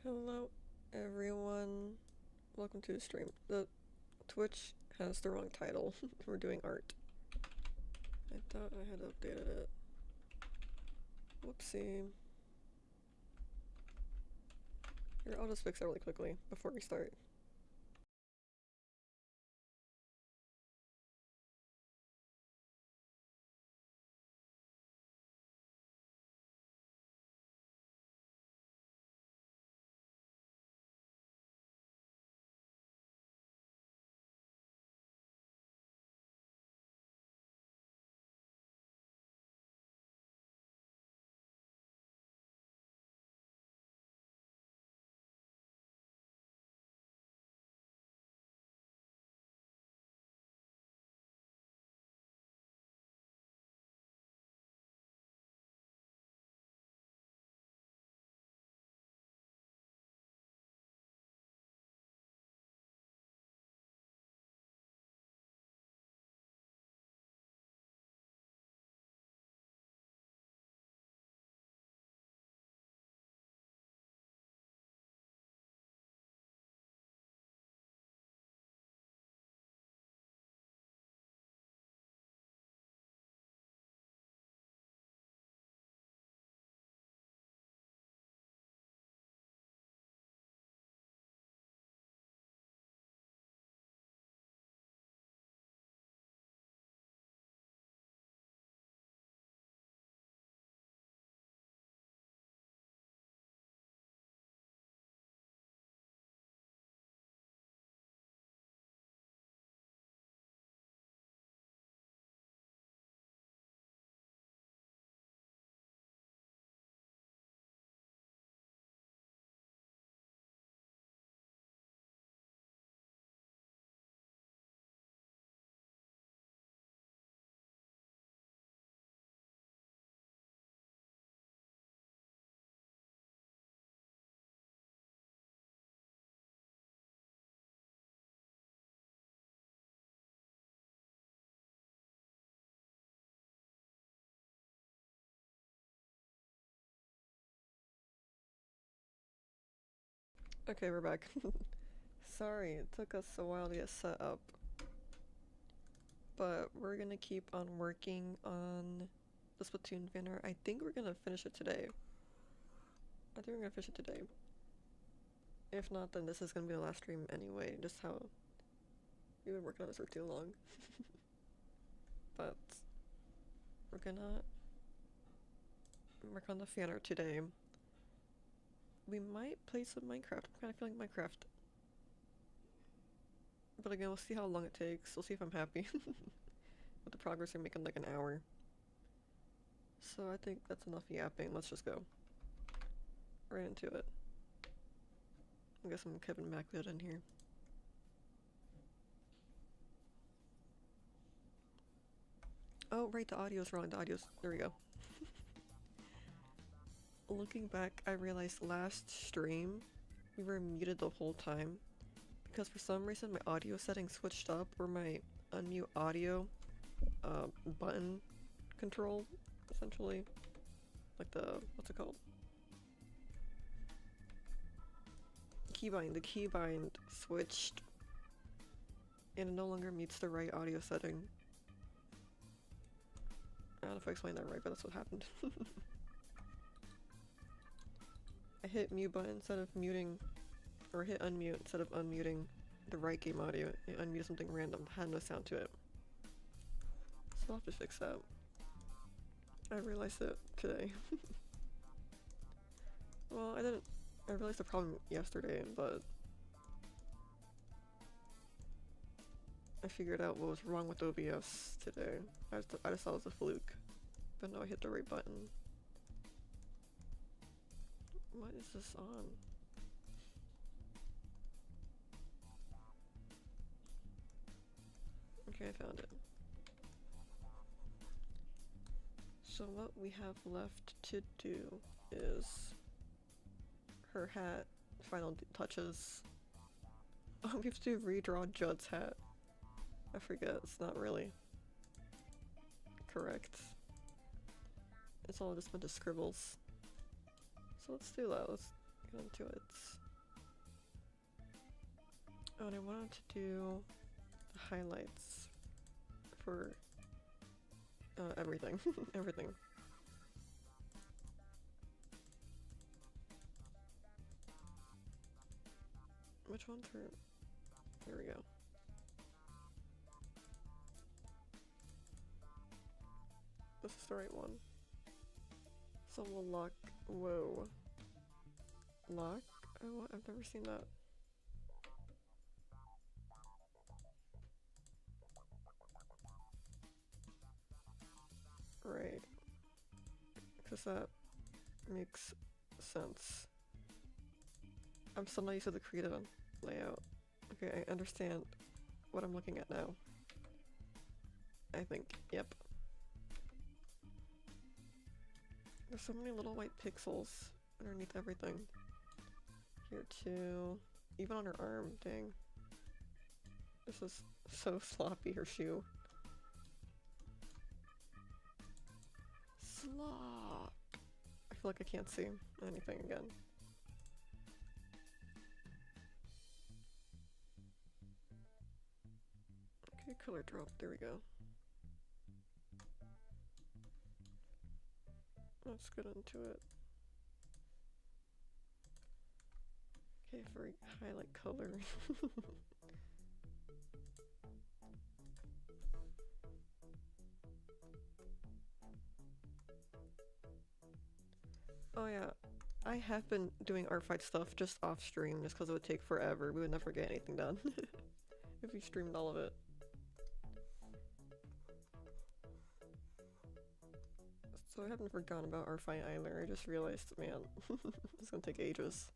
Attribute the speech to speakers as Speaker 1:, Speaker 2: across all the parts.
Speaker 1: Hello everyone, welcome to the stream. The Twitch has the wrong title. We're doing art. I thought I had updated it. Whoopsie. Here, I'll just fix it really quickly before we start. Okay, we're back. Sorry, it took us a while to get set up. But we're gonna keep on working on the Splatoon Fanart. I think we're gonna finish it today. I think we're gonna finish it today. If not, then this is gonna be the last stream anyway, just how we've been working on this for too long. But we're gonna work on the fan art today. We might play some Minecraft. I'm kind of feeling Minecraft. But again, we'll see how long it takes. We'll see if I'm happy with the progress we make in like an hour. So I think that's enough yapping. Let's just go right into it. I guess I'm Kevin MacLeod in here. Oh, right, the audio's wrong. The audio's... There we go. Looking back, I realized last stream we were muted the whole time because for some reason my audio settings switched up where my unmute audio button control, essentially. Like the... what's it called? Keybind. The keybind switched and it no longer meets the right audio setting. I don't know if I explained that right, but that's what happened. I hit mute button instead of muting, or hit unmute instead of unmuting the right game audio. It unmuted something random, had no sound to it. So I'll have to fix that. I realized it today. Well, I realized the problem yesterday, but I figured out what was wrong with OBS today. I just thought it was a fluke, but no, I hit the right button. What is this on? Okay, I found it. So what we have left to do is her hat, final touches. Oh, we have to redraw Judd's hat. I forget, it's not really correct. It's all just a bunch of scribbles. So let's do that. Let's get into it. Oh, and I wanted to do the highlights for everything. Everything. Which one's her? There we go. This is the right one. So we'll lock. Whoa. Lock? Oh, I've never seen that. Right. Because that makes sense. I'm still not used to the creative layout. Okay, I understand what I'm looking at now. I think, yep. There's so many little white pixels underneath everything. Here too. Even on her arm, dang. This is so sloppy, her shoe. Slop! I feel like I can't see anything again. Okay, color drop, there we go. Let's get into it. Okay, for highlight color. Oh yeah, I have been doing art fight stuff just off stream just because it would take forever. We would never get anything done if we streamed all of it. So I haven't forgotten about art fight either. I just realized, man, it's gonna take ages.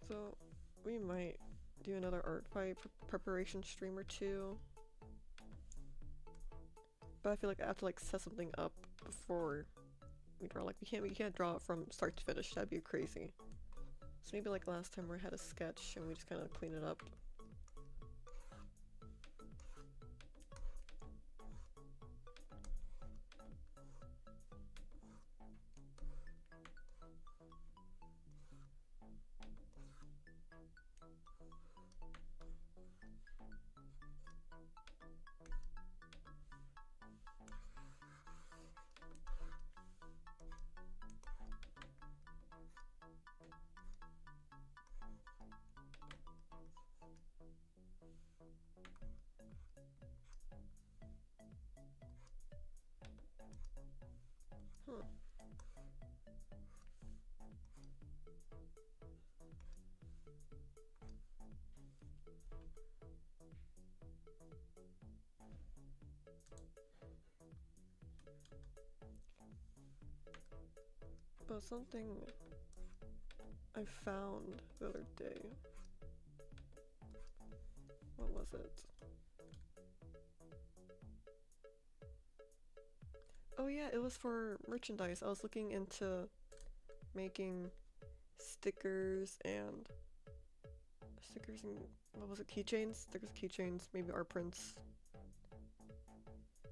Speaker 1: So we might do another art fight preparation stream or two. But I feel like I have to like set something up before we draw. Like we can't draw it from start to finish. That'd be crazy. So maybe like last time where I had a sketch and we just kind of clean it up. But something I found the other day. What was it? Oh yeah, it was for merchandise. I was looking into making stickers and what was it? Keychains? Stickers, keychains, maybe art prints.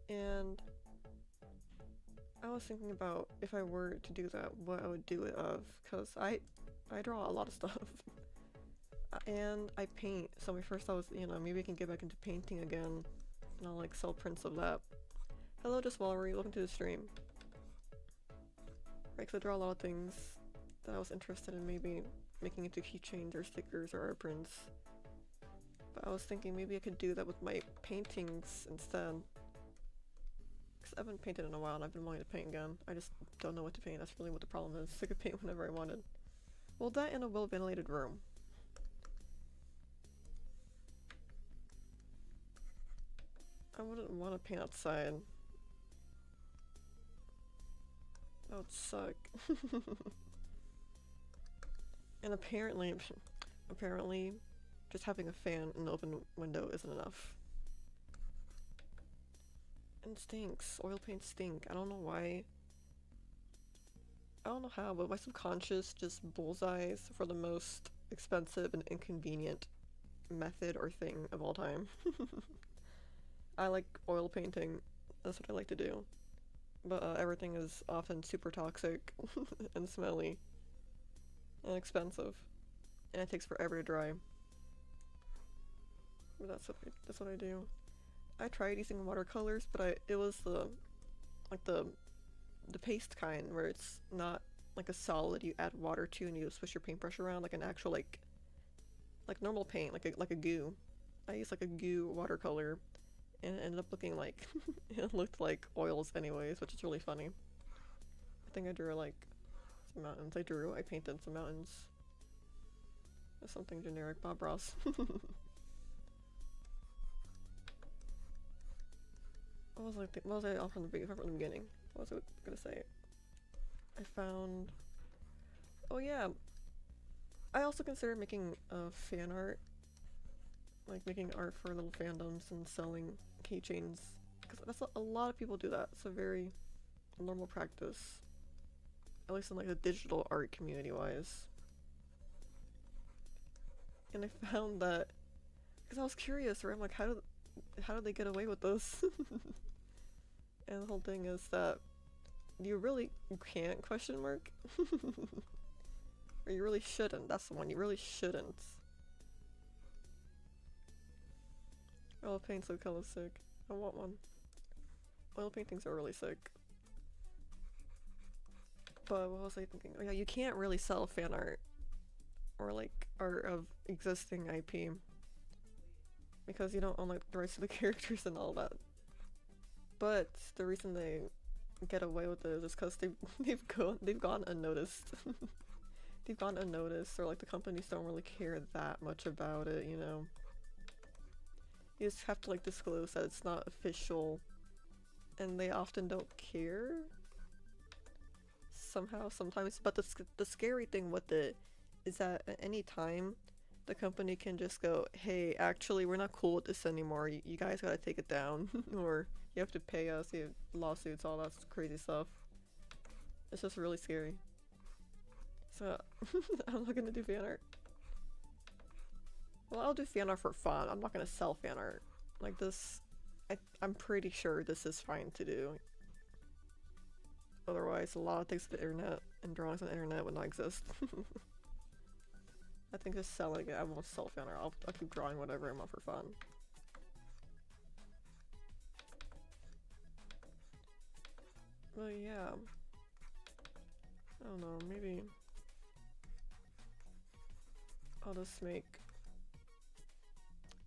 Speaker 1: And I was thinking about if I were to do that, what I would do it of, because I draw a lot of stuff. And I paint, so my first thought was, you know, maybe I can get back into painting again, and I'll like sell prints of that. Hello, Diswallery, welcome to the stream. Right, because I draw a lot of things that I was interested in maybe making into keychains or stickers or art prints. But I was thinking maybe I could do that with my paintings instead. Because I haven't painted in a while and I've been wanting to paint again. I just don't know what to paint. That's really what the problem is. I could paint whenever I wanted. Well, that in a well-ventilated room. I wouldn't want to paint outside. That would suck. And apparently, just having a fan in the open window isn't enough. And stinks. Oil paints stink. I don't know why. I don't know how, but my subconscious just bullseyes for the most expensive and inconvenient method or thing of all time. I like oil painting. That's what I like to do. But everything is often super toxic and smelly and expensive, and it takes forever to dry. But that's what I do. I tried using watercolors, but it was like the paste kind where it's not like a solid you add water to and you swish your paintbrush around like an actual like normal paint, like a goo. I used like a goo watercolor and it ended up looking like it looked like oils anyways, which is really funny. I think I drew like some mountains. I painted some mountains. That's something generic, Bob Ross. What was I off from the beginning? What was I gonna say? I found. Oh yeah. I also consider making fan art, like making art for little fandoms and selling keychains, because that's a lot of people do that. It's a very normal practice, at least in like the digital art community wise. And I found that because I was curious, right? I'm like, how do they get away with this? And the whole thing is that you really can't question mark. Or you really shouldn't. That's the one. You really shouldn't. Oil paint's so kind of sick. I want one. Oil paintings are really sick. But what was I thinking? Oh yeah, you can't really sell fan art. Or like art of existing IP. Because you don't own like the rights to the characters and all that. But the reason they get away with it is because they've gone unnoticed. They've gone unnoticed, or like the companies don't really care that much about it, you know. You just have to like disclose that it's not official, and they often don't care. Sometimes, but the scary thing with it is that at any time, the company can just go, "Hey, actually, we're not cool with this anymore. You guys gotta take it down, or you have to pay us. You have lawsuits, all that crazy stuff." It's just really scary. So I'm not gonna do fan art. Well, I'll do fan art for fun. I'm not gonna sell fan art. Like this, I'm pretty sure this is fine to do. Otherwise, a lot of things on the internet and drawings on the internet would not exist. I think just selling it, I won't sell fan art. I'll keep drawing whatever I want for fun. But yeah. I don't know, maybe I'll just make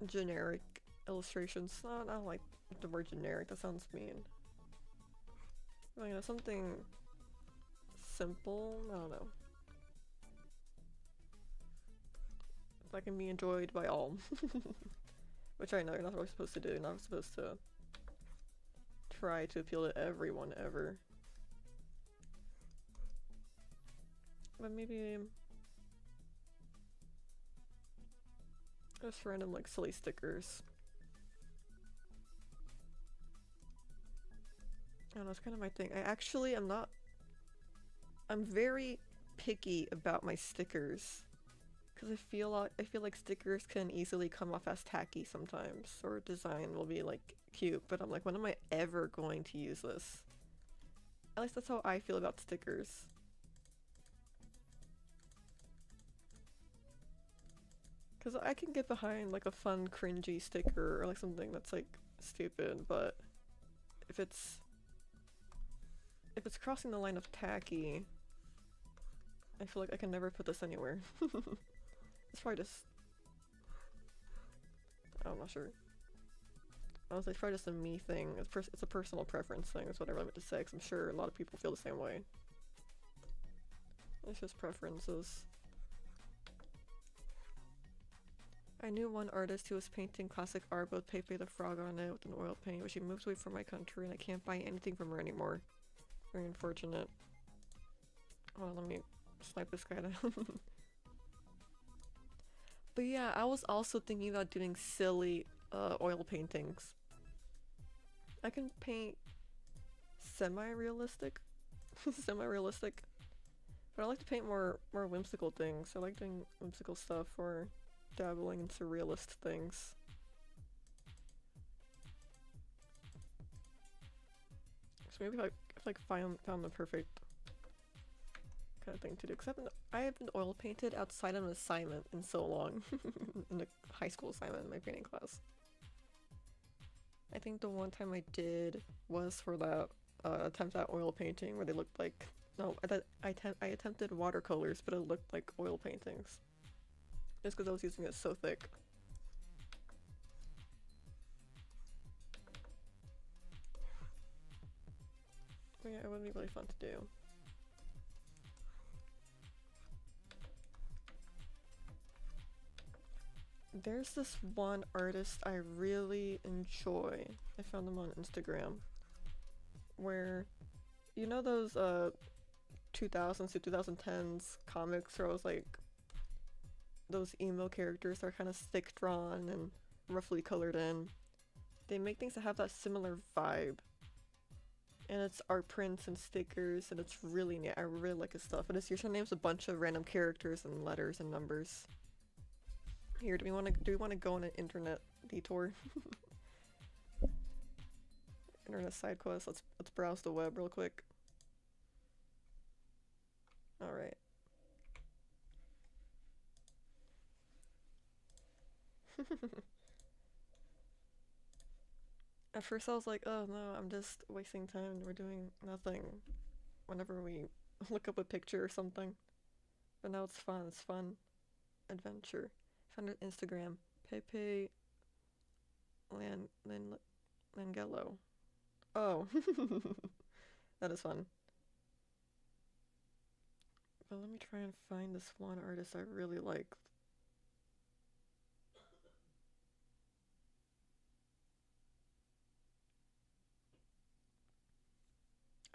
Speaker 1: generic illustrations. I don't like the word generic, that sounds mean. But, you know, something simple, I don't know. That can be enjoyed by all. Which I know you're not really supposed to do. You're not supposed to try to appeal to everyone ever. But maybe just random like silly stickers. I don't know, it's kind of my thing. I'm very picky about my stickers. Because I feel like stickers can easily come off as tacky sometimes, or design will be like cute, but I'm like, when am I ever going to use this? At least that's how I feel about stickers. Because I can get behind like a fun cringy sticker or like something that's like stupid, but if it's crossing the line of tacky, I feel like I can never put this anywhere. It's probably just, I'm not sure. Honestly, it's probably just a me thing. It's a personal preference thing, is what I really meant to say, because I'm sure a lot of people feel the same way. It's just preferences. I knew one artist who was painting classic art with Pepe the Frog on it with an oil paint, but she moved away from my country and I can't buy anything from her anymore. Very unfortunate. Oh, let me snipe this guy down. But yeah, I was also thinking about doing silly oil paintings. I can paint semi-realistic, semi-realistic, but I like to paint more whimsical things. I like doing whimsical stuff or dabbling in surrealist things. So maybe if like found the perfect kind of thing to do. Because I haven't oil painted outside of an assignment in so long. In a high school assignment in my painting class. I think the one time I did was for that attempt at oil painting where they looked like, no, I attempted watercolors, but it looked like oil paintings. Just because I was using it so thick. But yeah, it would be really fun to do. There's this one artist I really enjoy. I found them on Instagram. Where, you know those 2000s to 2010s comics where I was like, those emo characters are kind of stick drawn and roughly colored in. They make things that have that similar vibe. And it's art prints and stickers, and it's really neat. I really like his stuff. And his username's a bunch of random characters and letters and numbers. Here, do we want to go on an internet detour? Internet side quest. Let's browse the web real quick. All right. At first I was like, oh no, I'm just wasting time. We're doing nothing whenever we look up a picture or something. But now it's fun. It's fun. Adventure. Found it Instagram. Pepe Langello. Oh. That is fun. But let me try and find this one artist I really like.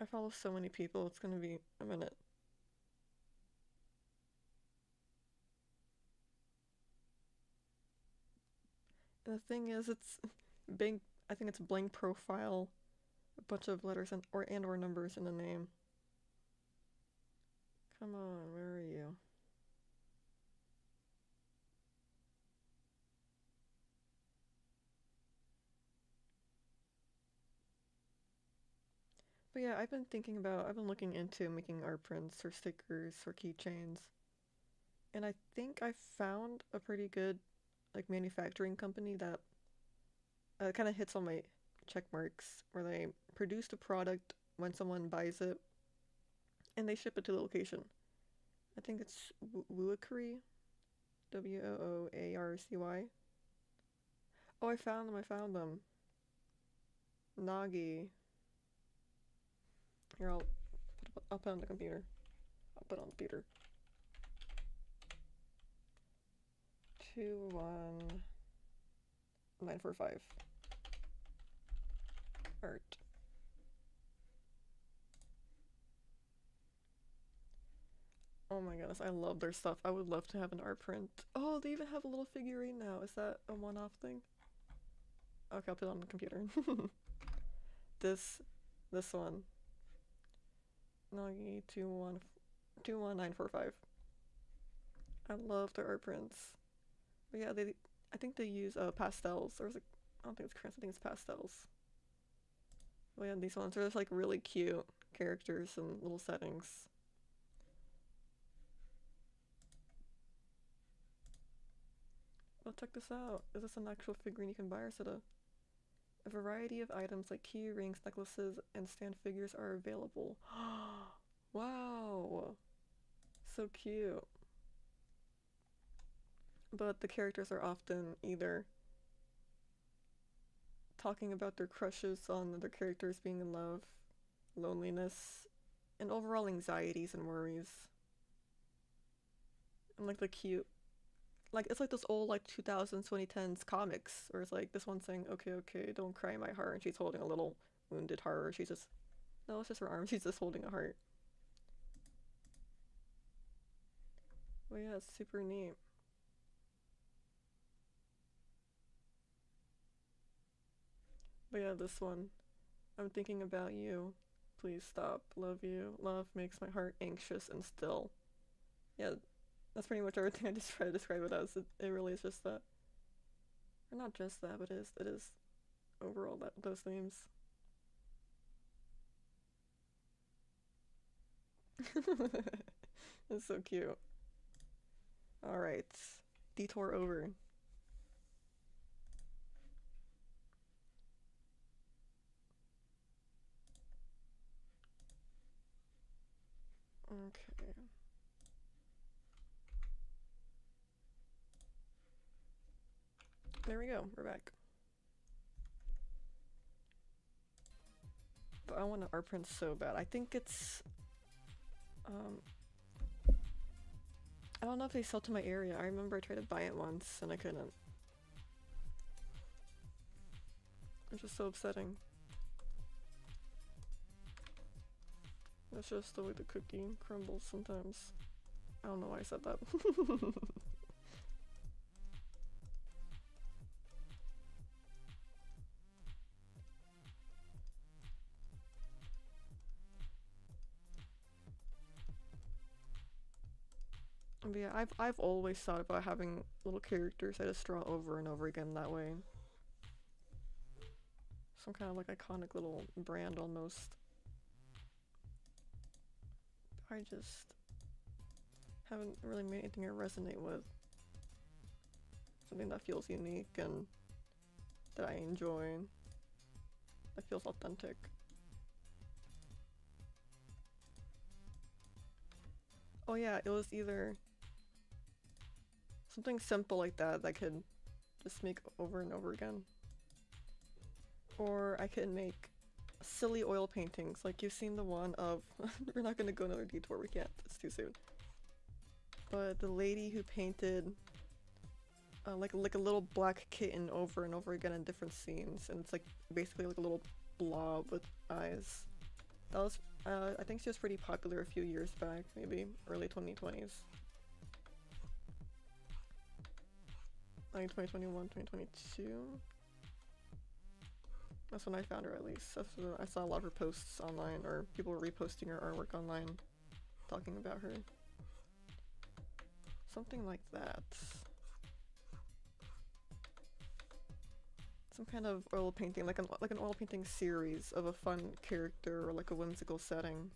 Speaker 1: I follow so many people, it's gonna be a minute. And the thing is, it's blank. I think it's blank profile, a bunch of letters and or numbers in the name. Come on, where are you? But yeah, I've been looking into making art prints or stickers or keychains. And I think I found a pretty good like manufacturing company that kind of hits all my check marks where they produce the product when someone buys it and they ship it to the location. I think it's Wooacarcy, Wooarcy. Oh, I found them. Nagi. Here, I'll put it on the computer. I'll put it on the computer. 21945. Art. Oh my goodness, I love their stuff. I would love to have an art print. Oh, they even have a little figurine now. Is that a one-off thing? Okay, I'll put it on the computer. This one. Nagi 21945. I love their art prints. But yeah, I think they use pastels. I don't think it's crayons, I think it's pastels. But yeah, these ones are just like really cute characters and little settings. Oh, check this out. Is this an actual figurine you can buy, or is it a variety of items like key rings, necklaces, and stand figures are available. Wow! So cute. But the characters are often either talking about their crushes on other characters being in love, loneliness, and overall anxieties and worries. And like the cute, like it's like those old like 2000s 2010s comics where it's like this one saying, okay, okay, don't cry my heart, and she's holding a little wounded heart. She's just, no, it's just her arm, she's just holding a heart. But yeah, it's super neat. But yeah, this one, I'm thinking about you, please stop, love you, love makes my heart anxious and still. Yeah, that's pretty much everything I just try to describe it as. It really is just that. Or not just that, but it is overall those themes. That's so cute. Alright. Detour over. Okay. There we go. We're back. But I want an art print so bad. I think it's... I don't know if they sell to my area. I remember I tried to buy it once and I couldn't. It's just so upsetting. That's just the way the cookie crumbles sometimes. I don't know why I said that. But yeah, I've always thought about having little characters I just draw over and over again that way. Some kind of like iconic little brand almost. I just haven't really made anything I resonate with. Something that feels unique and that I enjoy. That feels authentic. Oh yeah, it was either something simple like that that I could just make over and over again. Or I could make silly oil paintings, like you've seen the one of we're not gonna go another detour, we can't, it's too soon. But the lady who painted like a little black kitten over and over again in different scenes, and it's like basically like a little blob with eyes. That was I think she was pretty popular a few years back, maybe early 2020s. Like 2021, 2022. That's when I found her, at least. That's when I saw a lot of her posts online, or people were reposting her artwork online, talking about her. Something like that. Some kind of oil painting, like an oil painting series of a fun character or like a whimsical setting.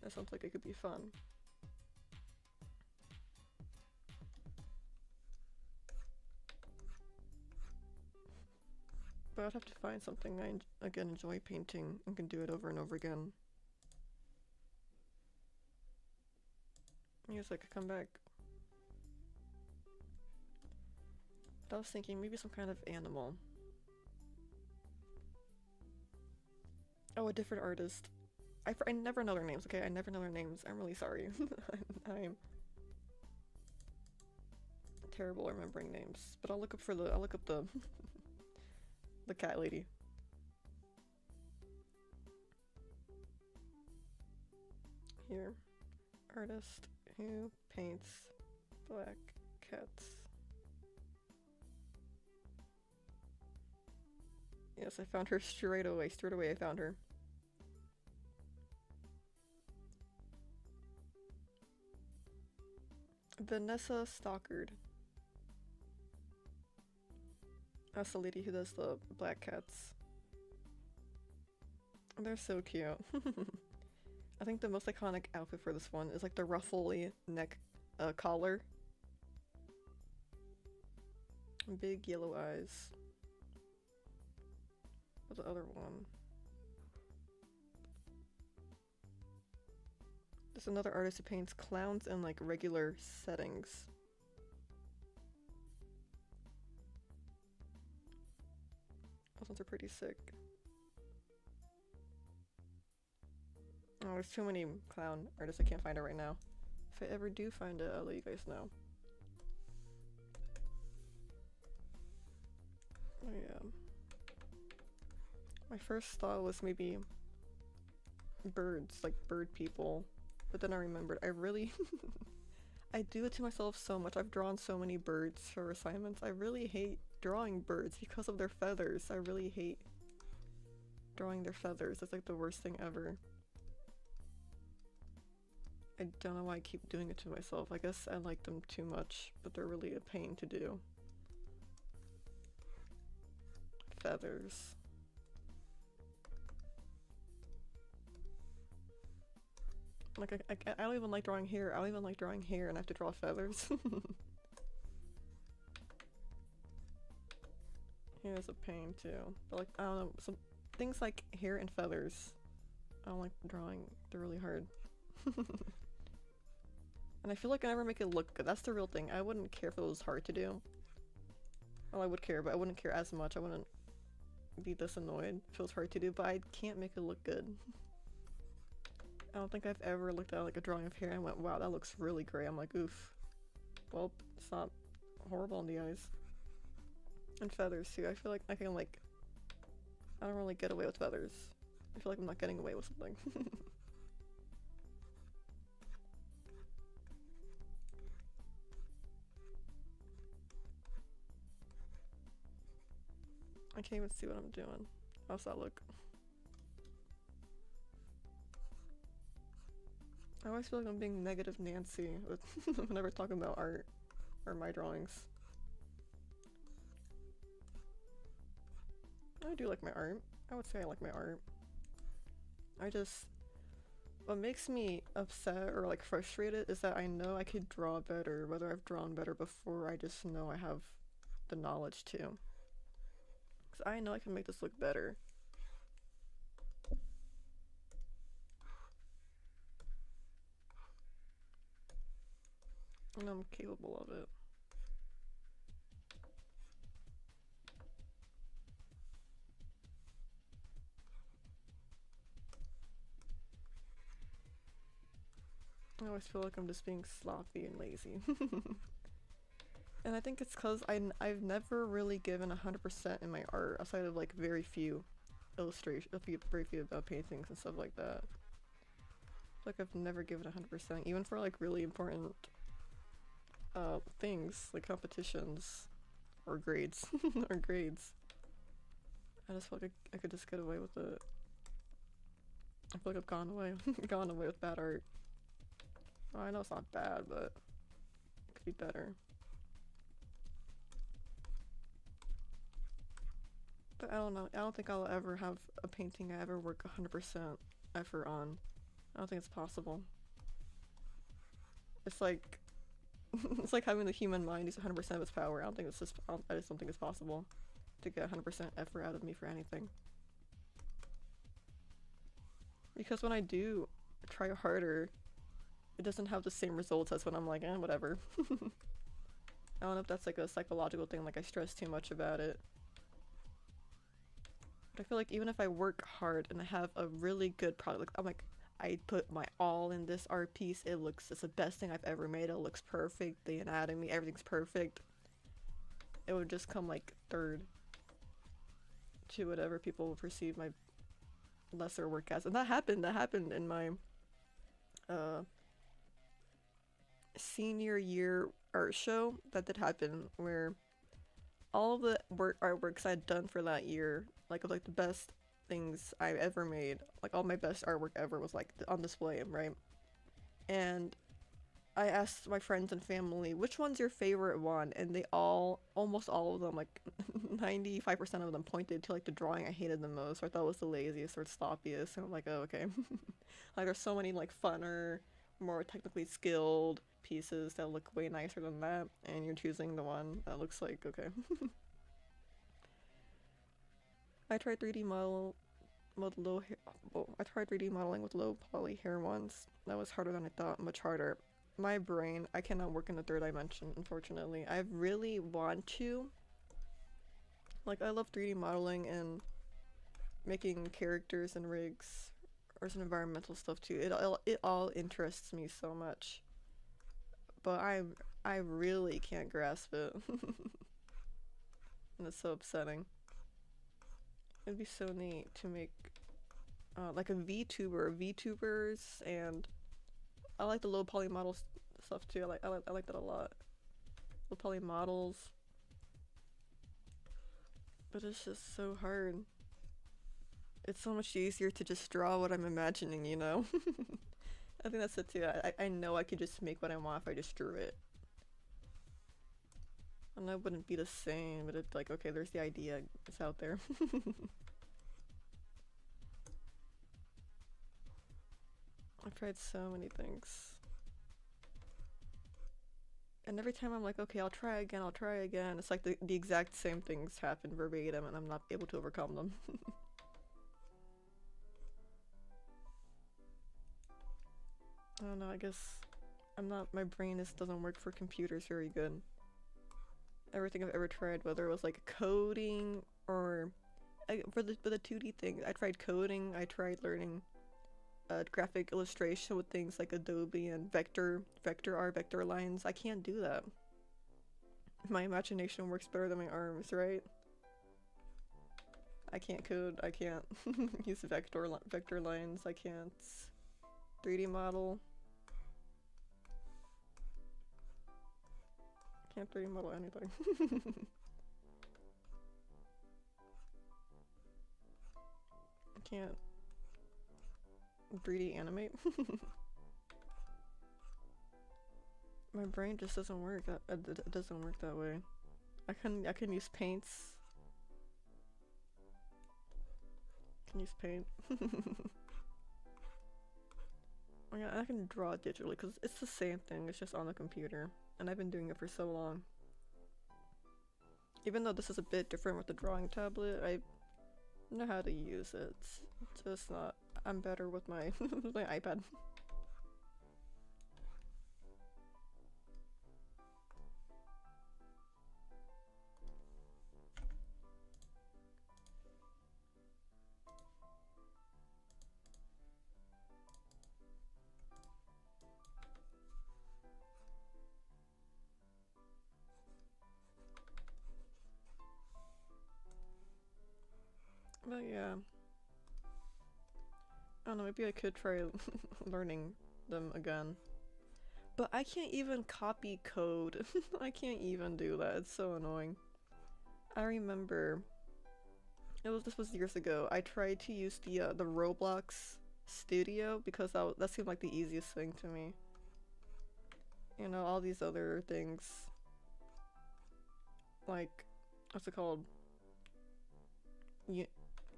Speaker 1: That sounds like it could be fun. But I'd have to find something I again enjoy painting and can do it over and over again. I guess I could come back. But I was thinking maybe some kind of animal. Oh, a different artist. I never know their names, okay? I never know their names. I'm really sorry. I'm terrible at remembering names. But I'll look up the the cat lady. Here. Artist who paints black cats. Yes, I found her straight away. Straight away I found her. Vanessa Stockard. That's the lady who does the black cats. They're so cute. I think the most iconic outfit for this one is like the ruffly neck collar. Big yellow eyes. What's the other one? There's another artist who paints clowns in like regular settings. Those ones are pretty sick. Oh, there's too many clown artists, I can't find it right now. If I ever do find it, I'll let you guys know. Oh yeah. My first thought was maybe birds, like bird people. But then I remembered, I really I do it to myself so much. I've drawn so many birds for assignments. I really hate drawing birds because of their feathers. I really hate drawing their feathers. It's like the worst thing ever. I don't know why I keep doing it to myself. I guess I like them too much, but they're really a pain to do. Feathers. Like, I don't even like drawing hair. I don't even like drawing hair and I have to draw feathers. Here's a pain too. But like, I don't know, some things like hair and feathers, I don't like drawing. They're really hard. And I feel like I never make it look good. That's the real thing. I wouldn't care if it was hard to do. Well, I would care, but I wouldn't care as much. I wouldn't be this annoyed if it was hard to do, but I can't make it look good. I don't think I've ever looked at like a drawing of hair and went, wow, that looks really great. I'm like, oof. Well, it's not horrible in the eyes. And feathers too. I feel like I can like, I don't really get away with feathers. I feel like I'm not getting away with something. I can't even see what I'm doing. How's that look? I always feel like I'm being negative Nancy with whenever talking about art or my drawings. I do like my art. I would say I like my art. What makes me upset or like frustrated is that I know I could draw better, whether I've drawn better before, I just know I have the knowledge to. Because I know I can make this look better. And I'm capable of it. I always feel like I'm just being sloppy and lazy. And I think it's because I've never really given 100% in my art, outside of like very few illustrations, very few paintings and stuff like that. It's like I've never given 100%, even for like really important things, like competitions, or grades, or grades. I just feel like I could just get away with it. I feel like I've gone away with bad art. Well, I know it's not bad, but it could be better. But I don't know. I don't think I'll ever have a painting I ever work 100% effort on. I don't think it's possible. It's like it's like having the human mind use 100% of its power. I just don't think it's possible to get 100% effort out of me for anything. Because when I do try harder, it doesn't have the same results as when I'm like, whatever. I don't know if that's like a psychological thing, like I stress too much about it. But I feel like even if I work hard and I have a really good product, like, I'm like, I put my all in this art piece, it's the best thing I've ever made, it looks perfect, the anatomy, everything's perfect. It would just come like third to whatever people would perceive my lesser work as. And that happened in my senior year art show. That did happen, where all of the artworks I'd done for that year, like of like the best things I ever made, like all my best artwork ever was like on display, right? And I asked my friends and family, which one's your favorite one? And they almost all of them, like 95% of them pointed to like the drawing I hated the most, or I thought was the laziest or sloppiest. And I'm like, oh, okay. Like there's so many like funner, more technically skilled pieces that look way nicer than that, and you're choosing the one that looks like, okay. I tried 3D I tried 3D modeling with low poly hair once. That was harder than I thought, much harder. My brain, I cannot work in the third dimension, unfortunately. I really want to. Like, I love 3D modeling and making characters and rigs, or some environmental stuff too. It all interests me so much. But I really can't grasp it. And it's so upsetting. It'd be so neat to make like a VTubers, and I like the low poly model stuff too. I like that a lot. Low poly models. But it's just so hard. It's so much easier to just draw what I'm imagining, you know? I think that's it too. I know I could just make what I want if I just drew it. And that wouldn't be the same, but it's like, okay, there's the idea. It's out there. I've tried so many things. And every time I'm like, okay, I'll try again, I'll try again. It's like the exact same things happen verbatim and I'm not able to overcome them. I don't know, I guess my brain doesn't work for computers very good. Everything I've ever tried, whether it was like coding or for the 2D thing, I tried coding, I tried learning graphic illustration with things like Adobe and vector art, vector lines. I can't do that. My imagination works better than my arms, right? I can't code, I can't use vector lines, I can't 3D model. Can't 3D model anything. I can't 3D animate. My brain just doesn't work. It doesn't work that way. I can use paints. Can use paint. I can draw digitally because it's the same thing. It's just on the computer, and I've been doing it for so long. Even though this is a bit different with the drawing tablet, I know how to use it. It's just not. I'm better with my with my iPad. But yeah. I don't know, maybe I could try learning them again. But I can't even copy code. I can't even do that. It's so annoying. I remember this was years ago. I tried to use the Roblox Studio because that seemed like the easiest thing to me. You know, all these other things, like, what's it called?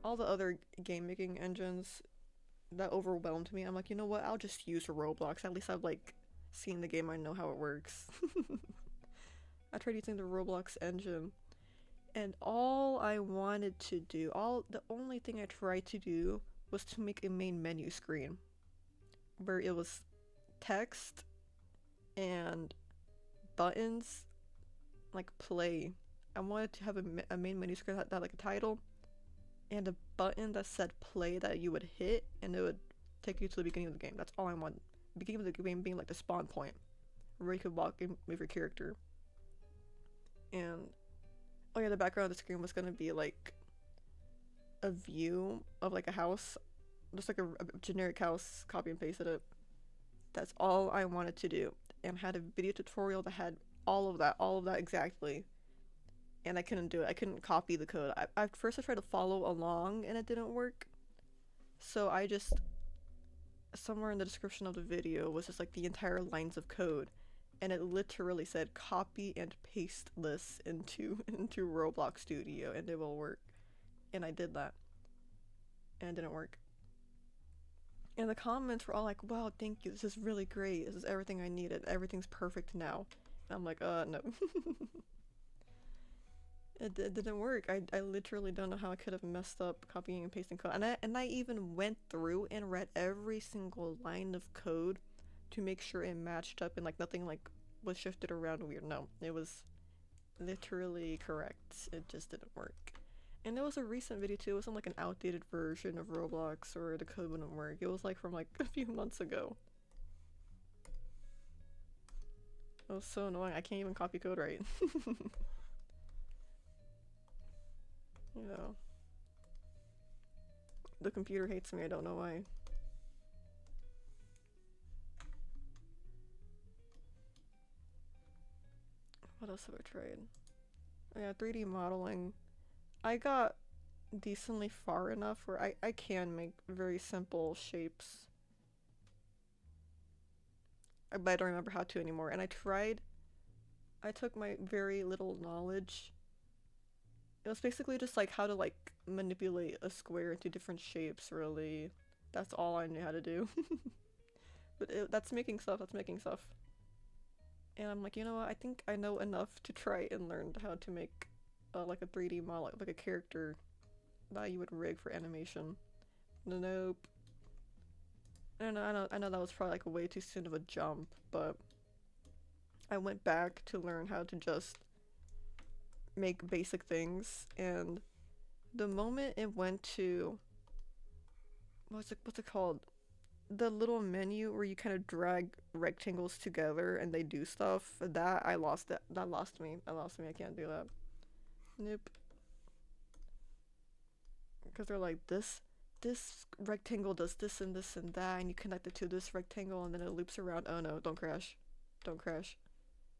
Speaker 1: All the other game making engines, that overwhelmed me. I'm like, you know what? I'll just use Roblox. At least I've like seen the game. I know how it works. I tried using the Roblox engine, and all I wanted to do, the only thing I tried to do was to make a main menu screen where it was text and buttons like play. I wanted to have a main menu screen that had like a title and a button that said play that you would hit and it would take you to the beginning of the game. That's all I want. The beginning of the game being like the spawn point where you could walk in with your character. And oh yeah, the background of the screen was gonna be like a view of like a house, just like a generic house, copy and pasted it. That's all I wanted to do, and had a video tutorial that had all of that exactly. And I couldn't do it. I couldn't copy the code. At first I tried to follow along and it didn't work. So I just, somewhere in the description of the video was just like the entire lines of code. And it literally said copy and paste this into Roblox Studio and it will work. And I did that. And it didn't work. And the comments were all like, wow, thank you. This is really great. This is everything I needed. Everything's perfect now. And I'm like, no. It didn't work. I literally don't know how I could have messed up copying and pasting code. And I even went through and read every single line of code to make sure it matched up and like nothing like was shifted around weird. No, it was literally correct. It just didn't work. And it was a recent video too. It wasn't like an outdated version of Roblox or the code wouldn't work. It was like from like a few months ago. It was so annoying. I can't even copy code right. You know, the computer hates me, I don't know why. What else have I tried? Oh yeah, 3D modeling. I got decently far enough where I can make very simple shapes. But I don't remember how to anymore. And I took my very little knowledge. It was basically just like how to like manipulate a square into different shapes, really. That's all I knew how to do. But that's making stuff, that's making stuff. And I'm like, you know what, I think I know enough to try and learn how to make like a 3D model, like a character that you would rig for animation. Nope. I know that was probably like way too soon of a jump, but I went back to learn how to just make basic things, and the moment it went to what's it called? The little menu where you kind of drag rectangles together and they do stuff. That I lost it. That lost me. That lost me. I can't do that. Nope. Because they're like this rectangle does this and that, and you connect it to this rectangle and then it loops around. Oh no, don't crash. Don't crash.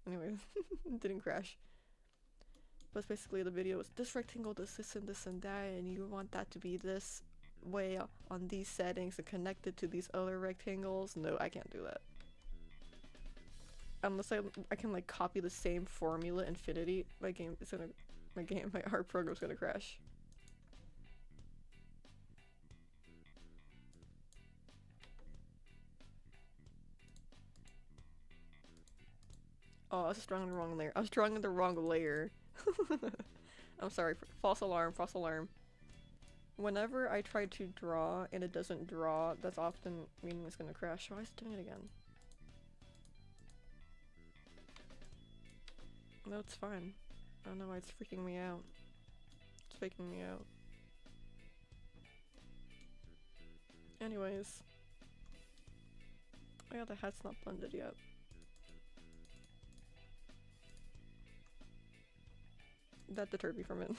Speaker 1: Anyways, didn't crash. But basically the video was this rectangle does this and that, and you want that to be this way on these settings and connect it to these other rectangles. No, I can't do that. Unless I can like copy the same formula infinity, my art program's gonna crash. Oh, I was drawing the wrong layer. I was drawing the wrong layer. I'm sorry. False alarm, false alarm. Whenever I try to draw and it doesn't draw, that's often meaning it's gonna crash. Why is it doing it again? No, it's fine. I don't know why it's freaking me out. It's faking me out. Anyways. Oh yeah, the hat's not blended yet. That deterred me from it.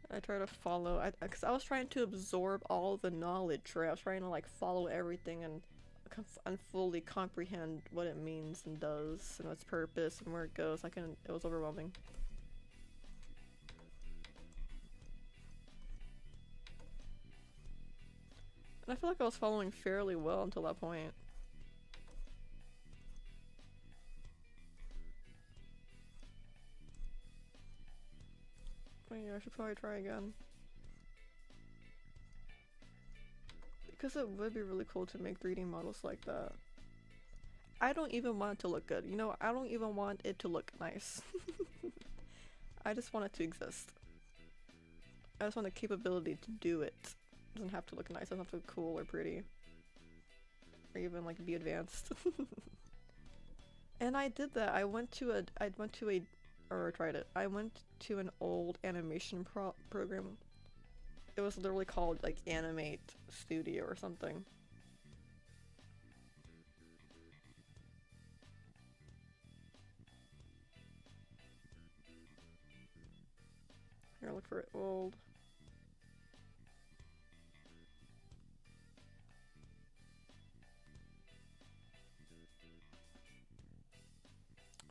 Speaker 1: I try to follow, because I was trying to absorb all the knowledge, right? I was trying to like follow everything and fully comprehend what it means and does and its purpose and where it goes. It was overwhelming. And I feel like I was following fairly well until that point. But yeah, I should probably try again. Because it would be really cool to make 3D models like that. I don't even want it to look good. You know, I don't even want it to look nice. I just want it to exist. I just want the capability to do it. It doesn't have to look nice, it doesn't have to look cool or pretty. Or even like be advanced. And I did that. I went to an old animation program. It was literally called like Animate Studio or something. Here, look for it. Old.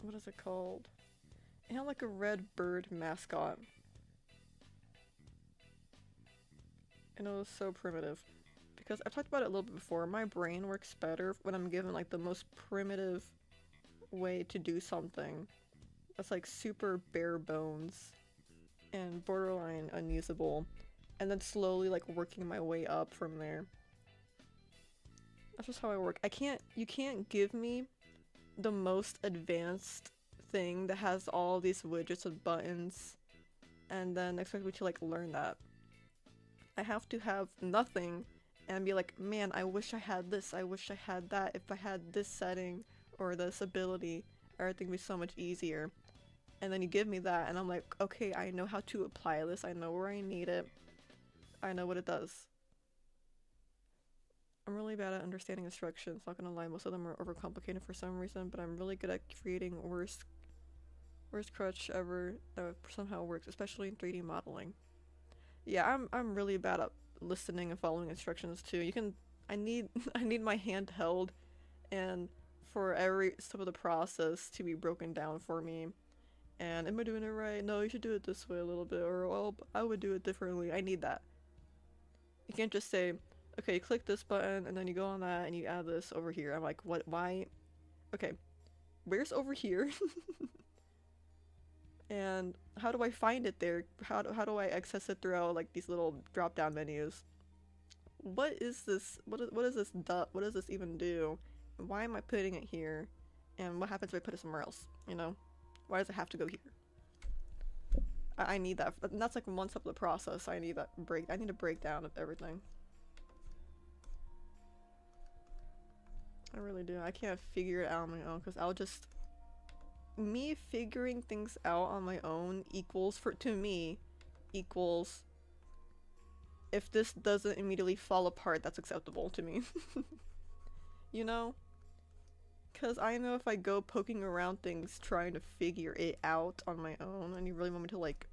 Speaker 1: What is it called? It had like a red bird mascot. And it was so primitive. Because I've talked about it a little bit before, my brain works better when I'm given like the most primitive way to do something. That's like super bare bones and borderline unusable. And then slowly like working my way up from there. That's just how I work. You can't give me the most advanced thing that has all these widgets and buttons and then expect me to like learn that. I have to have nothing and be like, man, I wish I had this, I wish I had that. If I had this setting or this ability, everything would be so much easier. And then you give me that and I'm like, okay, I know how to apply this, I know where I need it, I know what it does. I'm really bad at understanding instructions, not gonna lie, most of them are overcomplicated for some reason, but I'm really good at creating worst crutch ever that somehow works, especially in 3D modeling. Yeah, I'm really bad at listening and following instructions too. I need my hand held and for every step of the process to be broken down for me. And am I doing it right? No, you should do it this way a little bit, or well, I would do it differently. I need that. You can't just say, okay, you click this button and then you go on that and you add this over here. I'm like, what? Why? Okay, where's over here? And how do I find it there? How do I access it throughout like these little drop down menus? what is this? What is this dot? What does this even do? Why am I putting it here? And what happens if I put it somewhere else? You know? Why does it have to go here? I need that. That's like one step of the process. I need that break. I need a breakdown of everything. I really do. I can't figure it out on my own because I'll just... Me figuring things out on my own equals, to me, equals... If this doesn't immediately fall apart, that's acceptable to me. You know? Because I know if I go poking around things trying to figure it out on my own, and you really want me to, like,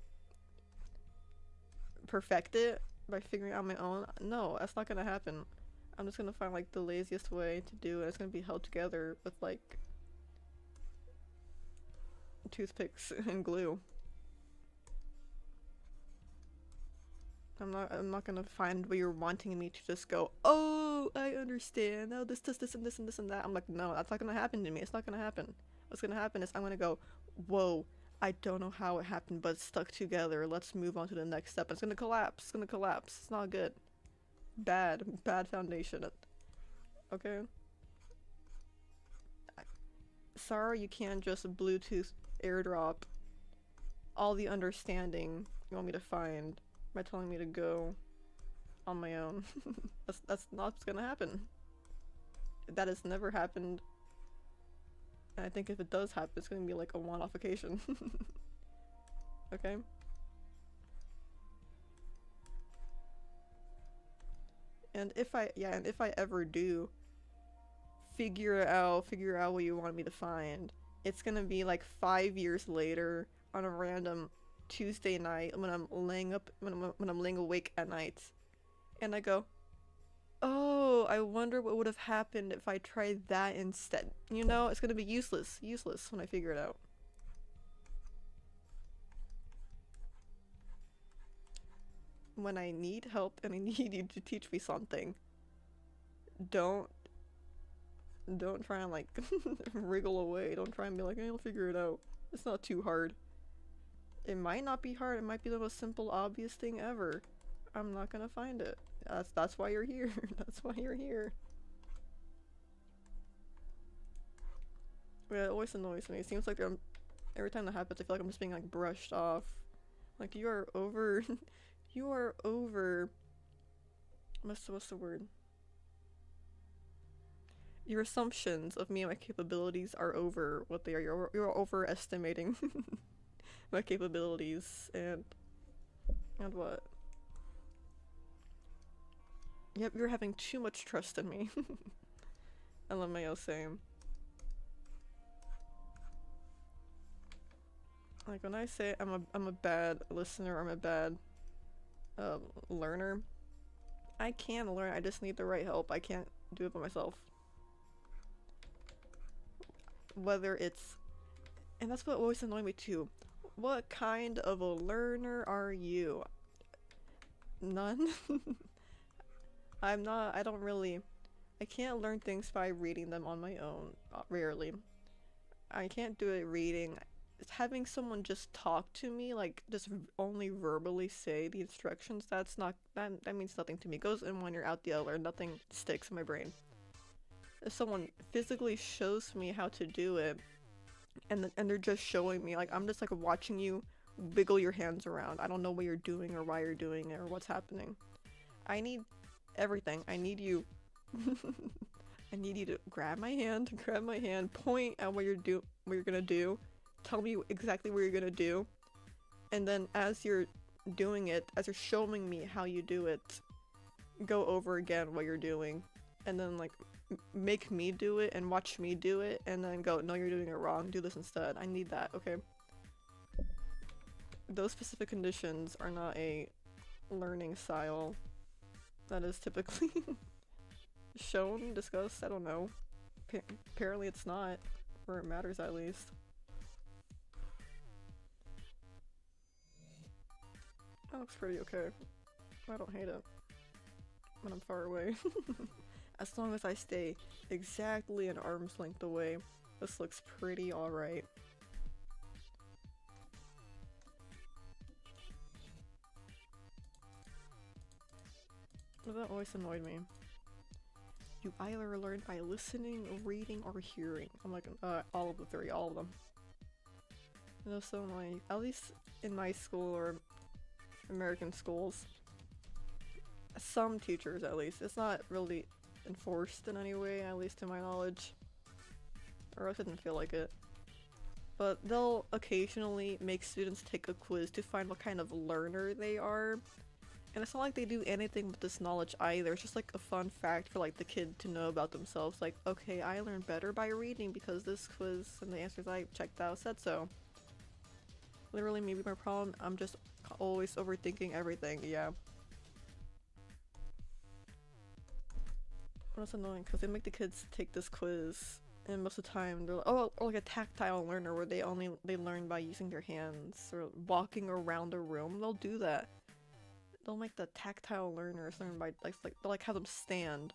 Speaker 1: perfect it by figuring it out on my own, no, that's not gonna happen. I'm just gonna find, like, the laziest way to do it. It's gonna be held together with, like, toothpicks and glue. I'm not gonna find where you're wanting me to just go, oh, I understand, now this, and this, and this, and that. I'm like, no, that's not gonna happen to me. It's not gonna happen. What's gonna happen is I'm gonna go, whoa, I don't know how it happened, but it's stuck together. Let's move on to the next step. It's gonna collapse. It's gonna collapse. It's not good. Bad foundation. Okay? Sorry, you can't just Bluetooth airdrop all the understanding you want me to find by telling me to go on my own. That's not what's gonna happen. That has never happened. And I think if it does happen, it's gonna be like a one-off occasion. Okay? And if I ever do figure out what you want me to find, it's gonna be like 5 years later on a random Tuesday night when I'm laying awake at night, and I go, oh, I wonder what would have happened if I tried that instead. You know, it's gonna be useless when I figure it out. When I need help and I need you to teach me something, don't try and like wriggle away. Don't try and be like, hey, I'll figure it out. It's not too hard. It might not be hard. It might be the most simple, obvious thing ever. I'm not gonna find it. That's why you're here. That's why you're here. Yeah, it always annoys me. It seems like every time that happens, I feel like I'm just being like brushed off. Like, you are over. You are over. What's the word? Your assumptions of me and my capabilities are over what they are. You're overestimating my capabilities and what? Yep, you're having too much trust in me. LMAO, same. Like, when I say I'm a bad listener, I'm a bad learner, I can learn. I just need the right help. I can't do it by myself. Whether it's, and that's what always annoys me too. What kind of a learner are you? None. I'm not. I don't really. I can't learn things by reading them on my own. Rarely. I can't do it reading. Having someone just talk to me, like just only verbally say the instructions, that means nothing to me. It goes in one ear out the other. Nothing sticks in my brain. If someone physically shows me how to do it, and they're just showing me, like, I'm just like watching you wiggle your hands around. I don't know what you're doing or why you're doing it or what's happening. I need everything. I need you. I need you to grab my hand, point at what you're gonna do. Tell me exactly what you're gonna do, and then as you're doing it, as you're showing me how you do it, go over again what you're doing, and then like make me do it and watch me do it, and then go, no, you're doing it wrong, do this instead. I need that, okay? Those specific conditions are not a learning style that is typically shown, discussed, I don't know. Apparently it's not, where it matters at least. That looks pretty okay. I don't hate it when I'm far away. As long as I stay exactly an arm's length away, this looks pretty alright. That always annoyed me. You either learn by listening, reading, or hearing. I'm like, all of the three, all of them. And it was so annoying. At least in my school or American schools, some teachers at least, it's not really enforced in any way, at least to my knowledge. Or I didn't feel like it. But they'll occasionally make students take a quiz to find what kind of learner they are. And it's not like they do anything with this knowledge either. It's just like a fun fact for like the kid to know about themselves. Like, okay, I learned better by reading because this quiz and the answers I checked out said so. Literally, maybe my problem, I'm just always overthinking everything, yeah. That's annoying because they make the kids take this quiz. And most of the time they're like, oh, or like a tactile learner where they learn by using their hands or walking around a room. They'll do that. They'll make the tactile learners learn by they'll like have them stand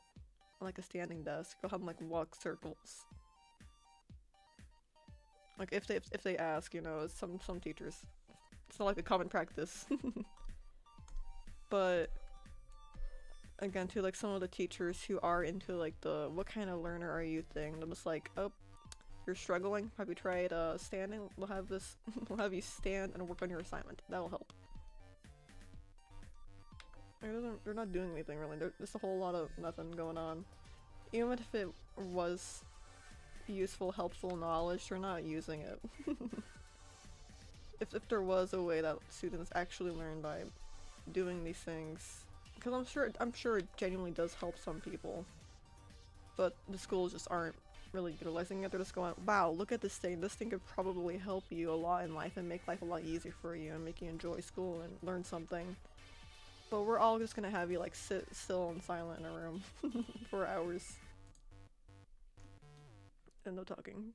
Speaker 1: on like a standing desk. They'll have them like walk circles. Like if they ask, you know, some teachers, it's not like a common practice. But again, to like some of the teachers who are into like the what kind of learner are you thing, they're just like, oh, you're struggling. Have you tried standing? We'll have this. We'll have you stand and work on your assignment. That'll help. They're not doing anything really. There's a whole lot of nothing going on. Even if it was useful, helpful knowledge, they're not using it. If there was a way that students actually learn by doing these things, because I'm sure it genuinely does help some people, but the schools just aren't really utilizing it. They're just going, wow, look at this thing. This thing could probably help you a lot in life and make life a lot easier for you and make you enjoy school and learn something. But we're all just gonna have you like sit still and silent in a room for hours. And no talking.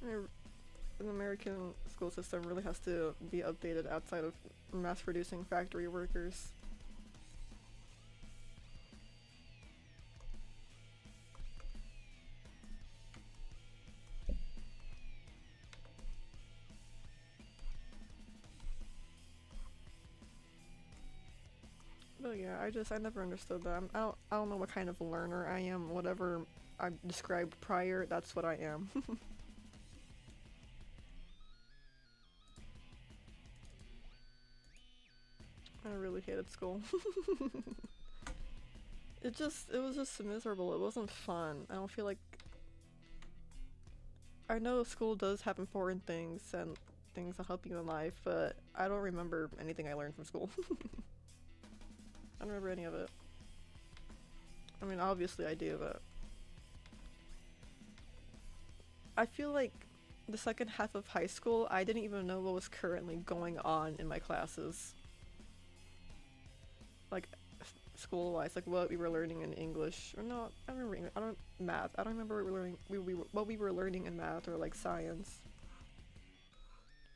Speaker 1: An American school system really has to be updated outside of mass-producing factory workers. But yeah, I never understood that. I don't know what kind of learner I am. Whatever I described prior, that's what I am. I really hated school. It was just miserable. It wasn't fun. I don't feel like... I know school does have important things and things that help you in life, but I don't remember anything I learned from school. I don't remember any of it. I mean, obviously I do, but... I feel like the second half of high school, I didn't even know what was currently going on in my classes. Like, school-wise, like what we were learning in English. Or no, I don't remember math. I don't remember what we were learning, what we were learning in math or like science.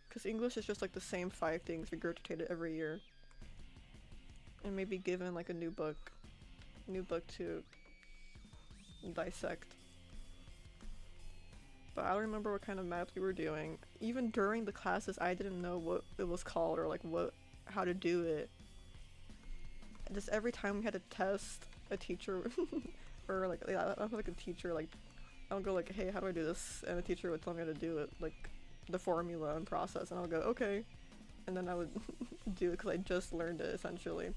Speaker 1: Because English is just like the same 5 things regurgitated every year. And maybe given like a new book to dissect. But I don't remember what kind of math we were doing. Even during the classes, I didn't know what it was called or like how to do it. Just every time we had to test, a teacher or like I don't have like a teacher, like I'll go like, hey, how do I do this? And the teacher would tell me how to do it, like the formula and process, and I'll go, okay, and then I would do it because I just learned it essentially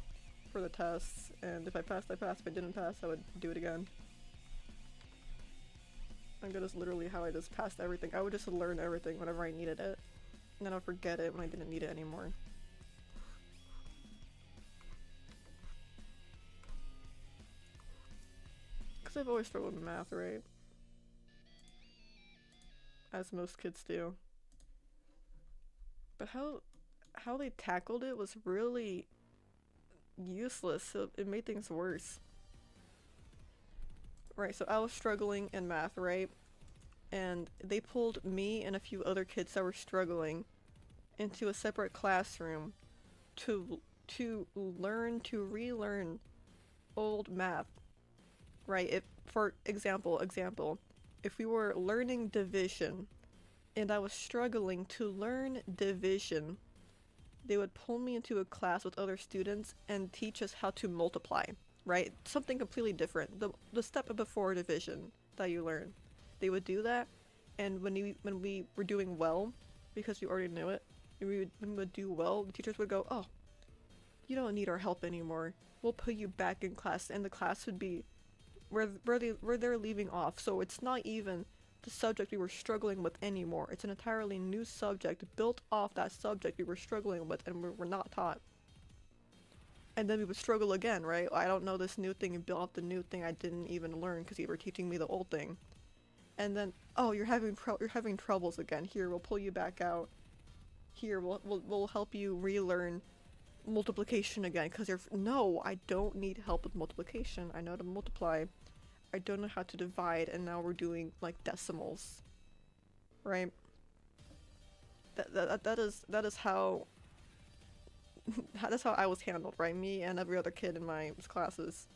Speaker 1: for the tests, and if I passed, I passed. If I didn't pass, I would do it again. And that is literally how I just passed everything. I would just learn everything whenever I needed it, and then I'd forget it when I didn't need it anymore. Because I've always struggled with math, right? As most kids do. But how they tackled it was really useless, so it made things worse. Right, so I was struggling in math, right? And they pulled me and a few other kids that were struggling into a separate classroom to relearn old math. Right, for example, if we were learning division, and I was struggling to learn division. They would pull me into a class with other students and teach us how to multiply, right? Something completely different. The step before division that you learn. They would do that, and when we were doing well, because we already knew it, when we would do well, the teachers would go, "Oh, you don't need our help anymore. We'll put you back in class," and the class would be where they're leaving off. So it's not even the subject we were struggling with anymore. It's an entirely new subject built off that subject we were struggling with and we were not taught. And then we would struggle again, right? I don't know this new thing and build off the new thing I didn't even learn because you were teaching me the old thing. And then, oh, you're having troubles again. Here, we'll pull you back out. Here, we'll help you relearn multiplication again because no, I don't need help with multiplication. I know how to multiply. I don't know how to divide, and now we're doing like decimals, right? That is how that's how I was handled, right? Me and every other kid in my classes.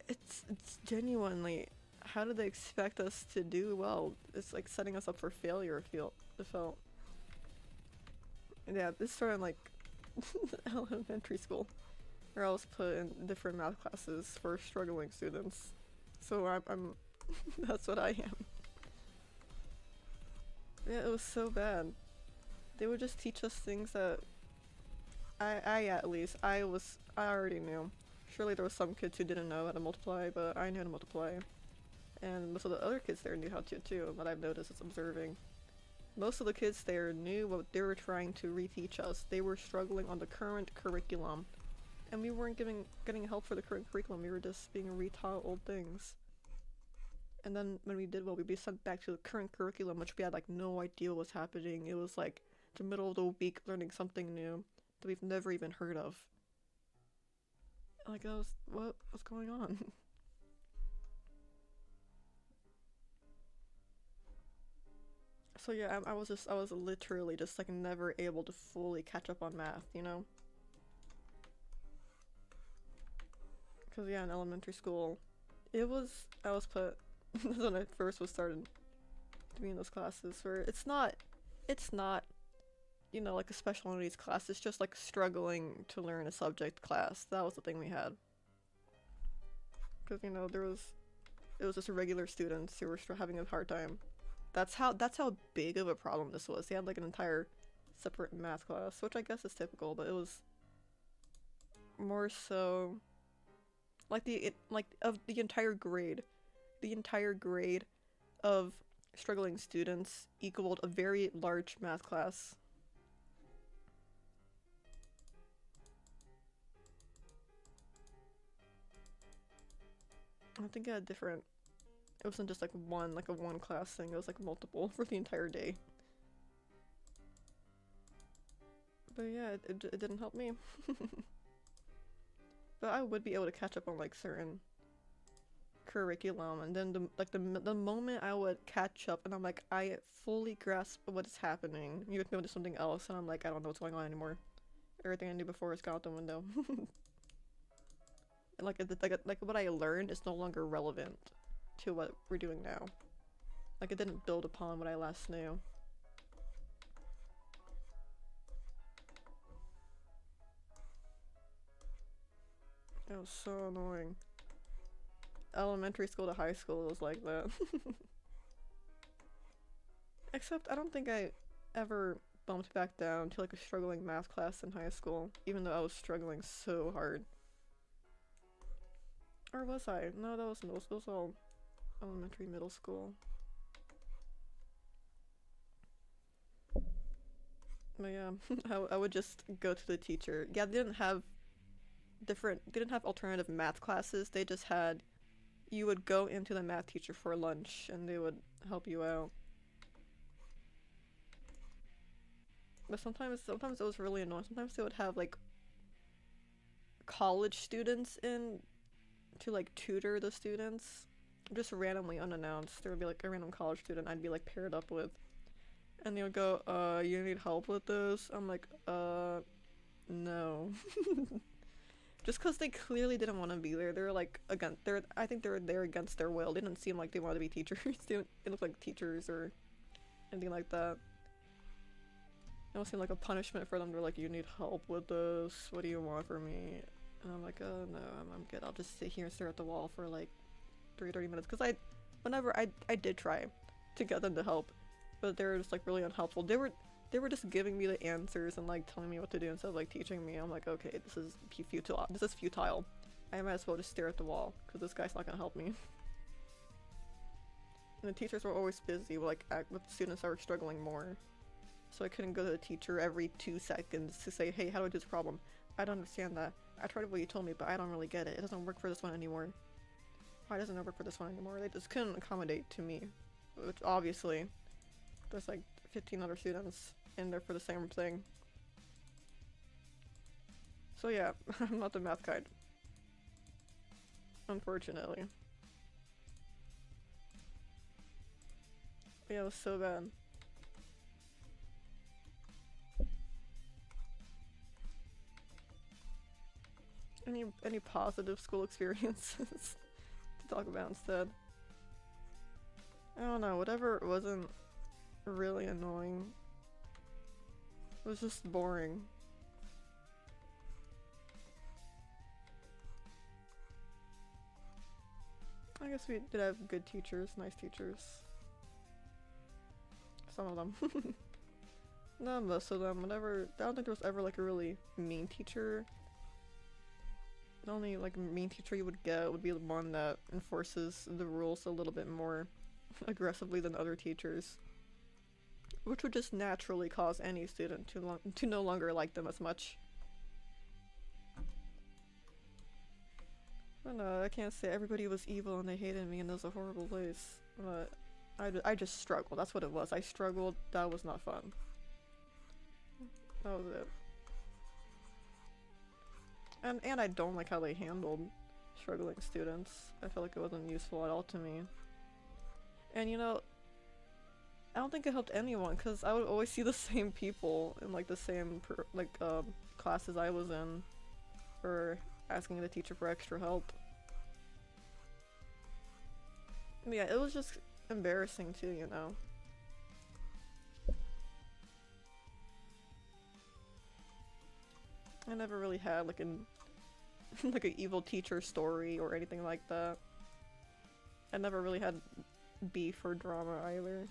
Speaker 1: It's genuinely, how do they expect us to do well? It's like setting us up for failure. It felt. Yeah, this started like elementary school, where I was put in different math classes for struggling students. So I'm that's what I am. Yeah, it was so bad. They would just teach us things that I at least, I already knew. Surely there was some kids who didn't know how to multiply, but I knew how to multiply. And most of the other kids there knew how to too, but I've noticed is observing. Most of the kids there knew what they were trying to reteach us. They were struggling on the current curriculum. And we weren't getting help for the current curriculum, we were just being retaught old things. And then when we did well, we'd be sent back to the current curriculum, which we had like no idea what was happening. It was like the middle of the week learning something new that we've never even heard of. Like, what's going on? So yeah, I was literally just like never able to fully catch up on math, you know? Because yeah, in elementary school, I was put, when I first was started doing those classes where it's not, you know, like a special needs class, it's just like struggling to learn a subject class. That was the thing we had. Because, you know, it was just regular students who were having a hard time. That's how big of a problem this was. They had like an entire separate math class, which I guess is typical, but it was more so like of the entire grade. The entire grade of struggling students equaled a very large math class. I think I had different. It wasn't just like a one class thing. It was like multiple for the entire day. But yeah, it didn't help me. But I would be able to catch up on like certain curriculum, and then the moment I would catch up and I'm like, I fully grasp what is happening, you would go to something else and I'm like, I don't know what's going on anymore. Everything I knew before is gone out the window. And like what I learned is no longer relevant to what we're doing now. Like it didn't build upon what I last knew. That was so annoying. Elementary school to high school was like that. Except I don't think I ever bumped back down to like a struggling math class in high school, even though I was struggling so hard. Or was I? No, that was middle school. It was all elementary, middle school. But yeah, I would just go to the teacher. Yeah, they didn't have alternative math classes. They just had, you would go into the math teacher for lunch and they would help you out. But sometimes it was really annoying. Sometimes they would have like college students in to like tutor the students, just randomly unannounced. There would be like a random college student I'd be like paired up with, and they would go, you need help with this? I'm like, no. Just because they clearly didn't want to be there. They're like, again, I think they're there against their will. They didn't seem like they wanted to be teachers. They looked like teachers or anything like that. It don't seem like a punishment for them. They're like, you need help with this. What do you want from me? And I'm like, oh no, I'm good. I'll just sit here and stare at the wall for like 30 minutes. Because whenever I did try to get them to help, but they were just like really unhelpful. They were just giving me the answers and like telling me what to do instead of like teaching me. I'm like, okay, this is futile. This is futile. I might as well just stare at the wall because this guy's not gonna help me. And the teachers were always busy with students that were struggling more. So I couldn't go to the teacher every 2 seconds to say, hey, how do I do this problem? I don't understand that. I tried what you told me, but I don't really get it. It doesn't work for this one anymore. Why doesn't it work for this one anymore? They just couldn't accommodate to me. Which obviously, there's like 15 other students in there for the same thing. So yeah, I'm not the math kind. Unfortunately. But yeah, it was so bad. Any positive school experiences to talk about instead? I don't know, whatever wasn't really annoying. It was just boring. I guess we did have good teachers, nice teachers. Some of them. Not most of them. I don't think there was ever like a really mean teacher. The only like mean teacher you would get would be the one that enforces the rules a little bit more aggressively than other teachers, which would just naturally cause any student to no longer like them as much. But no, I can't say everybody was evil and they hated me and it was a horrible place. But I just struggled. That's what it was. I struggled. That was not fun. That was it. And I don't like how they handled struggling students. I felt like it wasn't useful at all to me. And you know, I don't think it helped anyone because I would always see the same people in like the same classes I was in for asking the teacher for extra help. Yeah, it was just embarrassing too, you know. I never really had like an evil teacher story or anything like that. I never really had beef or drama either.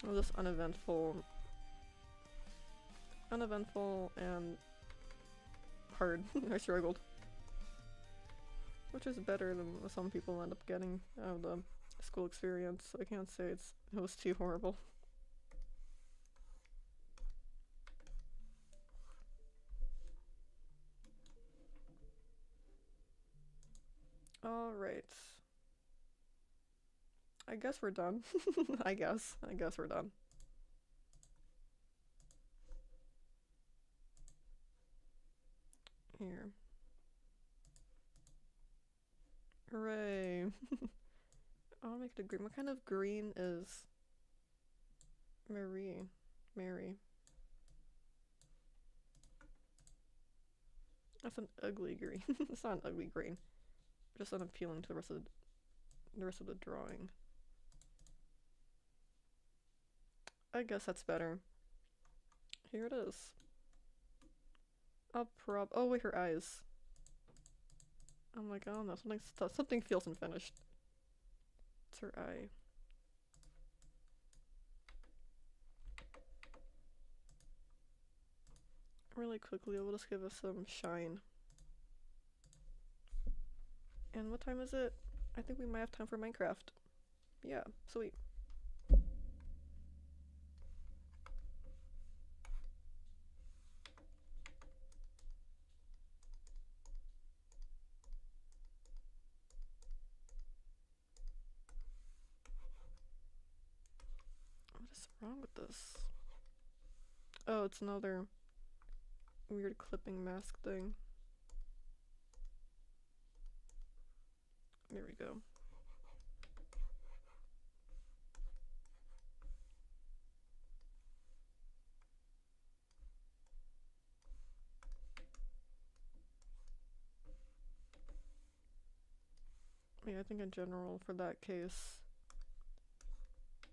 Speaker 1: It was just uneventful and hard. I struggled. Which is better than what some people end up getting out of the school experience, so I can't say it was too horrible. Alright. I guess we're done. I guess we're done. Here. Hooray! I'll make it a green. What kind of green is Marie? Mary. That's an ugly green. It's not an ugly green. Just unappealing to the rest of the drawing. I guess that's better. Here it is. Oh wait, her eyes. I'm like, I don't know, something feels unfinished. It's her eye. Really quickly, we'll just give us some shine. And what time is it? I think we might have time for Minecraft. Yeah, sweet. What is wrong with this? Oh, it's another weird clipping mask thing. There we go. Yeah, I think in general for that case,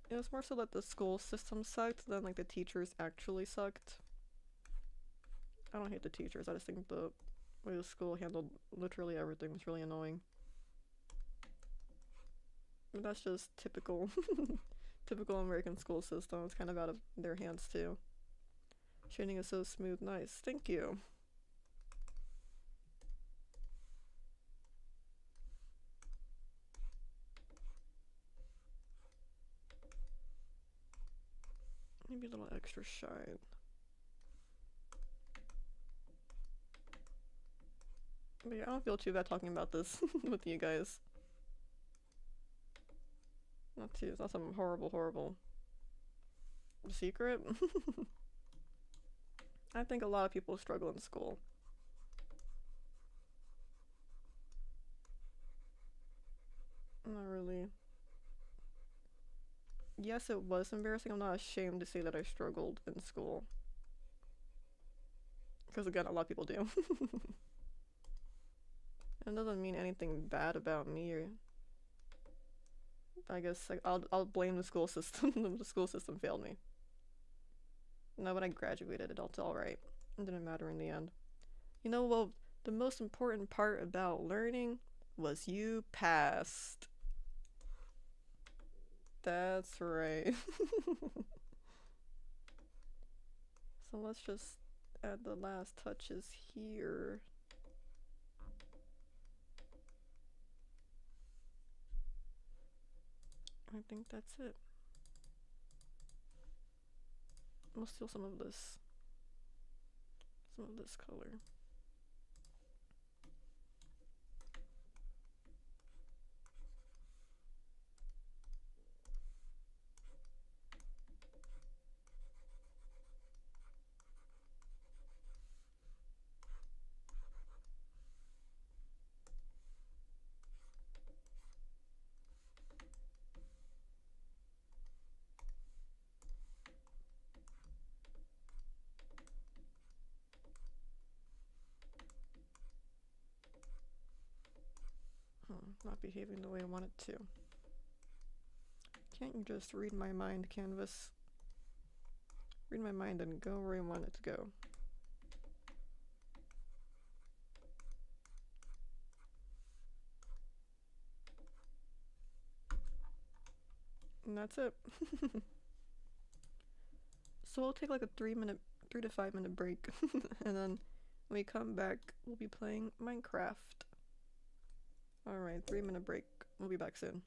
Speaker 1: It was more so that the school system sucked than like the teachers actually sucked. I don't hate the teachers, I just think the way the school handled literally everything was really annoying. But that's just typical typical American school system. It's kind of out of their hands too. Shading is so smooth, nice. Thank you. Maybe a little extra shine. But yeah, I don't feel too bad talking about this with you guys. It's not some horrible secret. I think a lot of people struggle in school. Not really. Yes, it was embarrassing. I'm not ashamed to say that I struggled in school. Because again, a lot of people do. It doesn't mean anything bad about me. Or I guess like, I'll blame the school system. The school system failed me. No, but I graduated. It's all right. It didn't matter in the end. You know, well, the most important part about learning was you passed. That's right. So let's just add the last touches here. I think that's it. We'll steal some of this color. Not behaving the way I want it to. Can't you just read my mind, canvas? Read my mind and go where I want it to go. And that's it. So we'll take like a 3 to 5 minute break. And then when we come back, we'll be playing Minecraft. Alright, 3 minute break. We'll be back soon.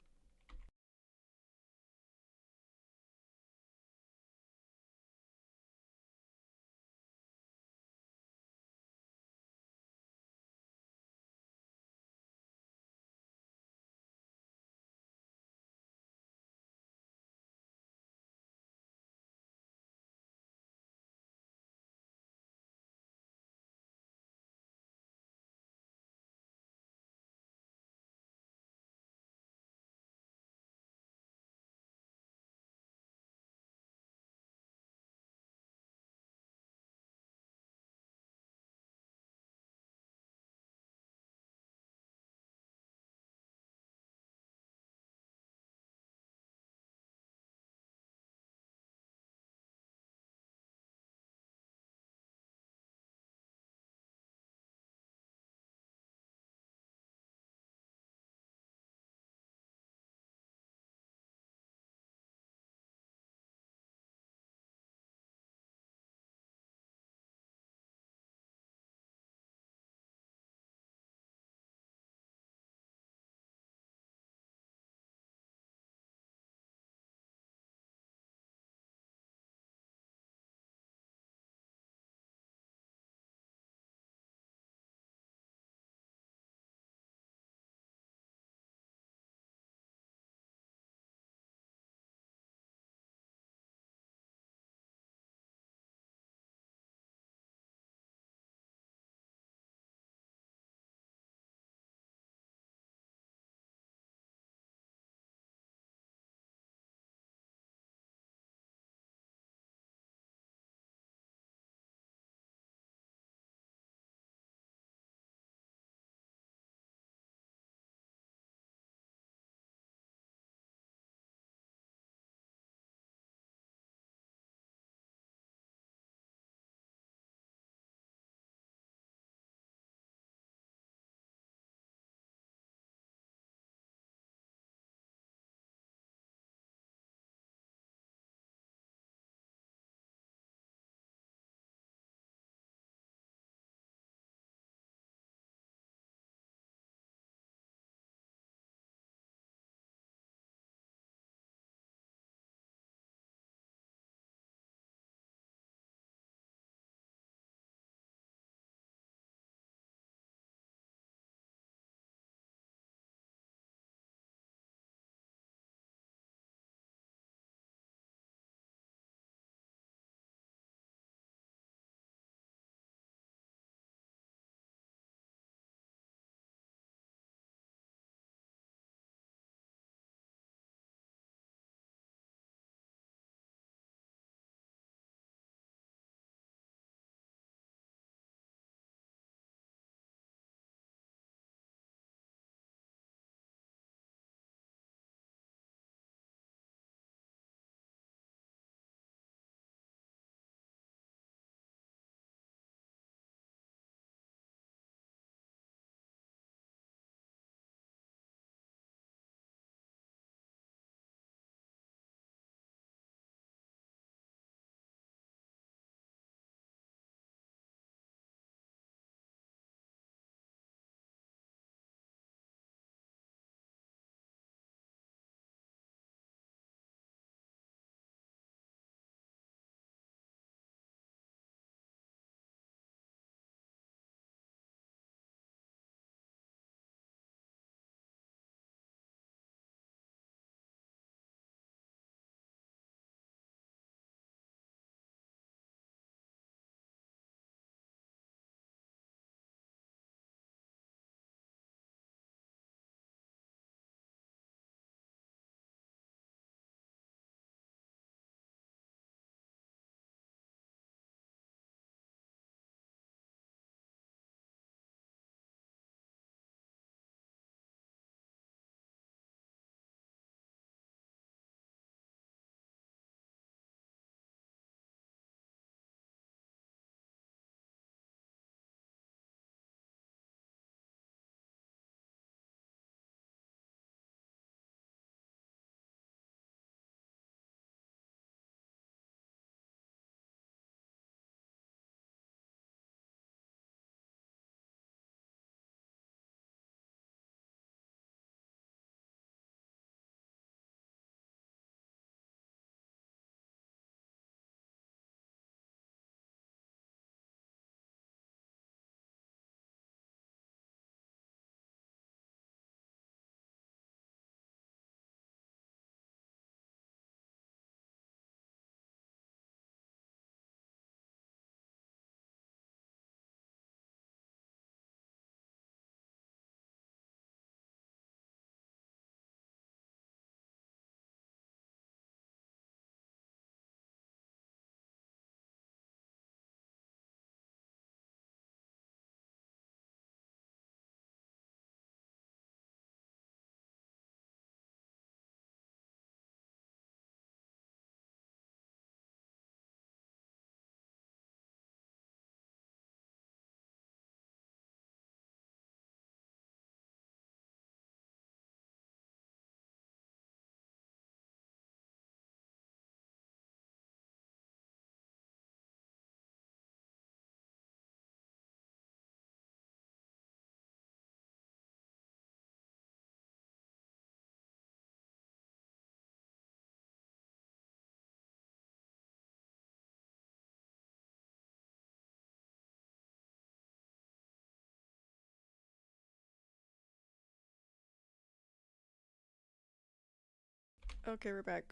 Speaker 1: Okay, we're back.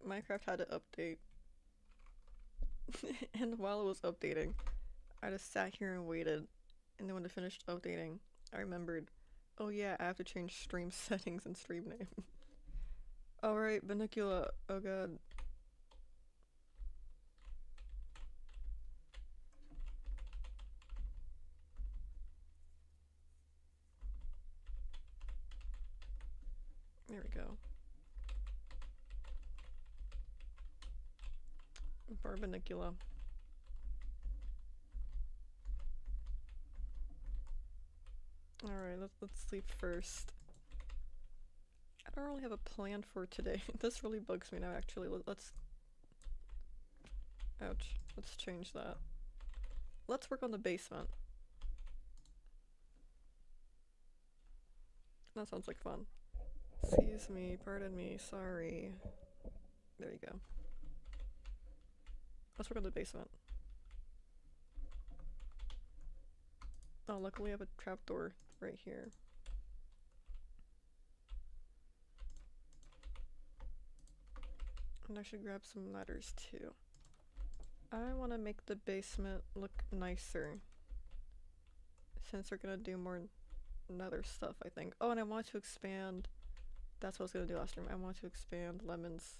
Speaker 1: Minecraft had to update. And while it was updating, I just sat here and waited. And then when it finished updating, I remembered, oh yeah, I have to change stream settings and stream name. Alright, Benicula. Oh god. There we go. Barbanicula. Alright, let's sleep first. I don't really have a plan for today. This really bugs me now, actually. Let's... Ouch. Let's change that. Let's work on the basement. That sounds like fun. Excuse me, pardon me, sorry. There you go. Let's work on the basement. Oh, luckily I have a trapdoor right here. And I should grab some ladders too. I want to make the basement look nicer. Since we're gonna do more nether stuff, I think. Oh, and I want to expand... That's what I was gonna do last time. I want to expand Lemon's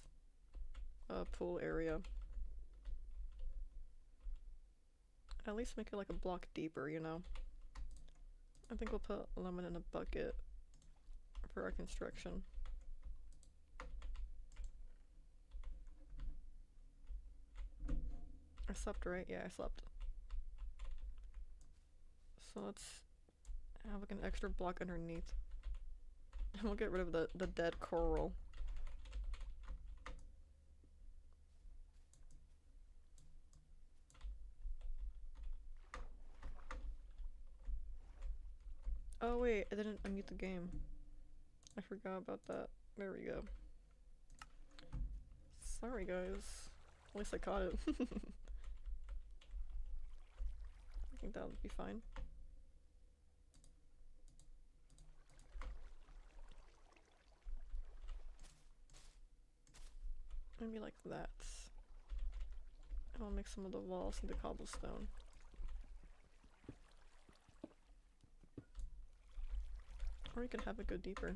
Speaker 1: pool area. At least make it like a block deeper, you know? I think we'll put Lemon in a bucket for our construction. I slept, right? Yeah, I slept. So let's have like an extra block underneath. And we'll get rid of the dead coral. Oh wait, I didn't unmute the game. I forgot about that. There we go. Sorry guys. At least I caught it. I think that would be fine. Maybe like that. And I'll make some of the walls into cobblestone. Or we could have it go deeper.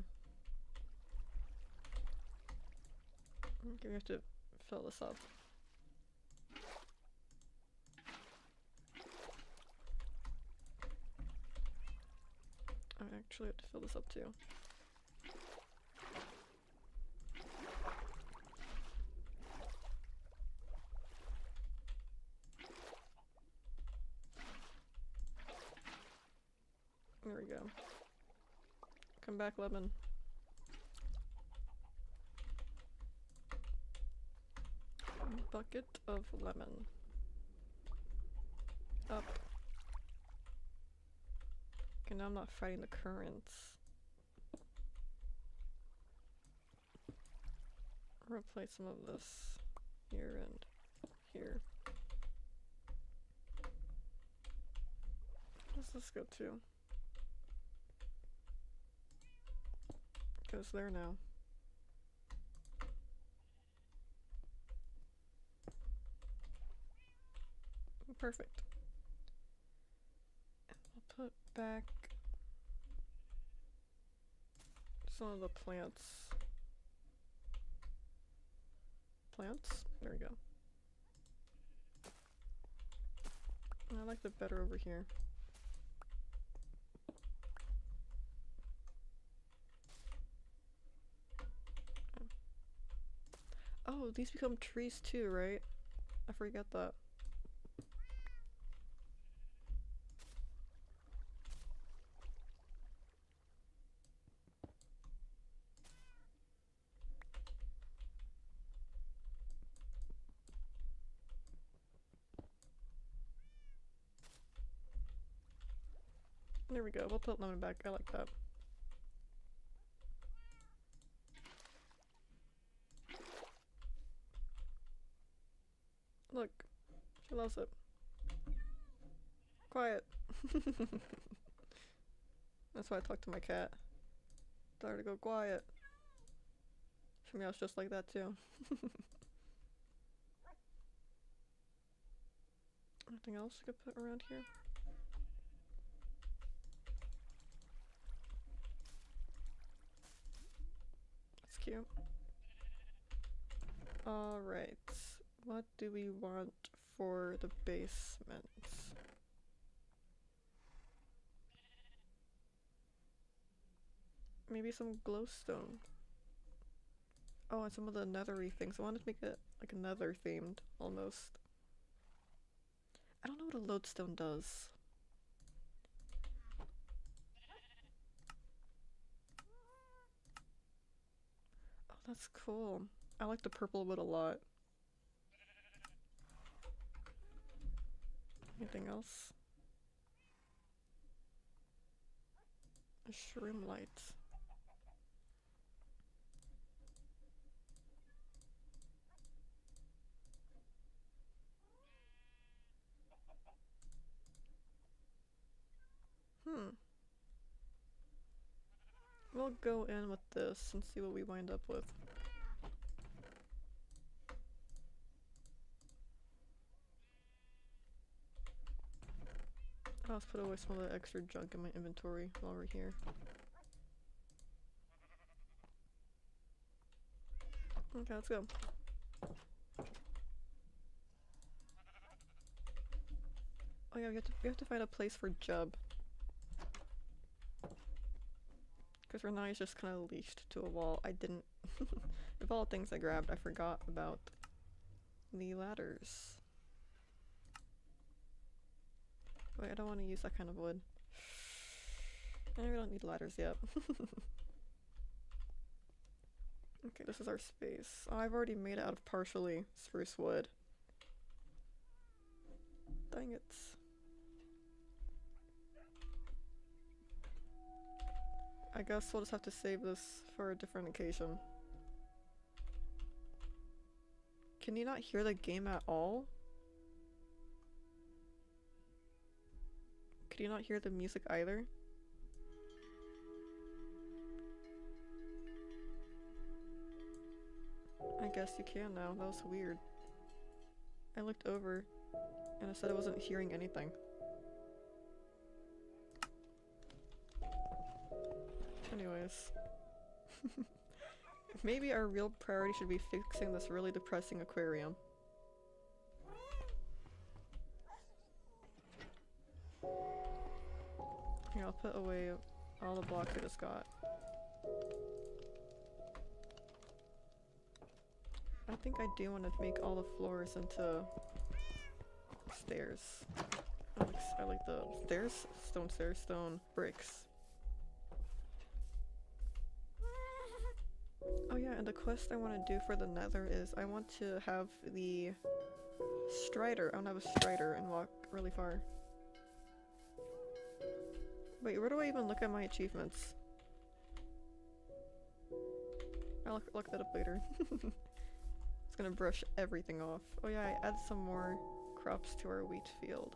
Speaker 1: Okay, we have to fill this up. I actually have to fill this up too. There we go. Come back, Lemon. Bucket of lemon. Up. Okay, now I'm not fighting the currents. Replace some of this here and here. Where's this go to? Goes there now. Perfect. And we'll put back some of the plants. There we go. I like it better over here. Oh, these become trees too, right? I forget that. There we go, we'll put lemon back, I like that. Look, she loves it. Quiet. That's why I talk to my cat. Tell her to go quiet. Yeah, it's just like that too. Anything else I could put around here? That's cute. Alright. What do we want for the basement? Maybe some glowstone. Oh, and some of the nethery things. I wanted to make it like nether themed, almost. I don't know what a lodestone does. Oh, that's cool. I like the purple wood a lot. Anything else? A shroom light. We'll go in with this and see what we wind up with. I'll just put away some of the extra junk in my inventory while we're here. Okay, let's go. Oh yeah, we have to find a place for Jub. Because right now he's just kind of leashed to a wall. I didn't... Of all things I grabbed, I forgot about the ladders. Wait, I don't want to use that kind of wood. And we don't need ladders yet. Okay, this is our space. Oh, I've already made it out of partially spruce wood. Dang it. I guess we'll just have to save this for a different occasion. Can you not hear the game at all? Could you not hear the music either? I guess you can now. That was weird. I looked over and it said I wasn't hearing anything. Anyways. Maybe our real priority should be fixing this really depressing aquarium. Here, I'll put away all the blocks I just got. I think I do want to make all the floors into stairs. I like the stairs, stone bricks. Oh yeah, and the quest I want to do for the nether is I want to have the strider. I want to have a strider and walk really far. Wait, where do I even look at my achievements? I'll look that up later. It's gonna brush everything off. Oh yeah, I add some more crops to our wheat field.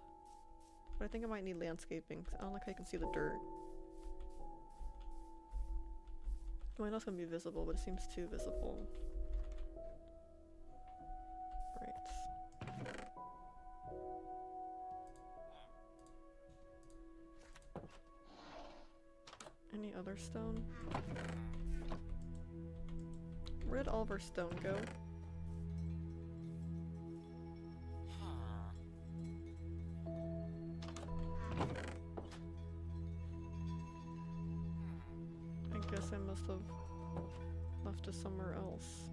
Speaker 1: But I think I might need landscaping, because I don't like how you can see the dirt. Well, I know it's gonna be visible, but it seems too visible. Right. Any other stone? Where did all of our stone go? I guess I must have left it somewhere else.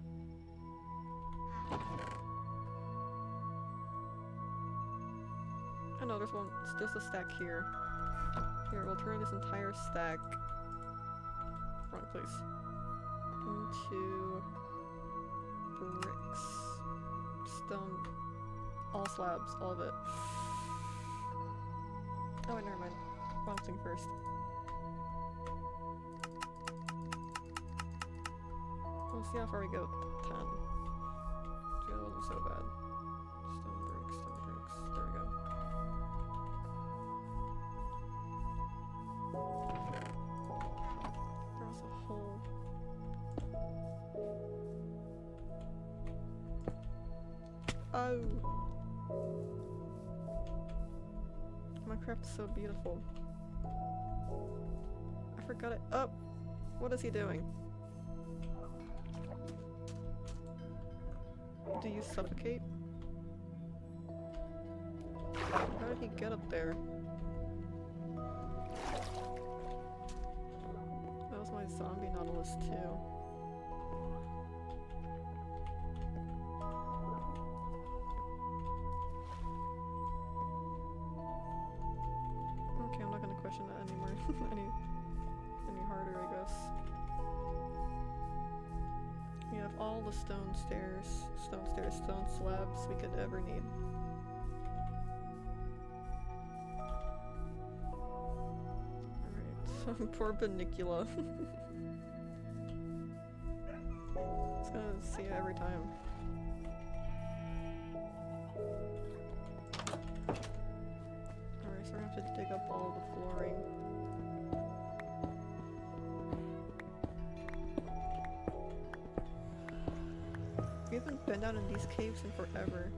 Speaker 1: I know there's a stack here. Here, we'll turn this entire stack, wrong place, into bricks, stone, all slabs, all of it. Oh wait, never mind. Wrong thing first. We'll see how far we go with 10. So that wasn't so bad. Stone bricks, there we go. There was a hole. Oh! Minecraft is so beautiful. I forgot it. Oh! What is he doing? Do you suffocate? How did he get up there? That was my zombie nautilus too. Okay, I'm not gonna question that anymore. any harder, I guess. We have all the stone slabs we could ever need. Alright, poor Banicula. It's gonna see it every time. Alright, so we're gonna have to dig up all the flooring. We haven't been down in these caves in forever.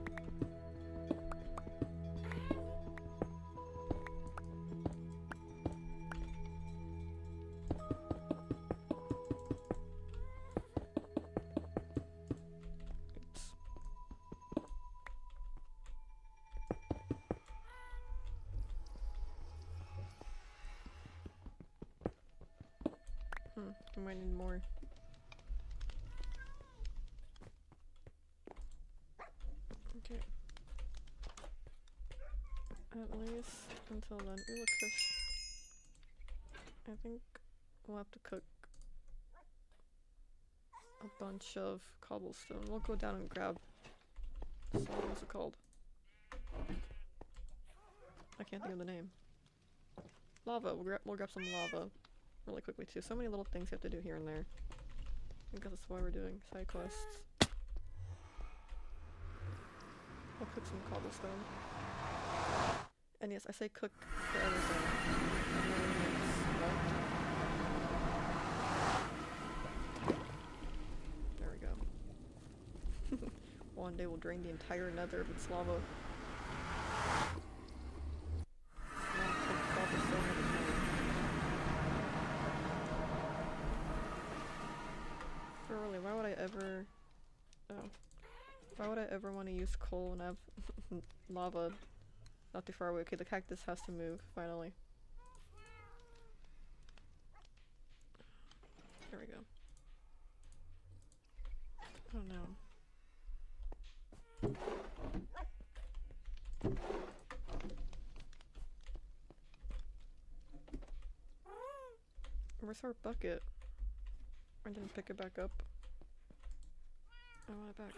Speaker 1: I might need more. Okay. At least until then. Ooh, look, fish. I think we'll have to cook a bunch of cobblestone. We'll go down and grab some, what's it called? I can't think of the name. Lava. We'll grab some lava really quickly too. So many little things you have to do here and there. I think that's why we're doing side quests. I'll cook some cobblestone. And yes, I say cook for everything. There we go. One day we'll drain the entire nether of its lava. Really, why would I ever... Oh. Why would I ever want to use coal and have lava not too far away? Okay, the cactus has to move, finally. There we go. Oh no. Where's our bucket? I didn't pick it back up. I want it back.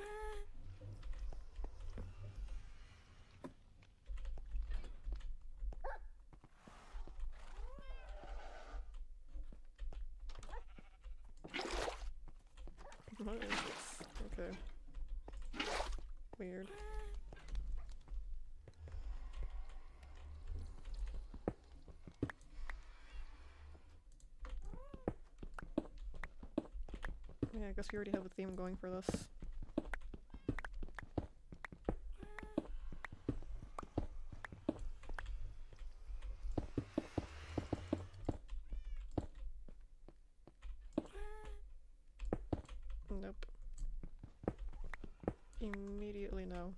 Speaker 1: What is this? Okay. Weird. Yeah, I guess we already have a theme going for this. Nope. Immediately no.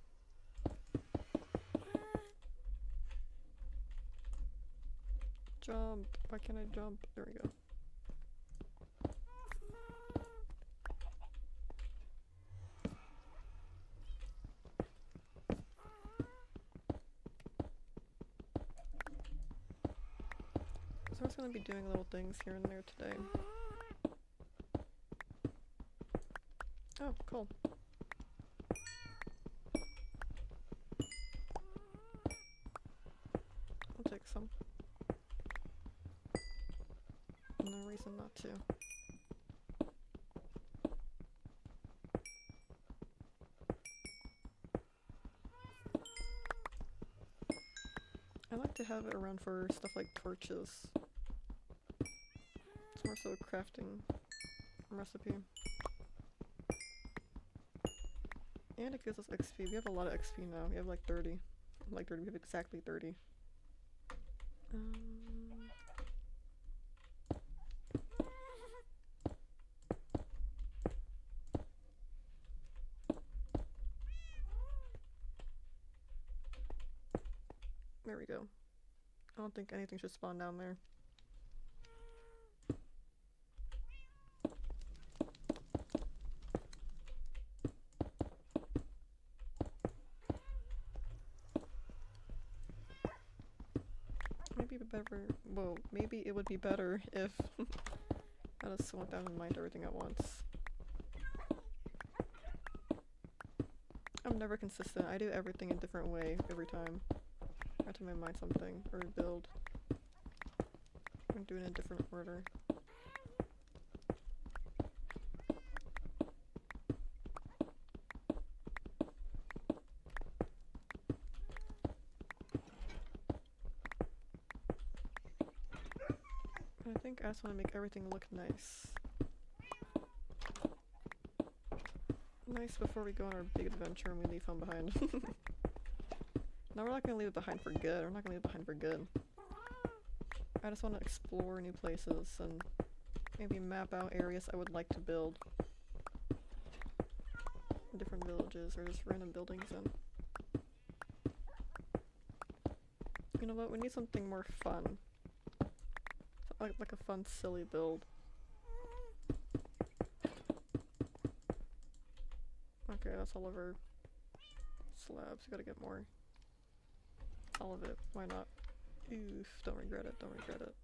Speaker 1: Jump! Why can't I jump? There we go. So I'm just gonna be doing little things here and there today. Oh, cool. I'll take some. No reason not to. I like to have it around for stuff like torches. It's more so a crafting recipe. And it gives us XP. We have a lot of XP now. We have like 30. Like 30, we have exactly 30. There we go. I don't think anything should spawn down there. Maybe better. Whoa, maybe it would be better if I just went down and mined everything at once. I'm never consistent. I do everything a different way every time. Every time I mine something or build, I'm doing it in a different order. I think I just want to make everything look nice. Nice before we go on our big adventure and we leave home behind. No, we're not gonna leave it behind for good. We're not gonna leave it behind for good. I just want to explore new places and maybe map out areas I would like to build. Different villages or just random buildings in. You know what? We need something more fun. Like a fun, silly build. Okay, that's all of our slabs. We gotta get more. All of it. Why not? Oof, don't regret it, don't regret it.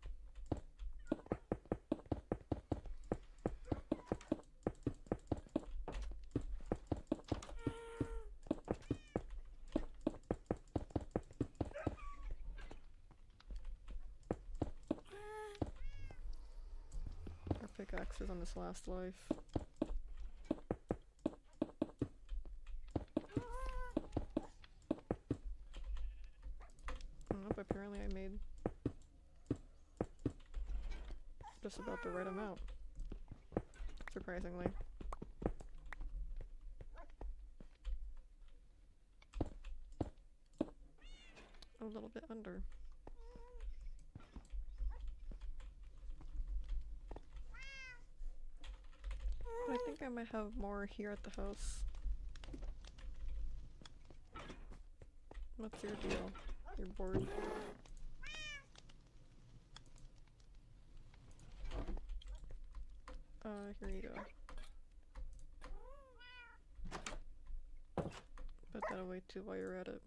Speaker 1: Our pickaxes on this last life. Apparently I made just about the right amount, surprisingly. A little bit under. But I think I might have more here at the house. What's your deal? You're bored. Here you go. Put that away too while you're at it.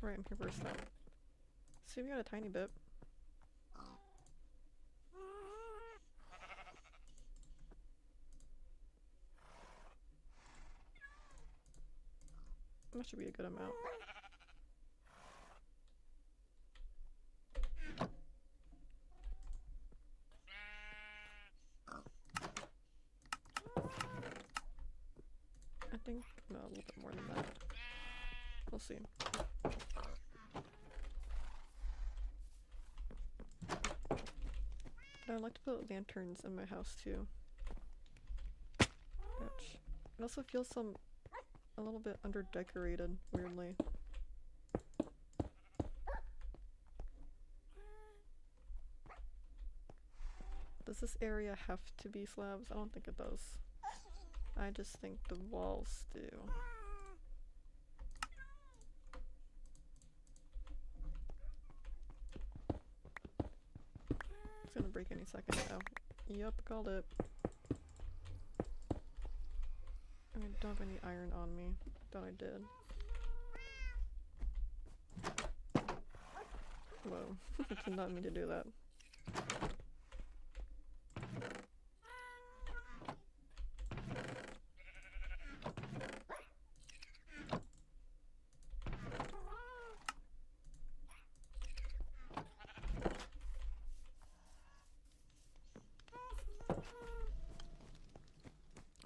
Speaker 1: Right, I'm here for a stop. See, we got a tiny bit. That should be a good amount. I think, no, a little bit more than that. We'll see. But I'd like to put lanterns in my house too. Which it also feels a little bit under-decorated, weirdly. Does this area have to be slabs? I don't think it does. I just think the walls do. It's gonna break any second now. Yep, called it. I don't have any iron on me. Thought I did. Whoa, I did not mean to do that.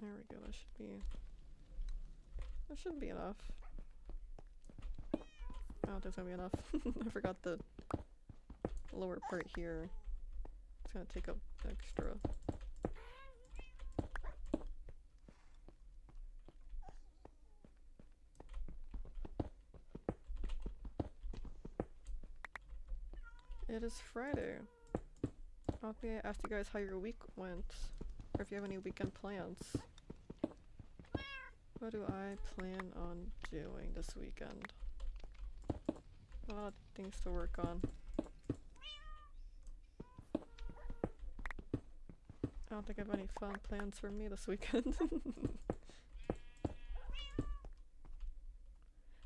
Speaker 1: There we go, that should be enough. don't think it's gonna be enough. I forgot the lower part here. It's gonna take up extra. It is Friday. I don't think I asked you guys how your week went, or if you have any weekend plans. What do I plan on doing this weekend? A lot of things to work on. I don't think I have any fun plans for me this weekend.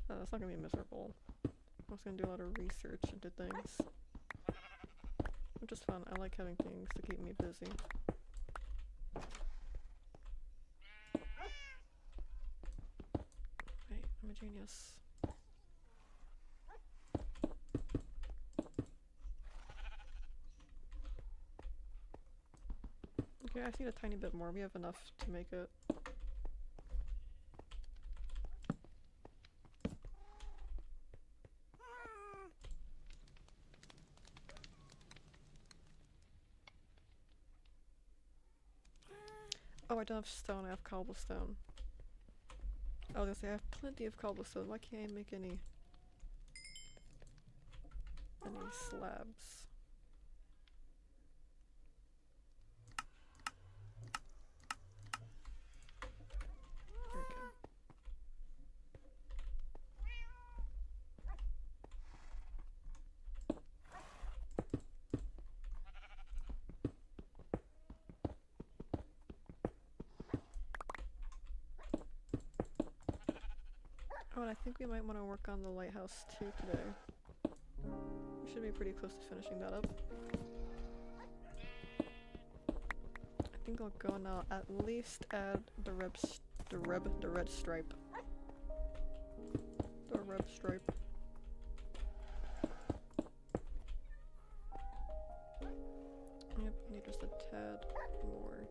Speaker 1: That's not gonna be miserable. I'm just gonna do a lot of research into things. Which is fun. I like having things to keep me busy. Right, I'm a genius. Okay, I just need a tiny bit more. We have enough to make it. Oh, I don't have stone, I have cobblestone. I was gonna say, I have plenty of cobblestone. Why can't I make any slabs? There we go. Oh, and I think we might want to work on the lighthouse too today. We should be pretty close to finishing that up. I think I'll go now at least add the red stripe. The red stripe. Yep, I need just a tad more.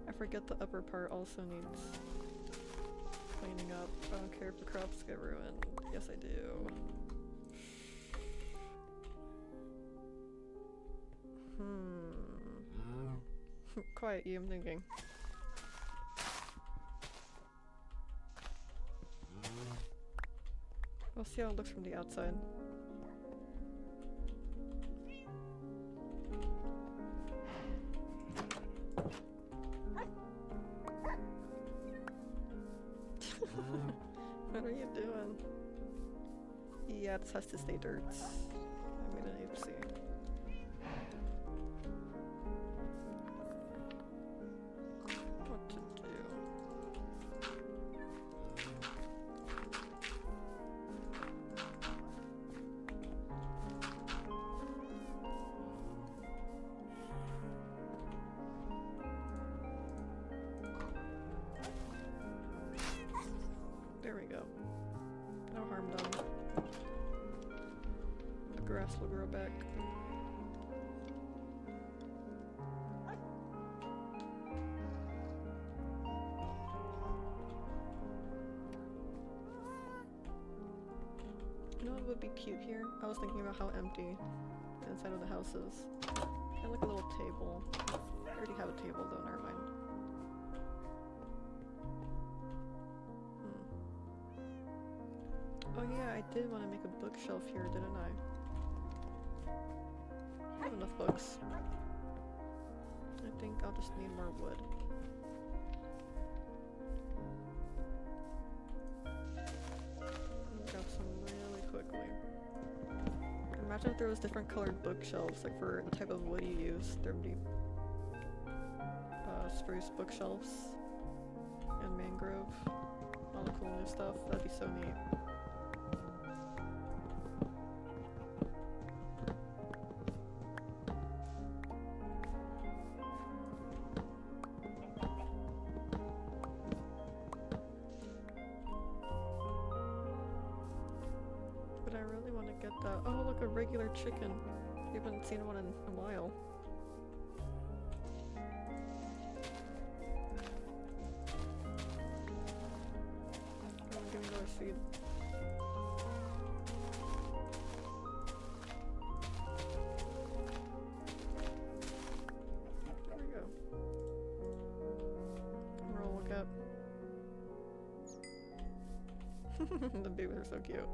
Speaker 1: I forget the upper part also needs cleaning up. I don't care if the crops get ruined. Yes, I do. Quiet, you, I'm thinking. We'll see how it looks from the outside. What are you doing? Yeah, this has to stay dirt. I made an oopsie. What to do? There we go. No harm done. The grass will grow back. You know what would be cute here? I was thinking about how empty the inside of the house is. And like a little table. I already have a table though, never mind. Oh yeah, I did want to make a bookshelf here, didn't I? I have enough books. I think I'll just need more wood. Grab some really quickly. Imagine if there was different colored bookshelves, like for the type of wood you use. There would be spruce bookshelves and mangrove. All the coolness. stuff. That'd be so neat. But I really want to get that. Oh, look, a regular chicken. We haven't seen one in a while. Give me another seed. There we go. Roll look up. The babies are so cute.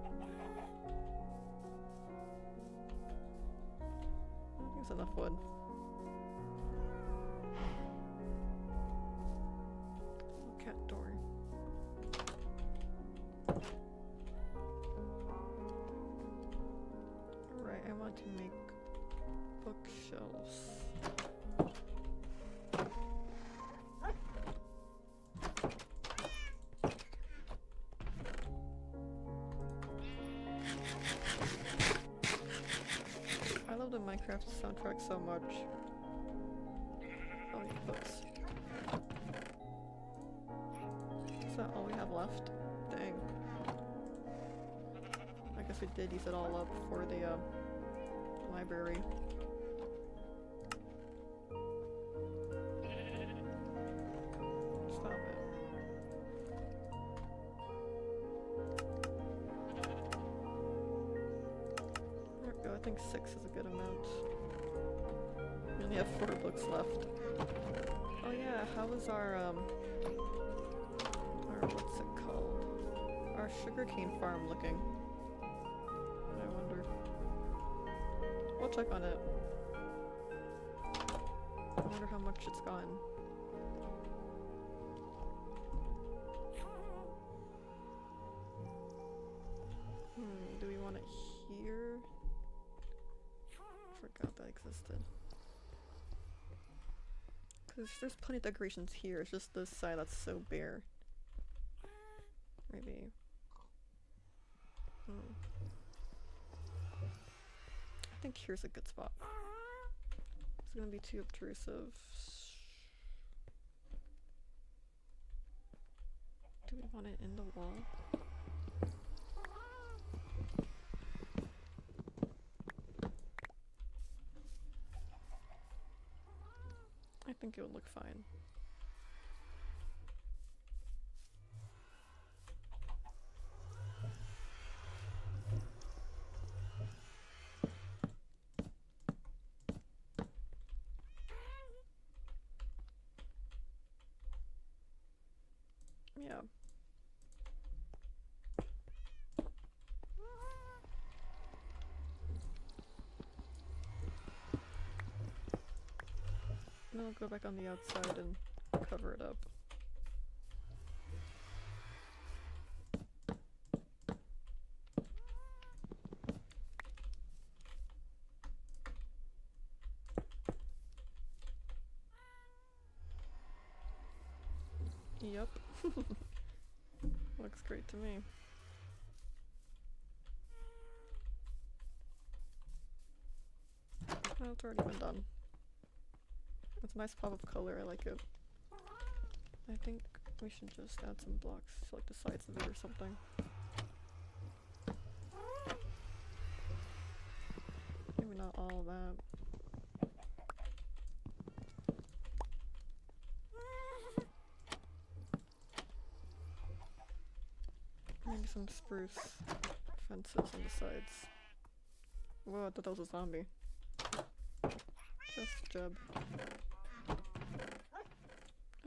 Speaker 1: I think it's enough wood. Cat door. Right, I want to make bookshelves. I love the Minecraft soundtrack so much. Oh, yeah, books. Is that all we have left? Dang. I guess we did use it all up for the library. Stop it. There we go, I think 6 is a good amount. We only have 4 books left. Oh yeah, how was our what's it called? Our sugarcane farm looking? I wonder. We'll check on it. I wonder how much it's gotten. Do we want it here? Forgot that existed. Because there's plenty of decorations here, it's just this side that's so bare. Maybe. I think here's a good spot. It's gonna be too obtrusive. Do we want it in the wall? I think it would look fine. Yeah. And I'll go back on the outside and cover it up. Yep. Looks great to me. Oh, it's already been done. It's a nice pop of color, I like it. I think we should just add some blocks to like the sides of it or something. Maybe not all that. Maybe some spruce fences on the sides. Whoa, I thought that was a zombie. Just Jeb.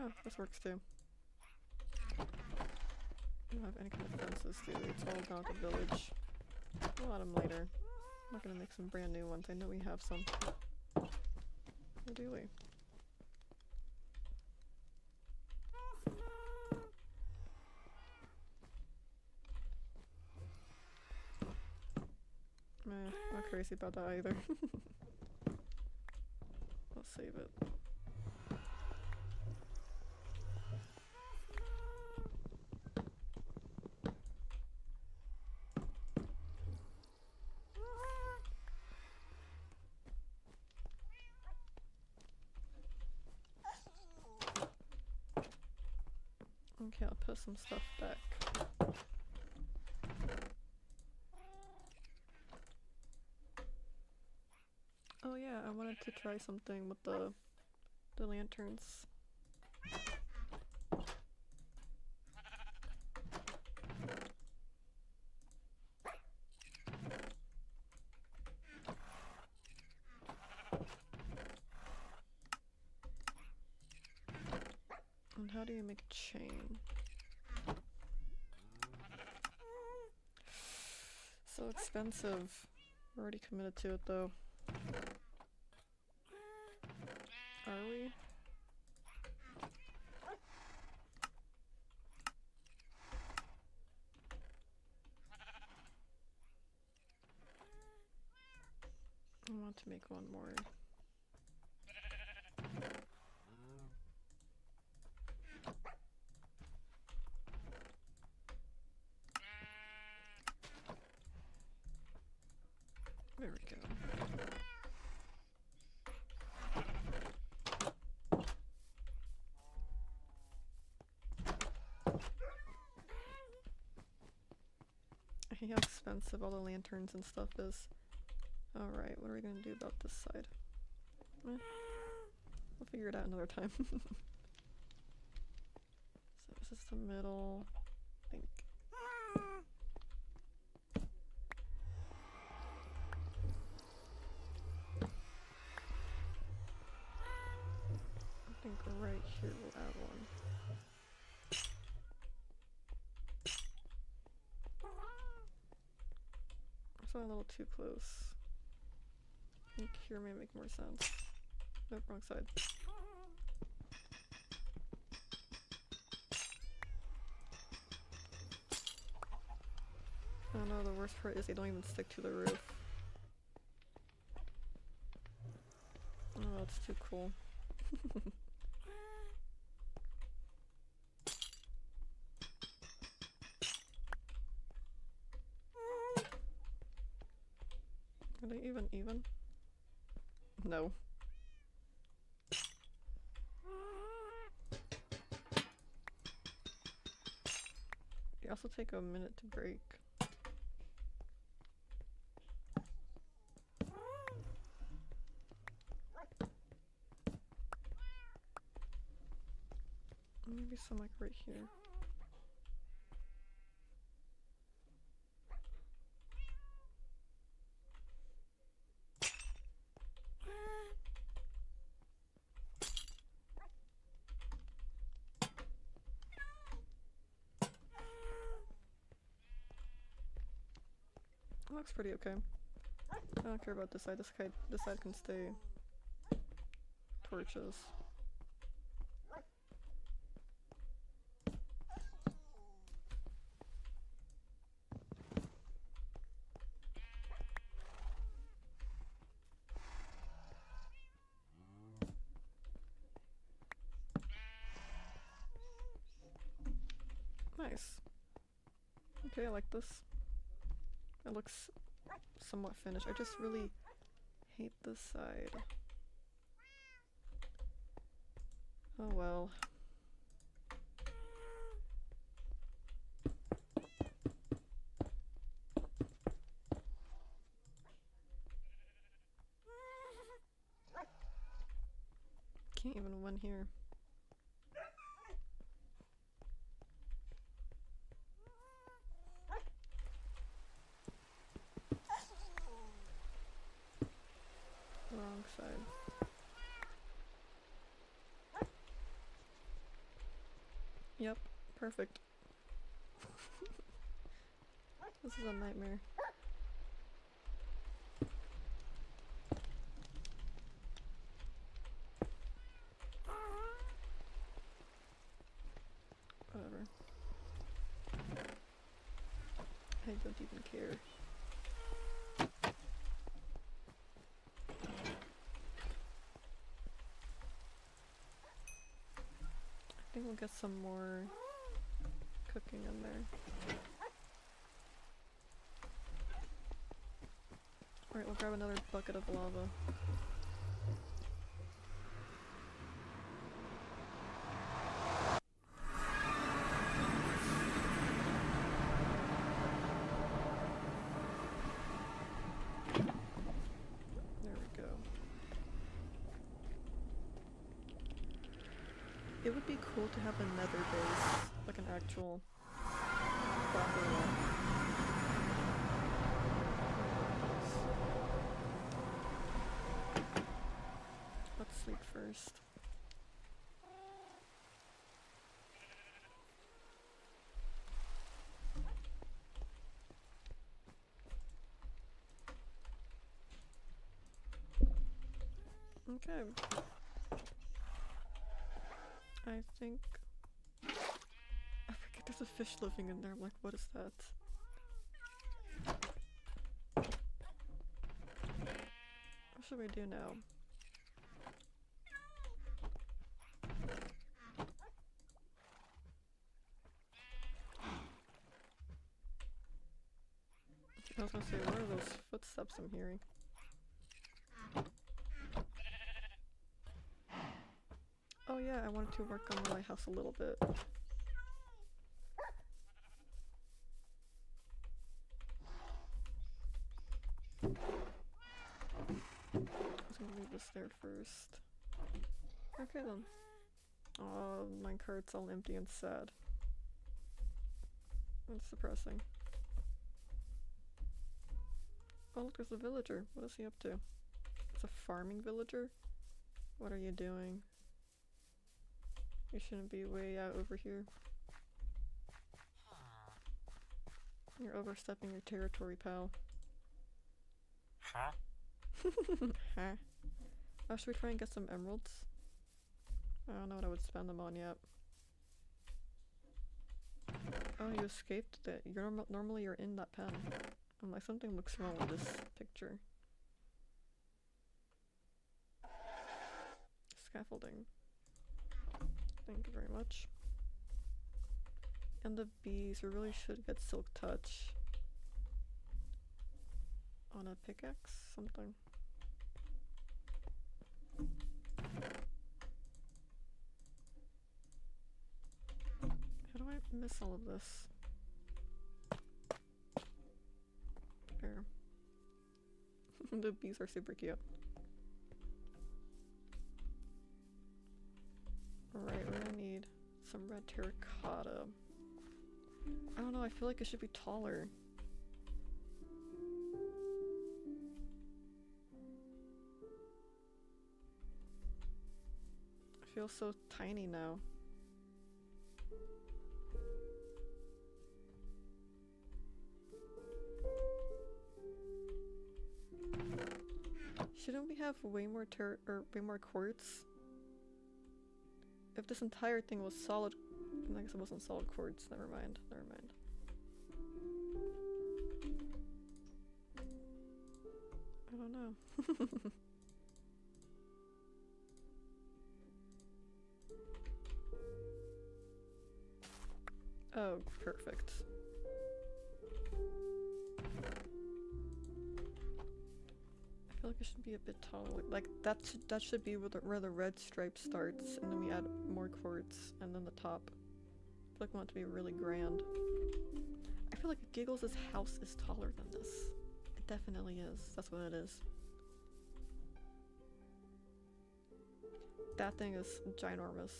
Speaker 1: Oh, this works too. We don't have any kind of fences, do we? It's all down at the village. We'll add them later. I'm not gonna make some brand new ones. I know we have some. Or do we? Meh, not crazy about that either. I'll save it. Okay, I'll put some stuff back. Oh yeah, I wanted to try something with the lanterns. And how do you make a chain? So expensive. We're already committed to it though. Are we? I want to make one more. There we go. I hate how expensive all the lanterns and stuff is. Alright, what are we gonna do about this side? We'll figure it out another time. So this is the middle, I think. I think right here we'll add one. That's a little too close. I think here may make more sense. Nope, wrong side. Oh no, the worst part is they don't even stick to the roof. Oh, that's too cool. Are they even? No. You also take a minute to break. Maybe some like right here. That looks pretty okay. I don't care about this side. This side can stay torches. Nice. Okay, I like this. It looks somewhat finished. I just really hate this side. Oh well. Can't even win here. Wrong side. Yep, perfect. This is a nightmare. Whatever. I don't even care. I think we'll get some more cooking in there. Alright, we'll grab another bucket of lava. It would be cool to have a nether base, like an actual proper one. Let's sleep first. Okay. I think... I forget there's a fish living in there. I'm like, what is that? What should we do now? I was gonna say, what are those footsteps I'm hearing? Oh yeah, I wanted to work on my house a little bit. I was gonna leave this there first. Okay then. Oh, my cart's all empty and sad. That's depressing. Oh look, there's a villager. What is he up to? It's a farming villager? What are you doing? You shouldn't be way out over here. You're overstepping your territory, pal.
Speaker 2: Huh?
Speaker 1: Huh? Oh, should we try and get some emeralds? I don't know what I would spend them on yet. Oh, you escaped that. Normally you're in that pen. I'm like, something looks wrong with this picture. Scaffolding. Thank you very much. And the bees, we really should get silk touch on a pickaxe, something. How do I miss all of this? There. The bees are super cute. Alright, we're gonna need some red terracotta. I don't know, I feel like it should be taller. I feel so tiny now. Shouldn't we have way more quartz? If this entire thing was solid, I guess it wasn't solid quartz. Never mind. Never mind. I don't know. Oh, perfect. I feel like it should be a bit taller. Like that should be where the red stripe starts, and then we add more quartz, and then the top. I feel like we want it to be really grand. I feel like Giggles' house is taller than this. It definitely is. That's what it is. That thing is ginormous.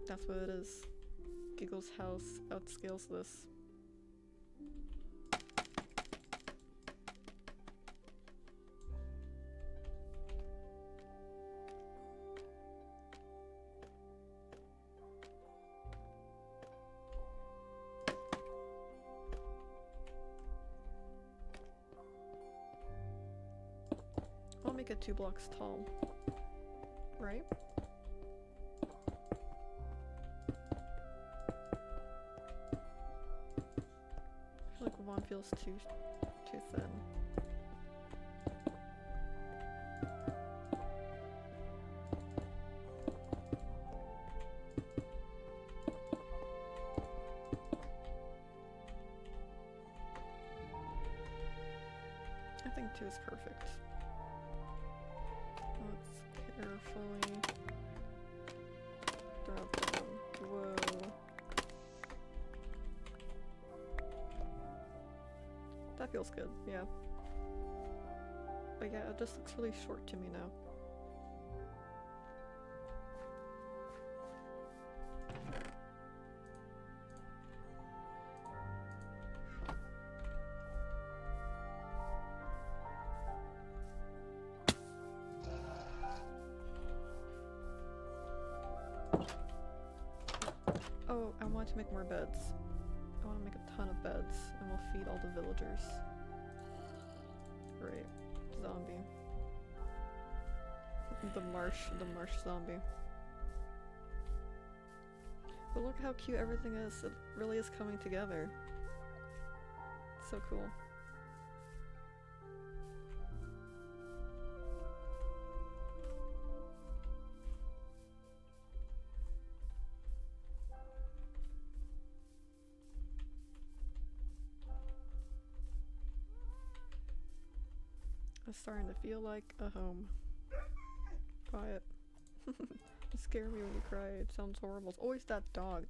Speaker 1: That's what it is. Giggles' house outscales this. I'll make it 2 blocks tall. Right? I feel like one feels too thin. I think 2 is perfect. Let's carefully drop down. Whoa. That feels good, yeah. But yeah, it just looks really short to me now. Oh, I want to make more beds. I want to make a ton of beds, and we'll feed all the villagers. Great. Zombie. The marsh zombie. But look how cute everything is. It really is coming together. It's so cool. It's starting to feel like a home. Quiet. You scare me when you cry. It sounds horrible. It's always that dog.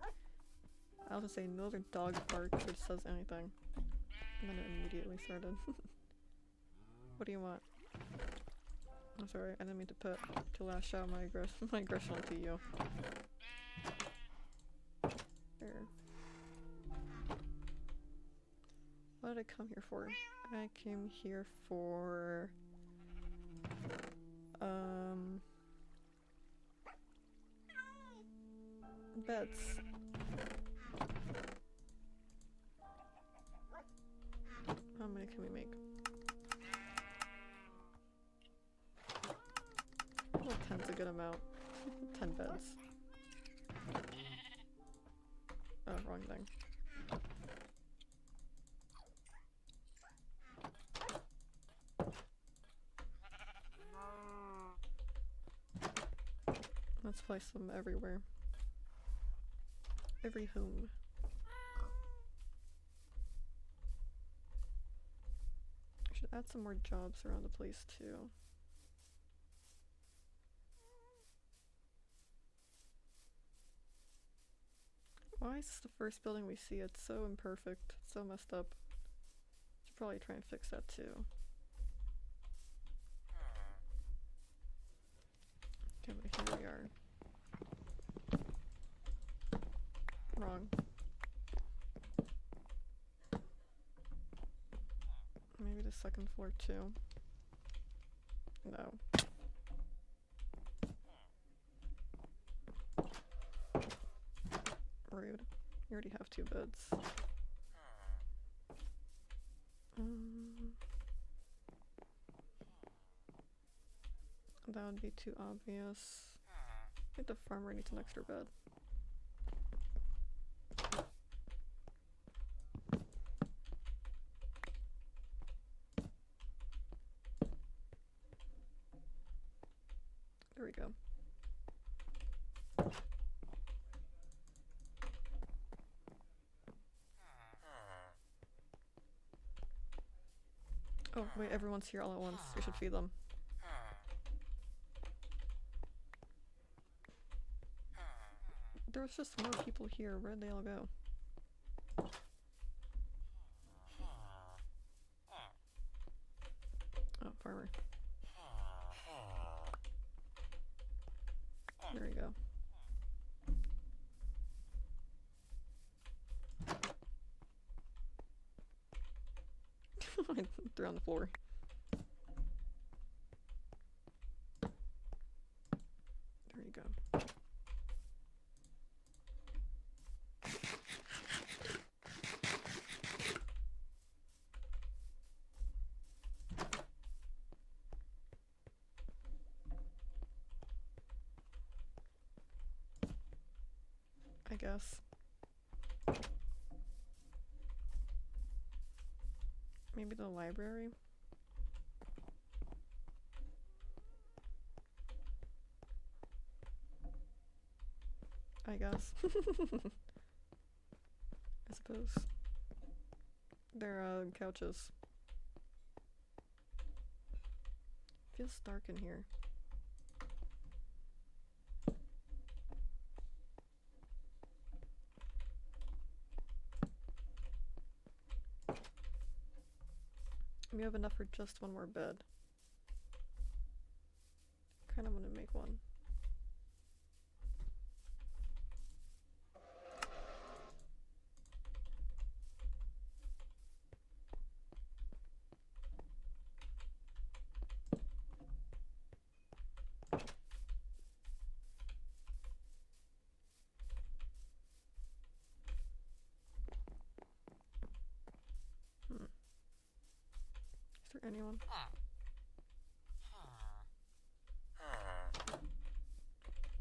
Speaker 1: I was gonna say no other dog barks or says anything. And then it immediately started. What do you want? I'm sorry, I didn't mean to lash out my aggression onto you. There. What did I come here for? I came here for beds. How many can we make? Well, 10's a good amount. 10 beds. Oh, wrong thing. Let's place them everywhere. Every home. I should add some more jobs around the place too. Why is this the first building we see? It's so imperfect. It's so messed up. Should probably try and fix that too. Okay, but here we are. Wrong. Maybe the second floor too. No. Rude. You already have 2 beds. That would be too obvious. I think the farmer needs an extra bed. There we go. Oh, wait, everyone's here all at once. We should feed them. There was just more people here. Where'd they all go? Oh, farmer. There we go. I threw on the floor. There you go. I guess. Maybe the library? I guess. I suppose. They're couches. Feels dark in here. We have enough for just one more bed. Kind of want to make one. For anyone.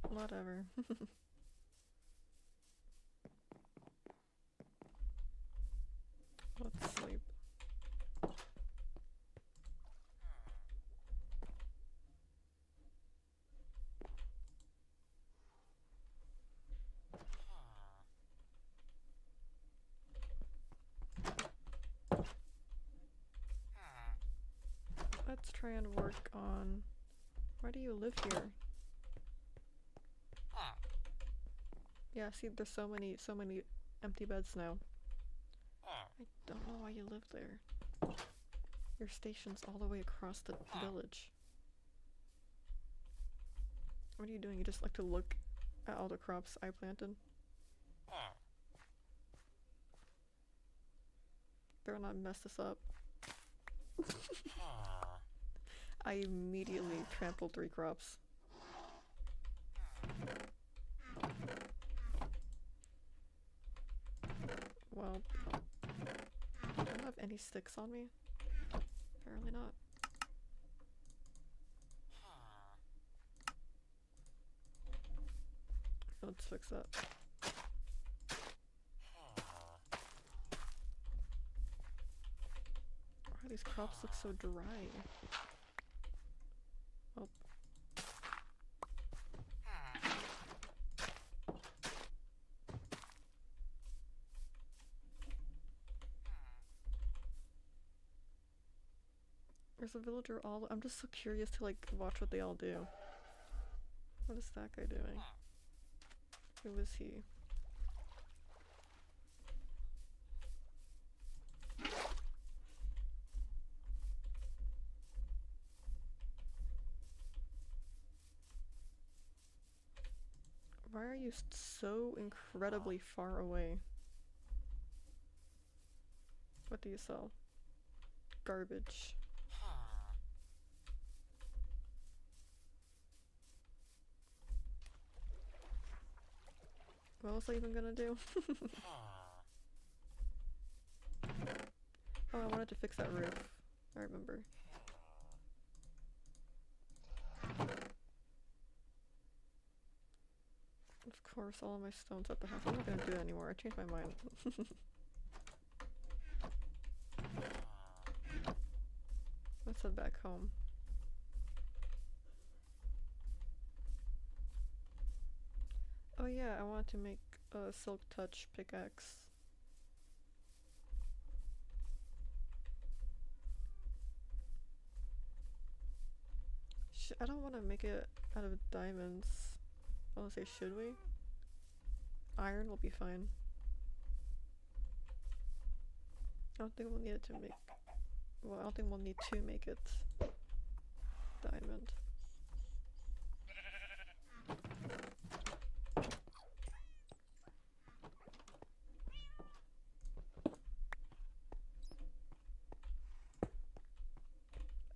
Speaker 1: Whatever. Let's sleep. Let's try and work on... Why do you live here? Yeah, see, there's so many empty beds now. I don't know why you live there. Your station's all the way across the village. What are you doing? You just like to look at all the crops I planted? Better not mess this up. I immediately trampled 3 crops. Well, I don't have any sticks on me. Apparently not. Let's fix that. Why do these crops look so dry? Oh. There's a villager all... I'm just so curious to like watch what they all do. What is that guy doing? Who is he? Why are you so incredibly far away? What do you sell? Garbage. What was I even gonna do? Oh, I wanted to fix that roof. I remember. Of course, all of my stones at the house. I'm not gonna do that anymore. I changed my mind. Let's head back home. Oh yeah, I wanted to make a silk touch pickaxe. I don't want to make it out of diamonds. I want to say, should we? Iron will be fine. I don't think we'll need it to make... Well, I don't think we'll need to make it diamond.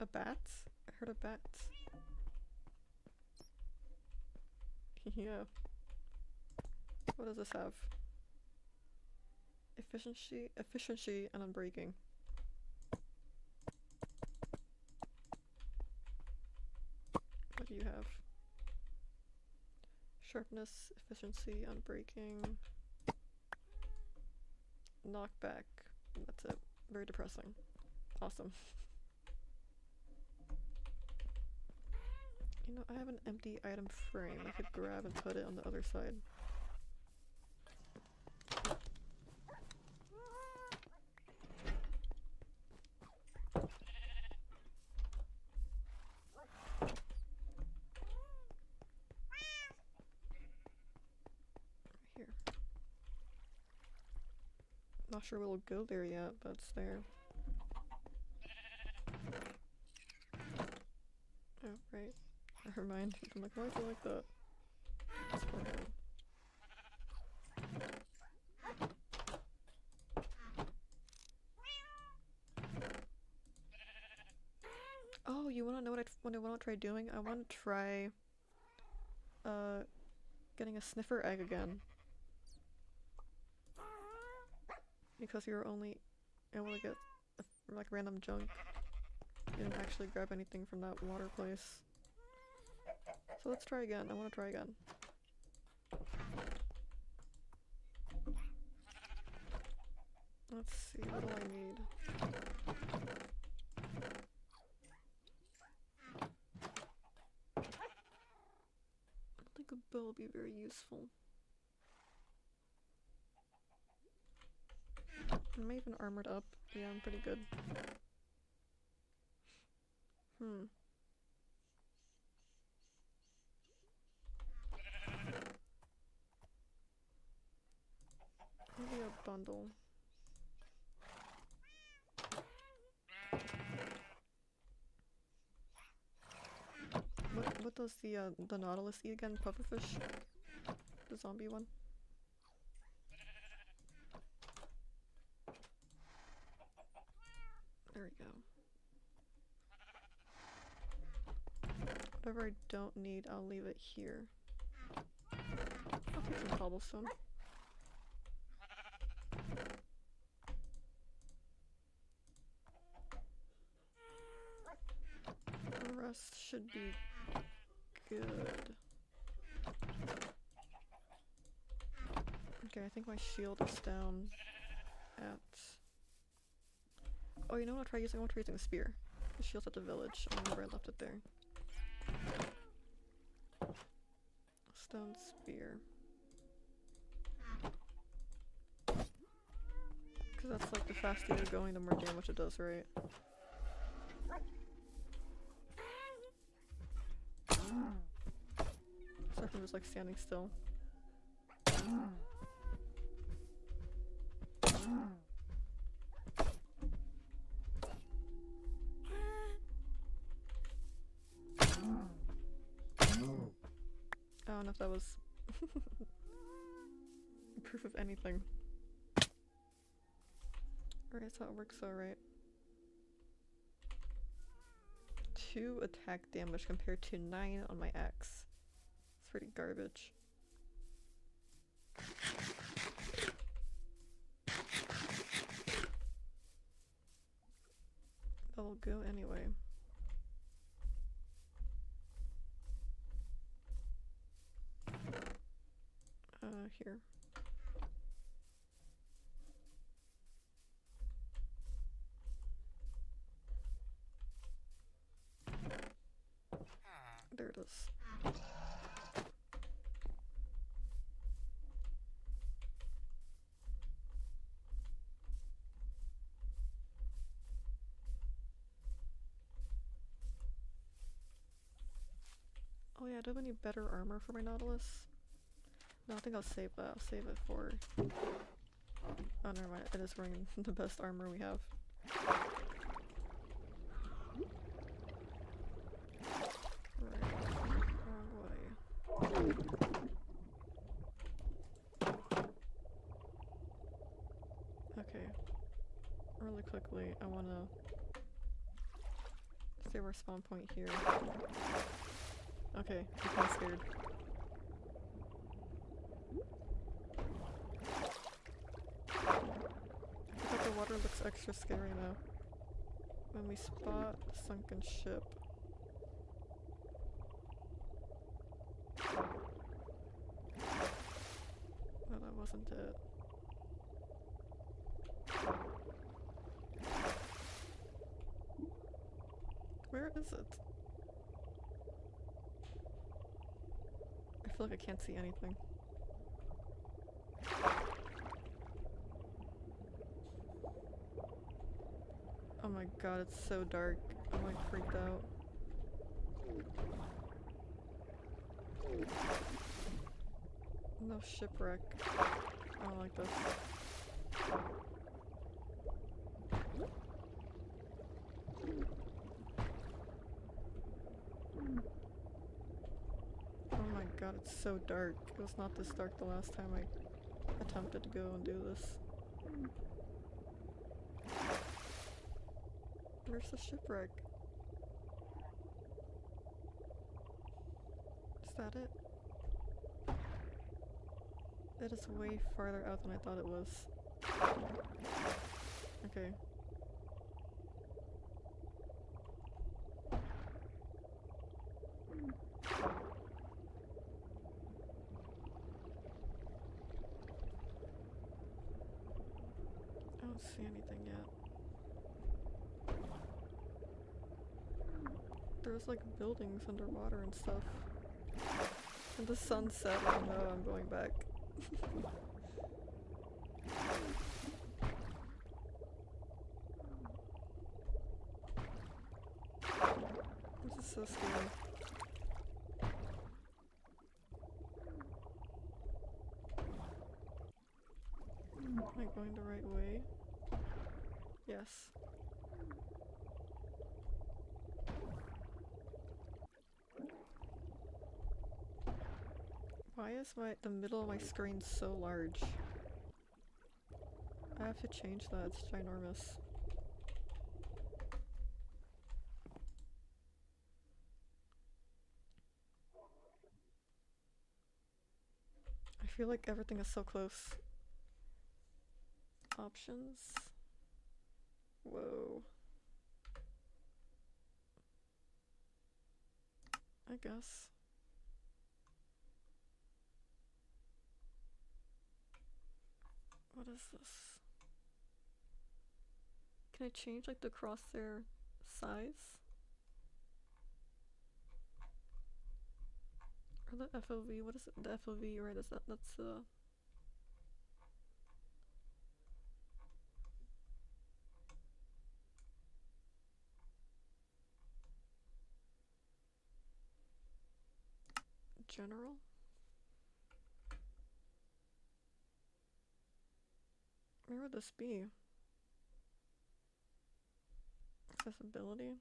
Speaker 1: A bat? I heard a bat. Yeah. What does this have? Efficiency and unbreaking. What do you have? Sharpness, efficiency, unbreaking. Knockback. That's it. Very depressing. Awesome. You know, I have an empty item frame I could grab and put it on the other side. Here. Not sure we'll go there yet, but it's there. Oh, right. Never mind. I'm like, why is it like that? That's fine. Oh, you wanna know what I wanna try doing? I wanna try getting a sniffer egg again. Because you're only able to get like random junk. Didn't actually grab anything from that water place. So let's try again. I want to try again. Let's see, what do I need? I think a bow would be very useful. Am I even armored up? Yeah, I'm pretty good. Maybe a bundle. What does the Nautilus eat again? Pufferfish? The zombie one? There we go. Whatever I don't need, I'll leave it here. I'll take some cobblestone. The rest should be good. Okay, I think my shield is down at... Oh, you know what I'll try using? I want to try using the spear. The shield's at the village. I remember I left it there. Stone spear. Because that's like the faster you're going, the more damage it does, right? Sorry if I'm just like standing still. I don't know if that was proof of anything. Alright, so it works alright. 2 attack damage compared to 9 on my axe. It's pretty garbage. That'll go anyway. Here. There it is. Oh yeah, do I have any better armor for my Nautilus? No, I think I'll save that. I'll save it for... Oh, never mind. It is wearing the best armor we have. Right. Wrong way. Okay. Really quickly, I wanna save our spawn point here. Okay, I'm kinda scared. I think the water looks extra scary now. When we spot the sunken ship. No, that wasn't it. Where is it? I feel like I can't see anything. Oh my god, it's so dark. I'm like freaked out. No shipwreck. I don't like this. Oh my god, it's so dark. It was not this dark the last time I attempted to go and do this. Where's the shipwreck? Is that it? It is way farther out than I thought it was. Okay. don't see anything yet. There's like buildings underwater and stuff. And the sunset, oh no, I'm going back. This is so scary. Am I going the right way? Yes. Why is the middle of my screen so large? I have to change that, it's ginormous. I feel like everything is so close. Options? Whoa. I guess. What is this? Can I change like the crosshair size? Or the FOV? What is it? The FOV, right? Is that's general? Where would this be? Accessibility?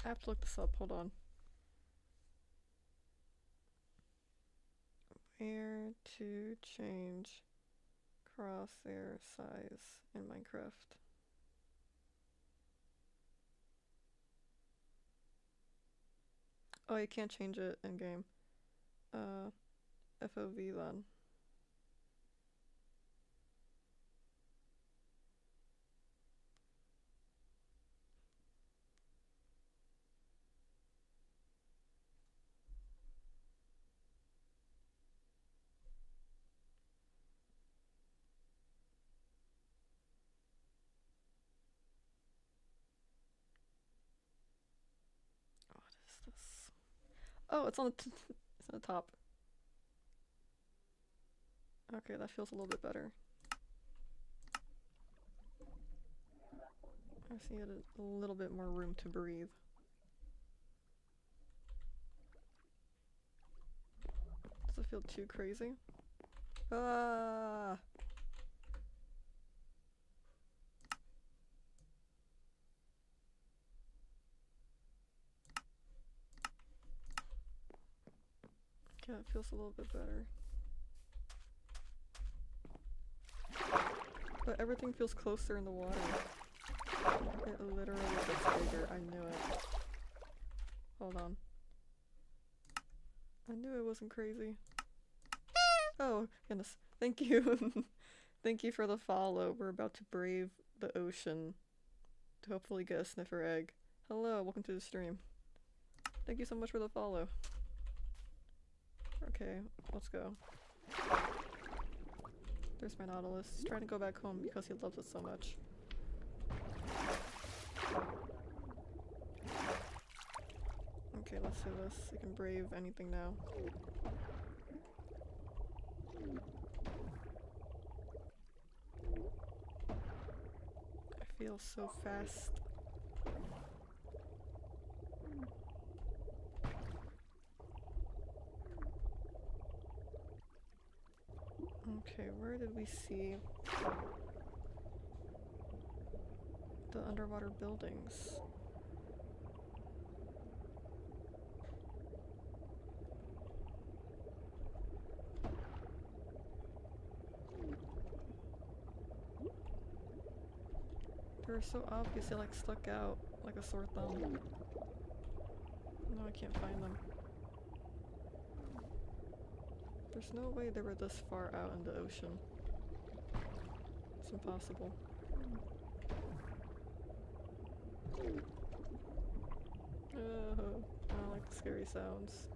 Speaker 1: I have to look this up, hold on. Where to change crosshair size in Minecraft? Oh, you can't change it in game. FOV then. What is this? Oh, it's on the it's on the top. Okay, that feels a little bit better. I see it a little bit more room to breathe. Does it feel too crazy? Ah! Okay, that feels a little bit better. But everything feels closer in the water. It literally gets bigger, I knew it. Hold on. I knew it wasn't crazy. Oh, goodness. Thank you. Thank you for the follow. We're about to brave the ocean to hopefully get a sniffer egg. Hello, welcome to the stream. Thank you so much for the follow. Okay, let's go. There's my Nautilus. He's trying to go back home because he loves it so much. Okay, let's do this. You can brave anything now. I feel so fast. Okay, where did we see the underwater buildings? They're so obviously like stuck out like a sore thumb. No, I can't find them. There's no way they were this far out in the ocean. It's impossible. I don't like the scary sounds.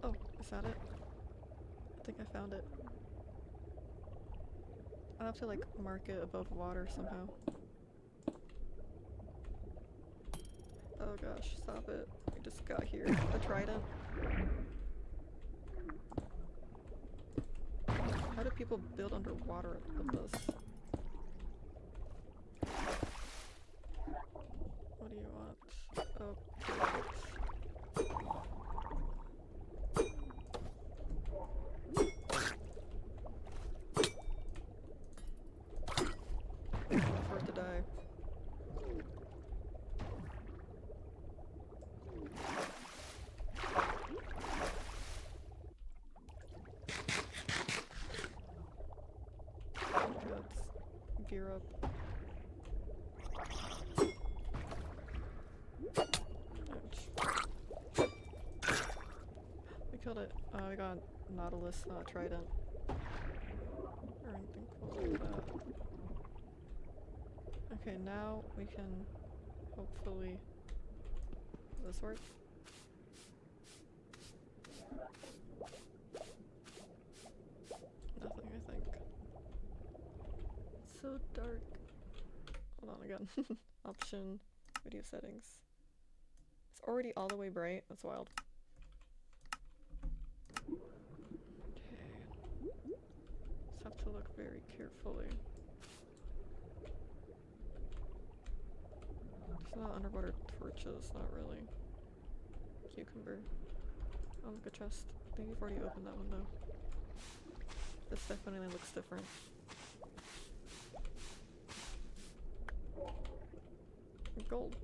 Speaker 1: Oh, is that it? I think I found it. I'll have to like mark it above water somehow. Oh gosh, stop it. We just got here. A trident. How do people build underwater with this? What do you want? Oh, perfect. For it to die. Let's gear up. Ouch. We killed it. We got Nautilus, not a trident. Or anything cool like that. Okay, now we can hopefully. Does this work? Nothing, I think. It's so dark. Hold on again. Option, video settings. It's already all the way bright. That's wild. Okay. Just have to look very carefully. There's not underwater torches, not really. Cucumber. Oh, look, a chest. I think we've already opened that one though. This definitely looks different. Gold.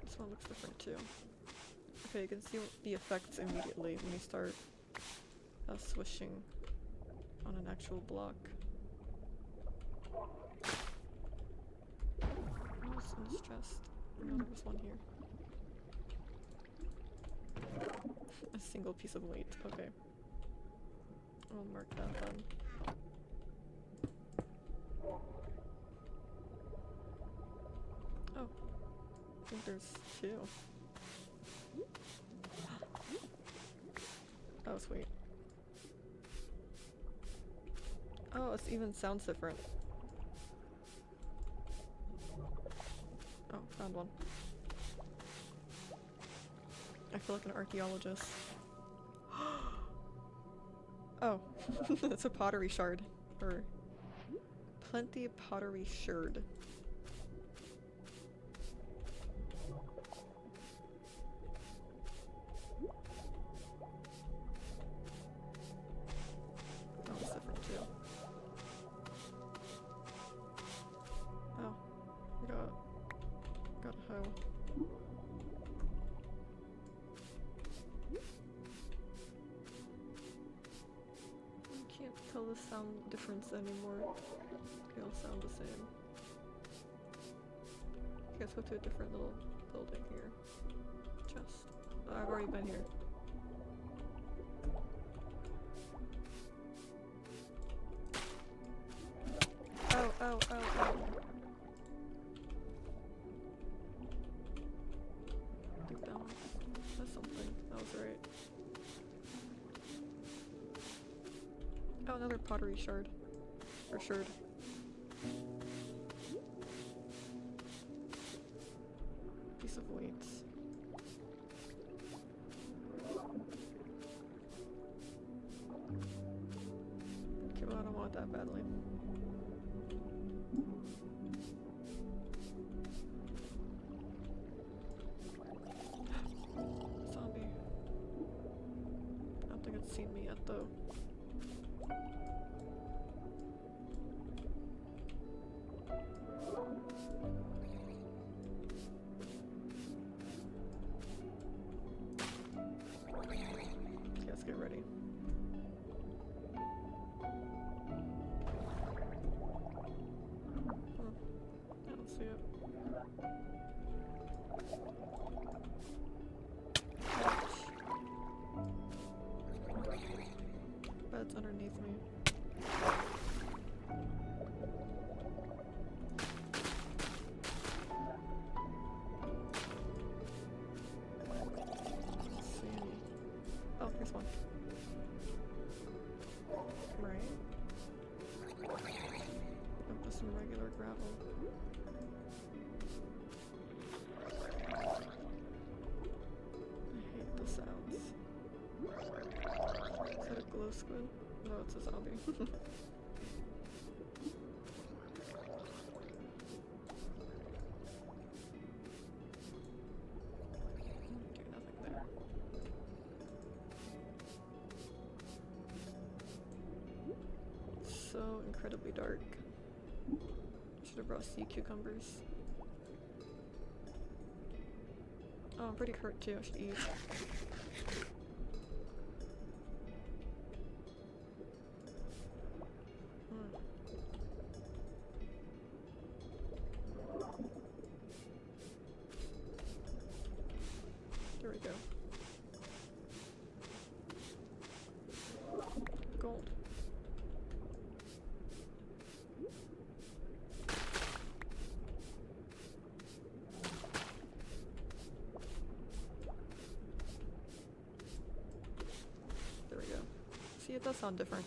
Speaker 1: This one looks different too. Okay, you can see the effects immediately when you start swishing on an actual block. What's in this chest? I know there was one here. A single piece of weight. Okay. I'll mark that then. Oh. I think there's two. Oh, sweet. Oh, it even sounds different. Oh, found one. I feel like an archaeologist. Oh, it's a pottery shard. Or plenty pottery shard. Oh, it's different too. Oh, got a hoe. Tell the sound difference anymore. They all sound the same. Okay, let's go to a different little building here. Chest. Oh, I've already been here. Oh, oh, oh, oh. I think that was something. That was right. Oh, another pottery shard. Or shard. Piece of weights. Okay, well, I don't want that badly. Zombie. I don't think it's seen me yet, though. Let's get ready. I don't see it. Ouch. Here's one. Right? Nope, just some regular gravel. I hate the sounds. Is that a glow squid? No, it's a zombie. Do nothing there. So incredibly dark. Should have brought sea cucumbers. Oh, I'm pretty hurt too. I should eat. There we go. Gold. There we go. See, it does sound different.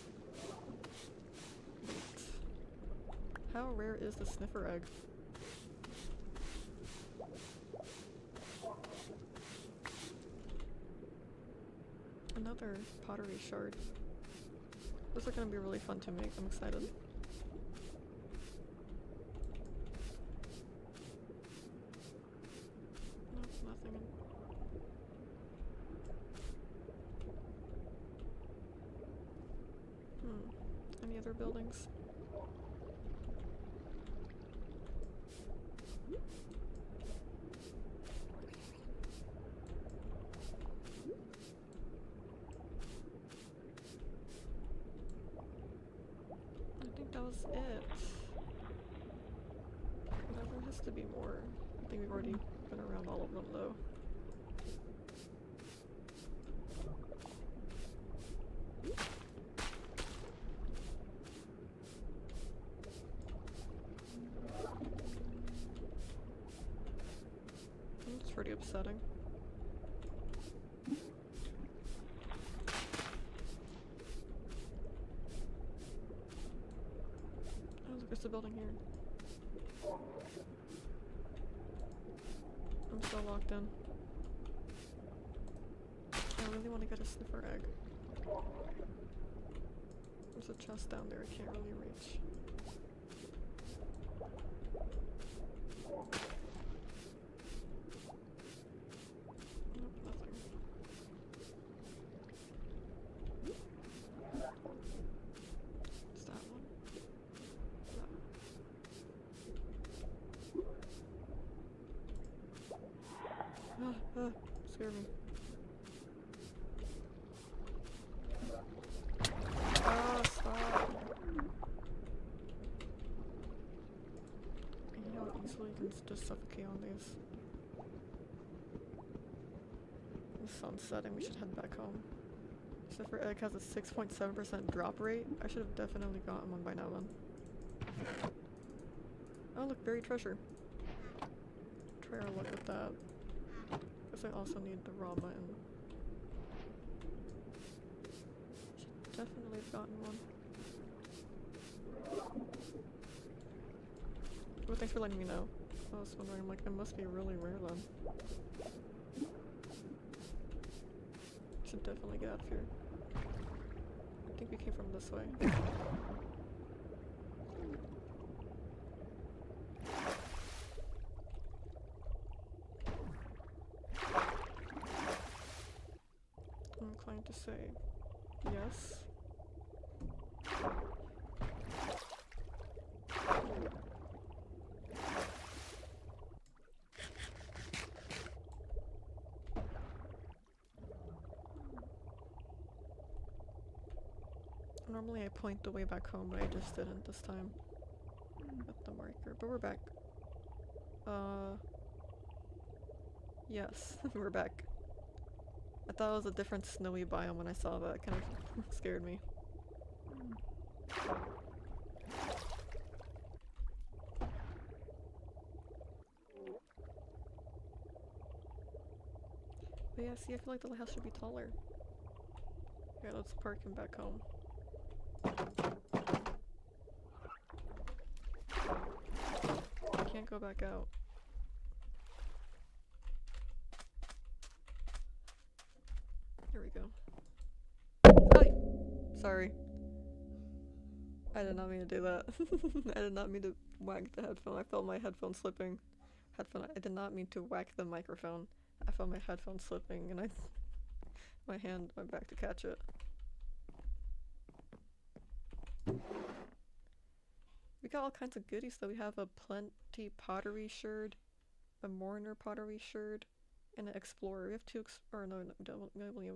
Speaker 1: Wait. How rare is the sniffer egg? Another pottery shard. Those are gonna be really fun to make. I'm excited. Nope, nothing. Any other buildings? I think that was it. But there has to be more. I think we've already been around all of them though. It's pretty upsetting. Oh, look, there's a building here. I'm so locked in. I really want to get a sniffer egg. There's a chest down there I can't really reach. Nope, nothing. Is that one? No. Scare me. Stop. You know how easily you can just suffocate on these. The sun's setting, we should head back home. Sniffer egg has a 6.7% drop rate. I should have definitely gotten one by now then. Oh look, buried treasure. Try our luck with that. Guess I also need the raw mutton. Should definitely have gotten one. Well, thanks for letting me know. I was wondering, I'm like, it must be really rare then. Should definitely get out of here. I think we came from this way. I'm inclined to say yes. Normally I point the way back home, but I just didn't this time. With the marker. But we're back. Yes, we're back. I thought it was a different snowy biome when I saw that. It kind of scared me. But yeah, see, I feel like the lighthouse should be taller. Okay, let's park him back home. I can't go back out. Here we go. Hi! Sorry. I did not mean to do that. I did not mean to whack the headphone. I felt my headphone slipping. I did not mean to whack the microphone. I felt my headphone slipping and my hand went back to catch it. We got all kinds of goodies though. We have a Plenty pottery sherd, a Mourner pottery sherd, and an Explorer. We have two no, we don't. We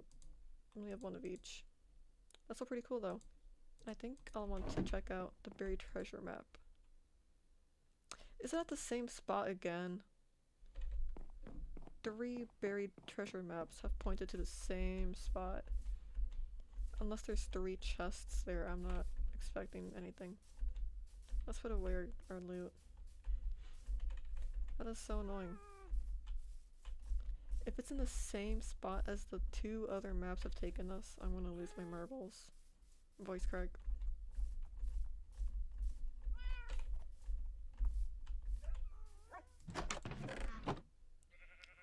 Speaker 1: only have one of each. That's all pretty cool though. I think I'll want to check out the buried treasure map. Is that the same spot again? 3 buried treasure maps have pointed to the same spot. Unless there's 3 chests there, I'm not expecting anything. Let's put away our loot. That is so annoying. If it's in the same spot as the 2 other maps have taken us, I'm gonna lose my marbles. Voice crack.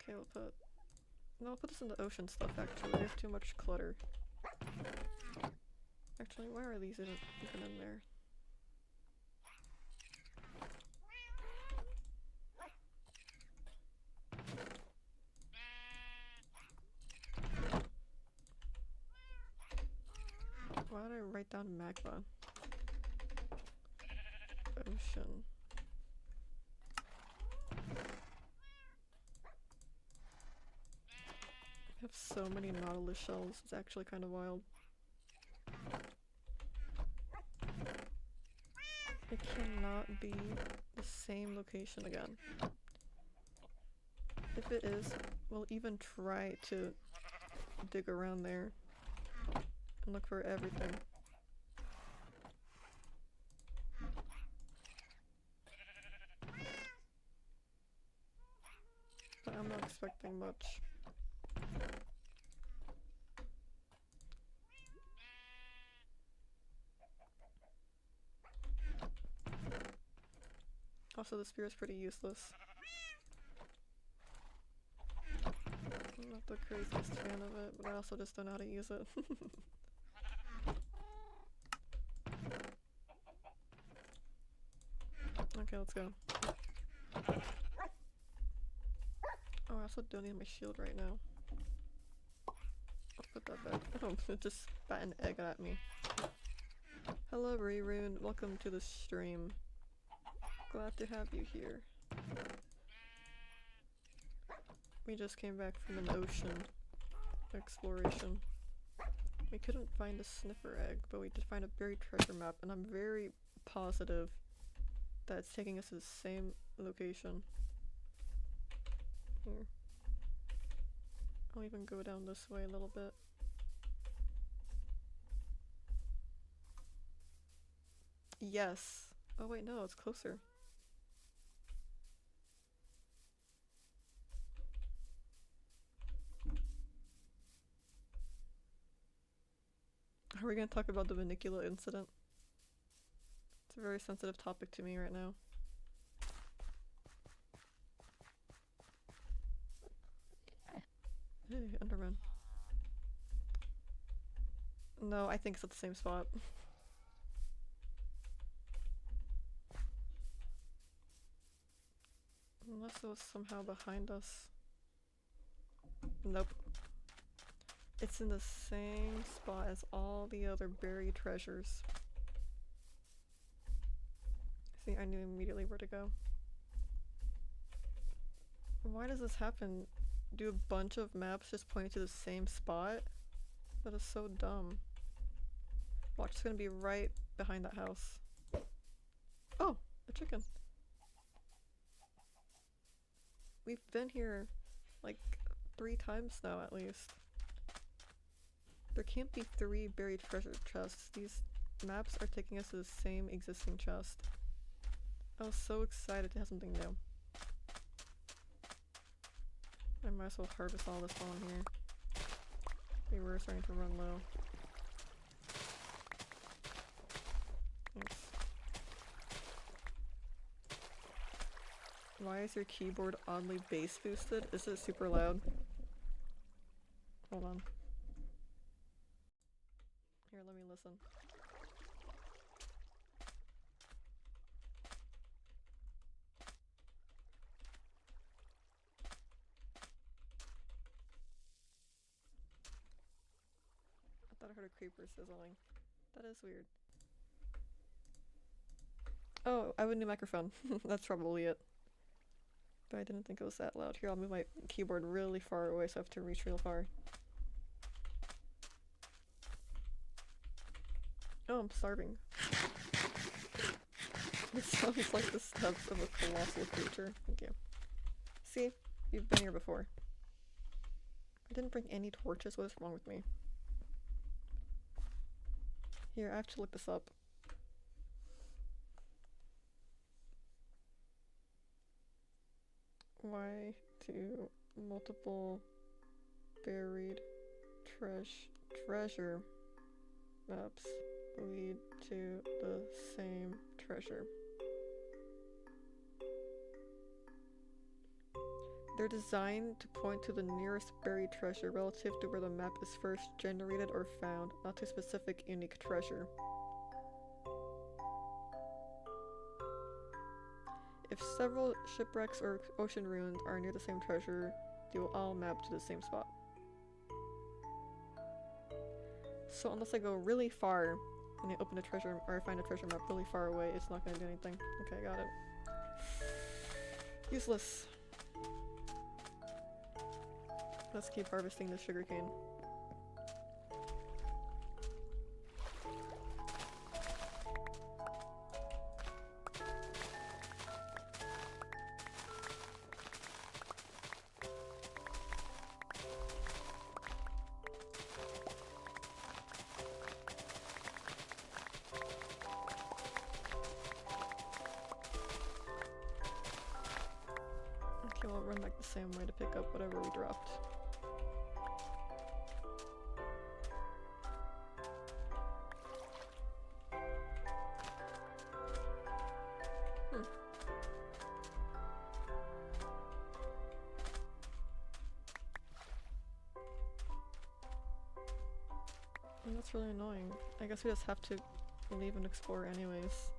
Speaker 1: Okay, I'll put this in the ocean stuff actually. There's too much clutter. Actually, why are these even in there? Why did I write down magma? Ocean. I have so many nautilus shells, it's actually kind of wild. It cannot be the same location again. If it is, we'll even try to dig around there and look for everything. But I'm not expecting much. Also, the spear is pretty useless. I'm not the craziest fan of it, but I also just don't know how to use it. Okay, let's go. Oh, I also don't need my shield right now. I'll put that back. Oh, it just spat an egg at me. Hello, Rerun. Welcome to the stream. Glad to have you here. We just came back from an ocean exploration. We couldn't find a sniffer egg, but we did find a buried treasure map, and I'm very positive that it's taking us to the same location. Here. I'll even go down this way a little bit. Yes. Oh wait, no, it's closer. Are we gonna talk about the Vanicula incident? It's a very sensitive topic to me right now. Hey, Enderman. No, I think it's at the same spot. Unless it was somehow behind us. Nope. It's in the same spot as all the other buried treasures. See, I knew immediately where to go. Why does this happen? Do a bunch of maps just point to the same spot? That is so dumb. Watch, it's gonna be right behind that house. Oh, a chicken. We've been here like 3 times now at least. There can't be 3 buried treasure chests. These maps are taking us to the same existing chest. I was so excited to have something new. I might as well harvest all this while I'm here. We were starting to run low. Why is your keyboard oddly bass boosted? Is it super loud? Hold on. Here, let me listen. I thought I heard a creeper sizzling. That is weird. Oh, I have a new microphone. That's probably it. But I didn't think it was that loud. Here, I'll move my keyboard really far away so I have to reach real far. Oh, I'm starving. It sounds like the steps of a colossal creature. Thank you. See? You've been here before. I didn't bring any torches. What is wrong with me? Here, I have to look this up. Why do multiple buried treasure maps lead to the same treasure? They're designed to point to the nearest buried treasure relative to where the map is first generated or found, not to a specific unique treasure. If several shipwrecks or ocean ruins are near the same treasure, they will all map to the same spot. So unless I go really far and I open a treasure or I find a treasure map really far away, it's not gonna do anything. Okay, got it. Useless. Let's keep harvesting the sugarcane. Okay, we'll run back the same way to pick up whatever we dropped. That's really annoying. I guess we just have to leave and explore anyways.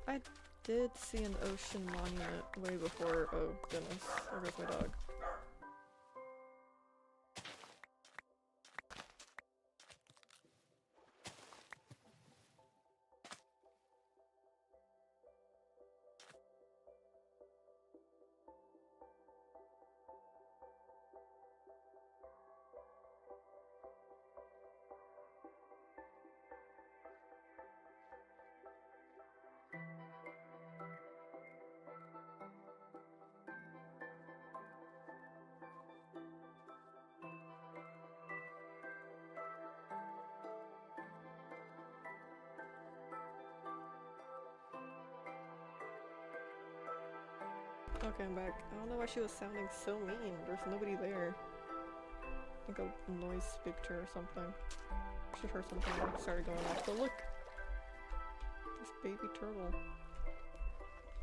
Speaker 1: I did see an ocean monument way before. Oh goodness, there goes my dog. Okay, I'm back. I don't know why she was sounding so mean. There's nobody there. I think a noise spooked her or something. She heard something and started going off. But look! This baby turtle.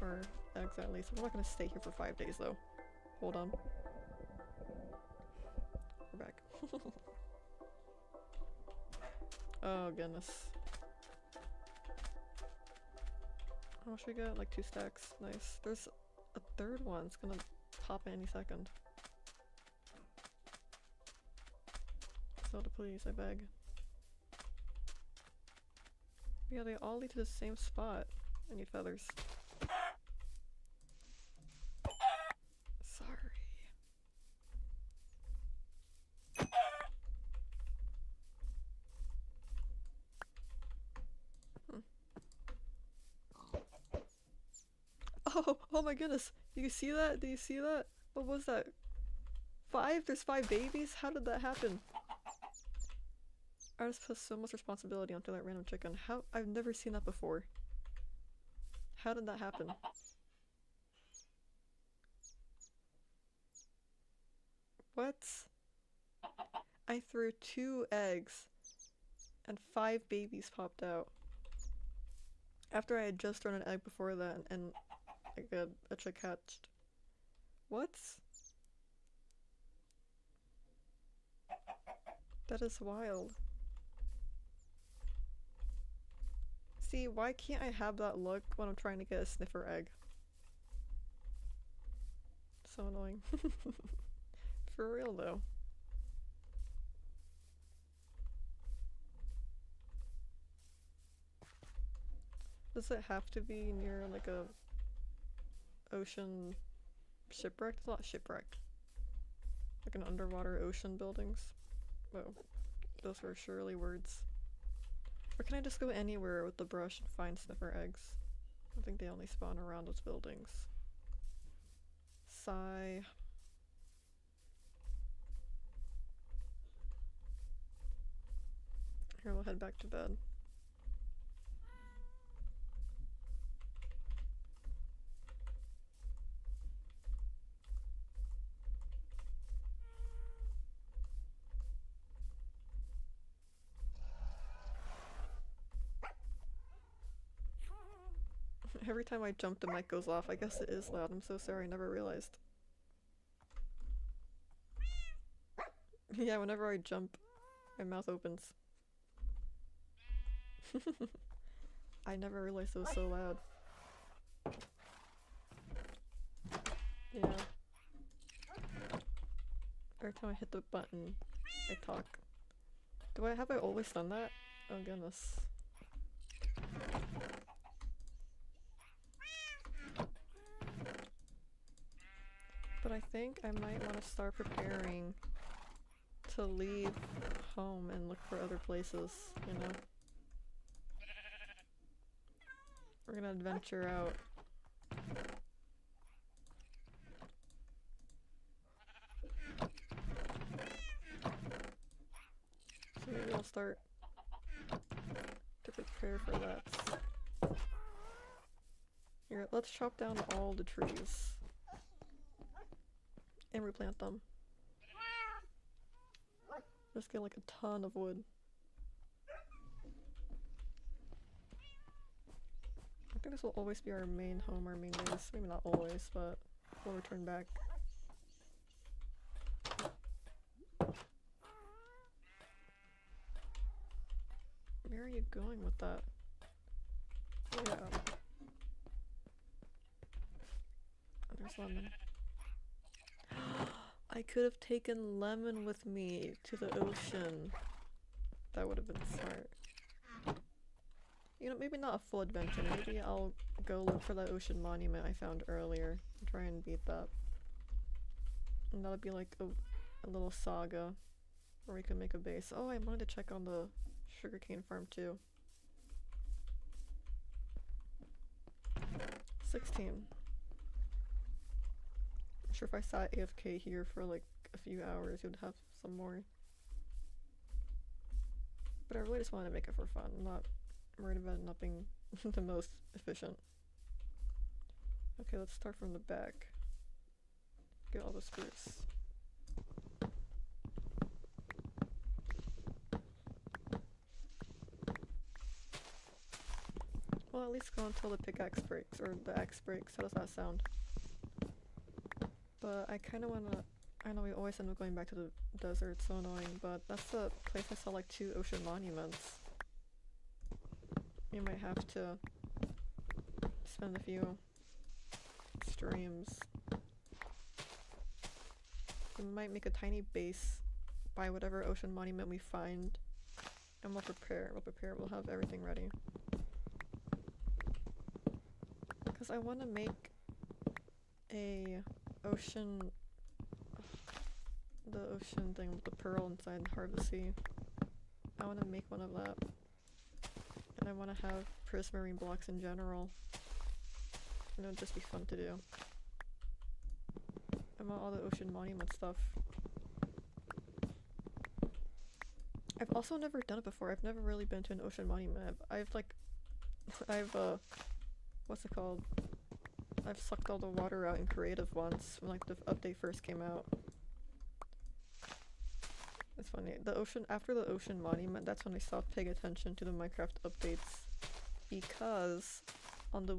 Speaker 1: Or eggs at least. I'm not gonna stay here for 5 days though. Hold on. We're back. Oh goodness. How much we got? Like 2 stacks. Nice. There's a third one. It's gonna pop any second. Soda please, I beg. Yeah, they all lead to the same spot. I need feathers. Sorry. Oh my goodness. Do you see that? Do you see that? What was that? 5? There's 5 babies? How did that happen? Artists put so much responsibility onto that random chicken. How? I've never seen that before. How did that happen? What? I threw 2 eggs and 5 babies popped out. After I had just thrown an egg before that and like a chick hatched. What? That is wild. See, why can't I have that look when I'm trying to get a sniffer egg? So annoying. For real though. Does it have to be near like a ocean shipwreck? It's not shipwreck. Like an underwater ocean buildings. Whoa. Those were surely words. Or can I just go anywhere with the brush and find sniffer eggs? I think they only spawn around those buildings. Sigh. Here, we'll head back to bed. Every time I jump, the mic goes off. I guess it is loud. I'm so sorry, I never realized. Yeah, whenever I jump, my mouth opens. I never realized it was so loud. Yeah. Every time I hit the button, I talk. Have I always done that? Oh goodness. But I think I might want to start preparing to leave home and look for other places, you know? We're gonna adventure out. So maybe I'll start to prepare for that. Here, let's chop down all the trees. And replant them. Just get like a ton of wood. I think this will always be our main home, our main base. Maybe not always, but we'll return back. Where are you going with that? Yeah. Oh, there's lemon. I could have taken lemon with me to the ocean. That would have been smart. You know, maybe not a full adventure. Maybe I'll go look for that ocean monument I found earlier and try and beat that. And that'll be like a little saga where we can make a base. Oh, I wanted to check on the sugarcane farm too. 16. I'm sure if I sat AFK here for like a few hours, you'd have some more. But I really just want to make it for fun. I'm not worried about it not being the most efficient. Okay, let's start from the back. Get all the spruce. Well, at least go until the pickaxe breaks, or the axe breaks. How does that sound? But I kind of want to... I know we always end up going back to the desert, so annoying, but that's the place I saw like 2 ocean monuments. You might have to spend a few streams. We might make a tiny base by whatever ocean monument we find, and we'll prepare, we'll have everything ready. Because I want to make a ocean... the ocean thing with the pearl inside Heart of the Sea. I want to make one of that. And I want to have prismarine blocks in general. And it would just be fun to do. I want all the ocean monument stuff. I've also never done it before. I've never really been to an ocean monument. I've what's it called? I've sucked all the water out in creative once when like the update first came out. It's funny. After the ocean monument, that's when I stopped paying attention to the Minecraft updates, because on the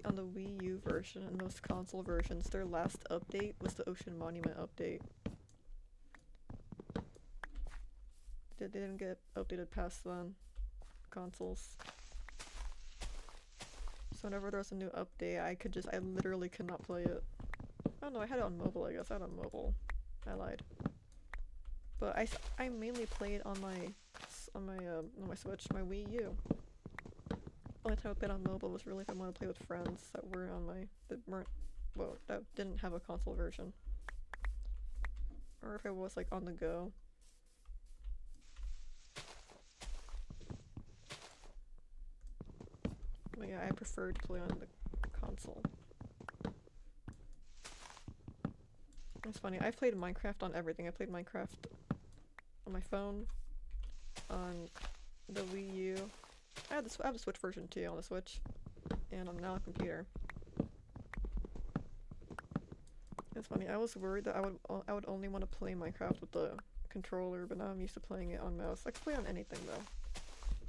Speaker 1: on the Wii U version and most console versions, their last update was the Ocean Monument update. They didn't get updated past then, consoles. So whenever there's a new update, I literally could not play it. Oh no, I had it on mobile, I guess. I had it on mobile. I lied. But I mainly played on my Switch, my Wii U. Only time I played on mobile was really if I wanted to play with friends that that didn't have a console version. Or if I was like on the go. But yeah, I preferred to play on the console. It's funny, I played Minecraft on everything. I played Minecraft on my phone, on the Wii U. I have the Switch version too on the Switch, and on now a computer. It's funny, I was worried that I would only want to play Minecraft with the controller, but now I'm used to playing it on mouse. I can play on anything though.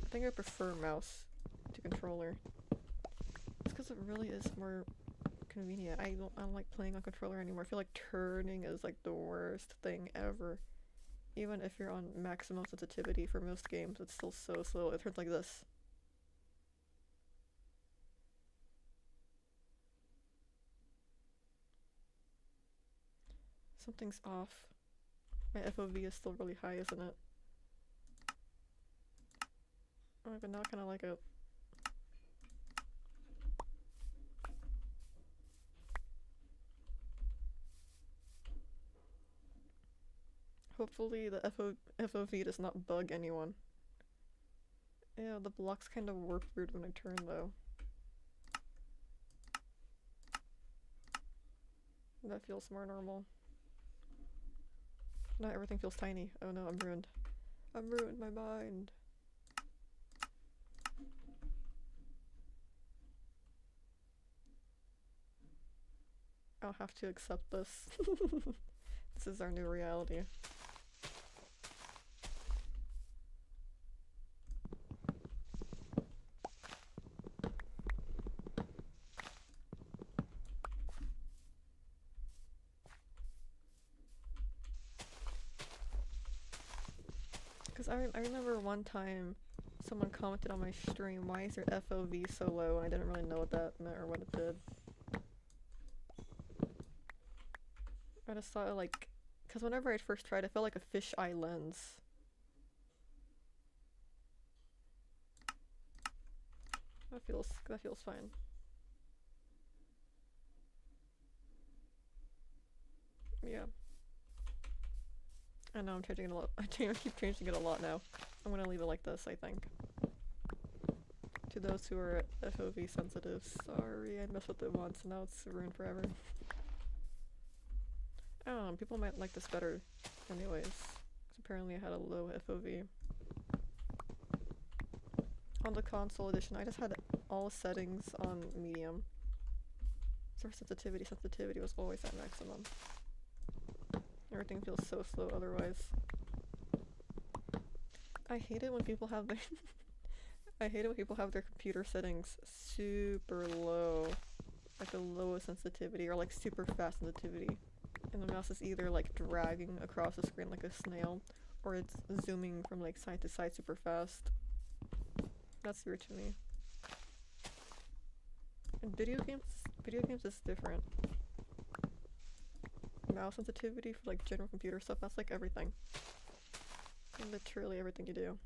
Speaker 1: I think I prefer mouse to controller. It's because it really is more convenient. I don't like playing on controller anymore. I feel like turning is like the worst thing ever. Even if you're on maximum sensitivity for most games, it's still so slow. It turns like this. Something's off. My FOV is still really high, isn't it? Oh, but now I kinda like it. Hopefully the FOV does not bug anyone. Yeah, the blocks kind of work weird when I turn though. That feels more normal. Not everything feels tiny. Oh no, I'm ruined. I'm ruined my mind. I'll have to accept this. This is our new reality. Because I remember one time someone commented on my stream, why is your FOV so low? And I didn't really know what that meant or what it did. I just thought like, because whenever I first tried, it felt like a fisheye lens. That feels fine. Yeah. I know I'm changing it a lot. I keep changing it a lot now. I'm gonna leave it like this, I think. To those who are FOV sensitive, sorry, I messed with it once and now it's ruined forever. I don't know, people might like this better anyways. Because apparently I had a low FOV. On the console edition, I just had all settings on medium. So sensitivity was always at maximum. Everything feels so slow otherwise. I hate it when people have their I hate it when people have their computer settings super low. Like the lowest sensitivity or like super fast sensitivity. And the mouse is either like dragging across the screen like a snail or it's zooming from like side to side super fast. That's weird to me. In video games is different. Mouse sensitivity for like general computer stuff, that's like everything. Literally everything you do.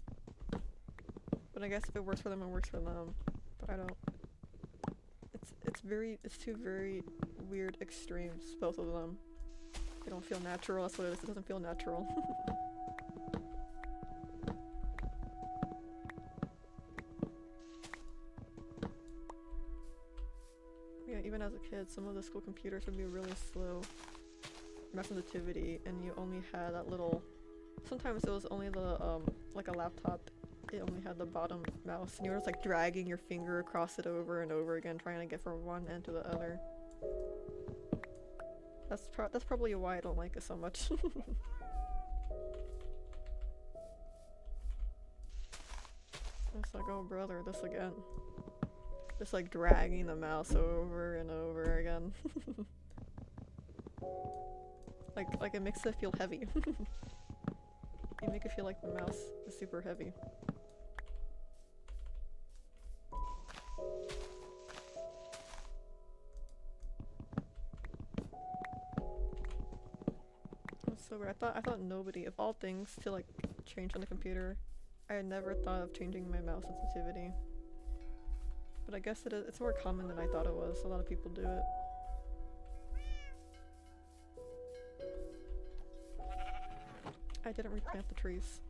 Speaker 1: But I guess if it works for them, it works for them. But I don't. It's two very weird extremes, both of them. They don't feel natural, that's what it is, it doesn't feel natural. Yeah, even as a kid, some of the school computers would be really slow. Mouse sensitivity, and you only had that little. Sometimes it was only the like a laptop. It only had the bottom mouse, and you were just like dragging your finger across it over and over again, trying to get from one end to the other. That's probably why I don't like it so much. It's like, oh brother, this again. Just like dragging the mouse over and over again. like it makes it feel heavy. You make it feel like the mouse is super heavy. That's so weird. I thought nobody, of all things to like change on the computer, I had never thought of changing my mouse sensitivity. But I guess it's more common than I thought it was. A lot of people do it. I didn't replant the trees.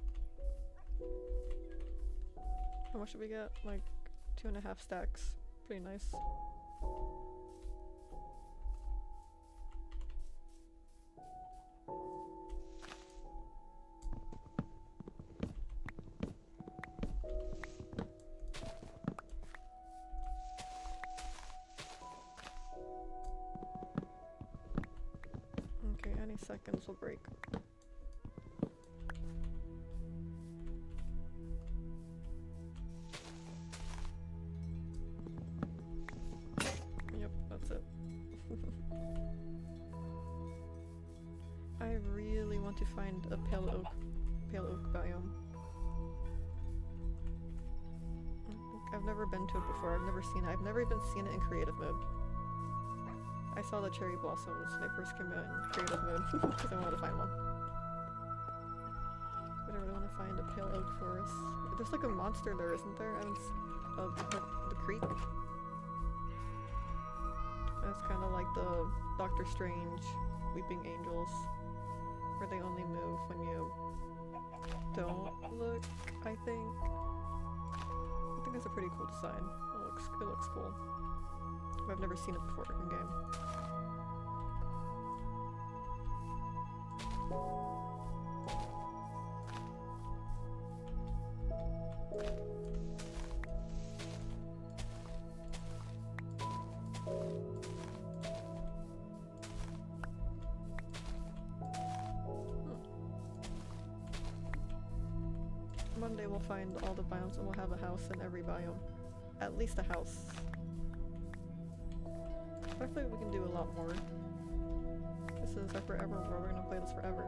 Speaker 1: How much did we get? Like 2.5 stacks. Pretty nice. Okay, any seconds will break. Yep, that's it. I really want to find a pale oak biome. I've never been to it before. I've never seen it. I've never even seen it in creative mode. I saw the cherry blossoms when they first came out in creative mode because I wanted to find one. But I really want to find a pale oak forest. There's like a monster there, isn't there? The creek. It's kind of like the Doctor Strange Weeping Angels, where they only move when you don't look, I think. I think it's a pretty cool design. It looks cool. But I've never seen it before in game. Monday we'll find all the biomes and we'll have a house in every biome. At least a house. I feel like we can do a lot more. This is our forever world. We're gonna play this forever.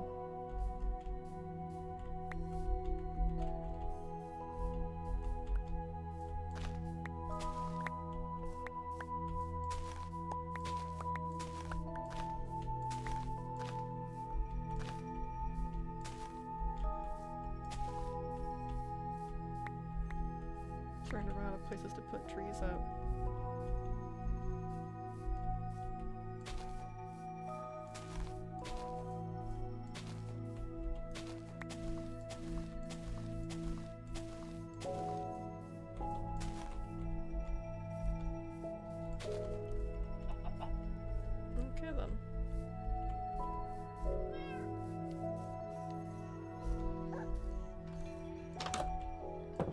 Speaker 1: Trying to run out of places to put trees up. Okay then.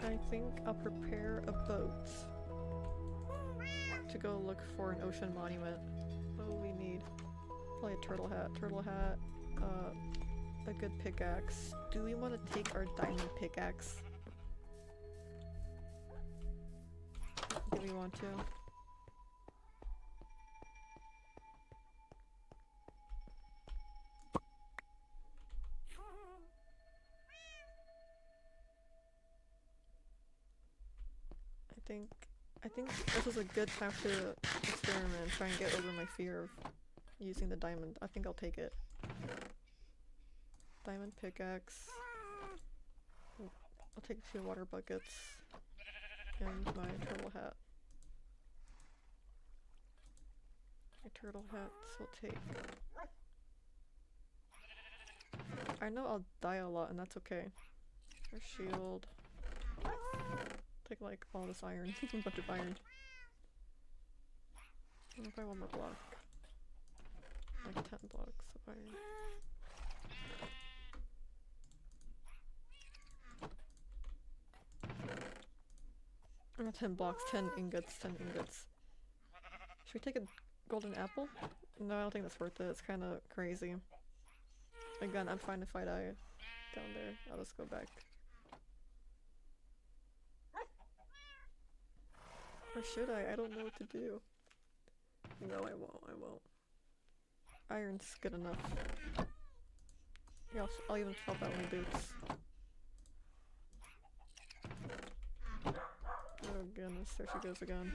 Speaker 1: I think I'll prepare a boat to go look for an ocean monument. What do we need? Probably a turtle hat, a good pickaxe. Do we want to take our diamond pickaxe? Do we want to? I think this is a good time to experiment, try and get over my fear of using the diamond. I think I'll take it. Diamond pickaxe. I'll take 2 water buckets and my turtle hat. My turtle hats will take. I know I'll die a lot and that's okay. Our shield. Take like all this iron, a bunch of iron. I'll buy 1 more block. Like 10 blocks of iron. Not 10 blocks, 10 ingots, 10 ingots. Should we take a golden apple? No, I don't think that's worth it. It's kind of crazy. Again, I'm fine if I die down there. I'll just go back. Or should I? I don't know what to do. No, I won't. Iron's good enough. Yeah, I'll even swap out my boots. Oh goodness, there she goes again.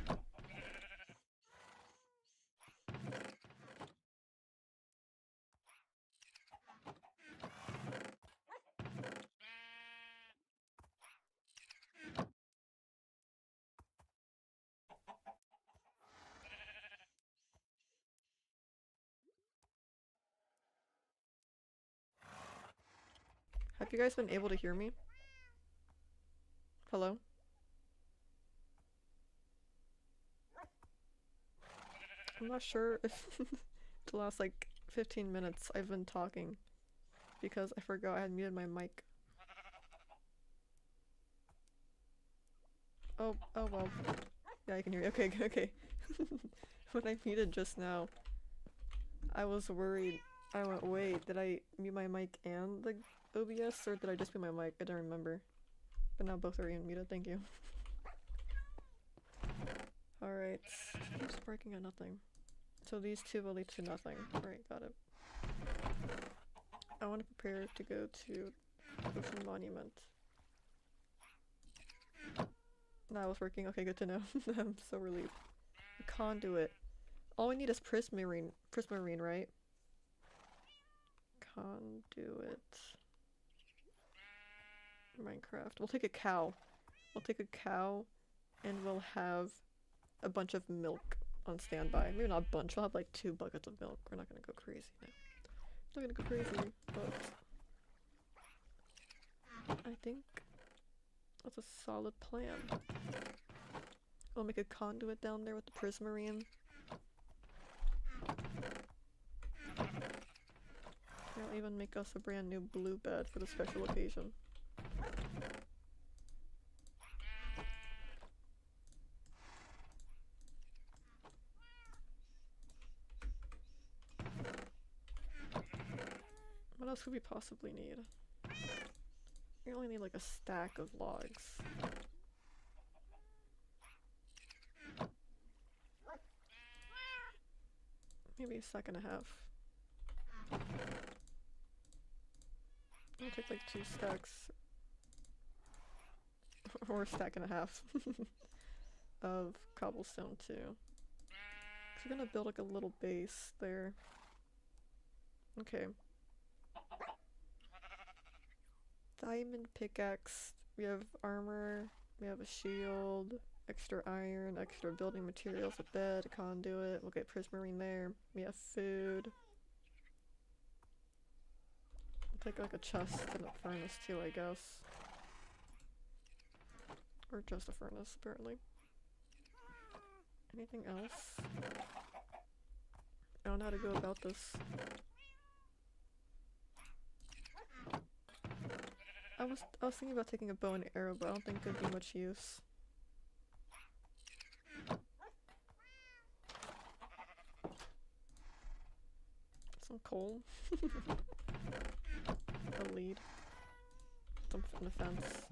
Speaker 1: Have you guys been able to hear me? Hello? I'm not sure if the last like 15 minutes I've been talking because I forgot I had muted my mic. Oh well. Yeah, I can hear you. Okay, okay. When I muted just now, I was worried. I went, wait, did I mute my mic and the OBS or did I just mute my mic? I don't remember. But now both are unmuted, thank you. Alright, keeps barking at nothing. So these two will lead to nothing. Alright, got it. I want to prepare to go to Ocean Monument. That was working. Okay, good to know. I'm so relieved. A conduit. All we need is prismarine, right? Conduit. Minecraft. We'll take a cow. We'll take a cow and we'll have a bunch of milk on standby. Maybe not a bunch, we'll have like 2 buckets of milk. We're not gonna go crazy now. We're not gonna go crazy, but I think that's a solid plan. We'll make a conduit down there with the prismarine. I'll even make us a brand new blue bed for the special occasion. What else could we possibly need? We only need like a stack of logs. Maybe a stack and a half. I'll take like 2 stacks. Or a stack and a half of cobblestone too. 'Cause we're gonna build like a little base there. Okay. Diamond pickaxe. We have armor. We have a shield. Extra iron. Extra building materials. A bed. A conduit. We'll get prismarine there. We have food. We'll take like a chest and a furnace too, I guess. Or just a furnace, apparently. Anything else? I don't know how to go about this. I was thinking about taking a bow and arrow, but I don't think it'd be much use. Some coal. A lead. Some in the fence.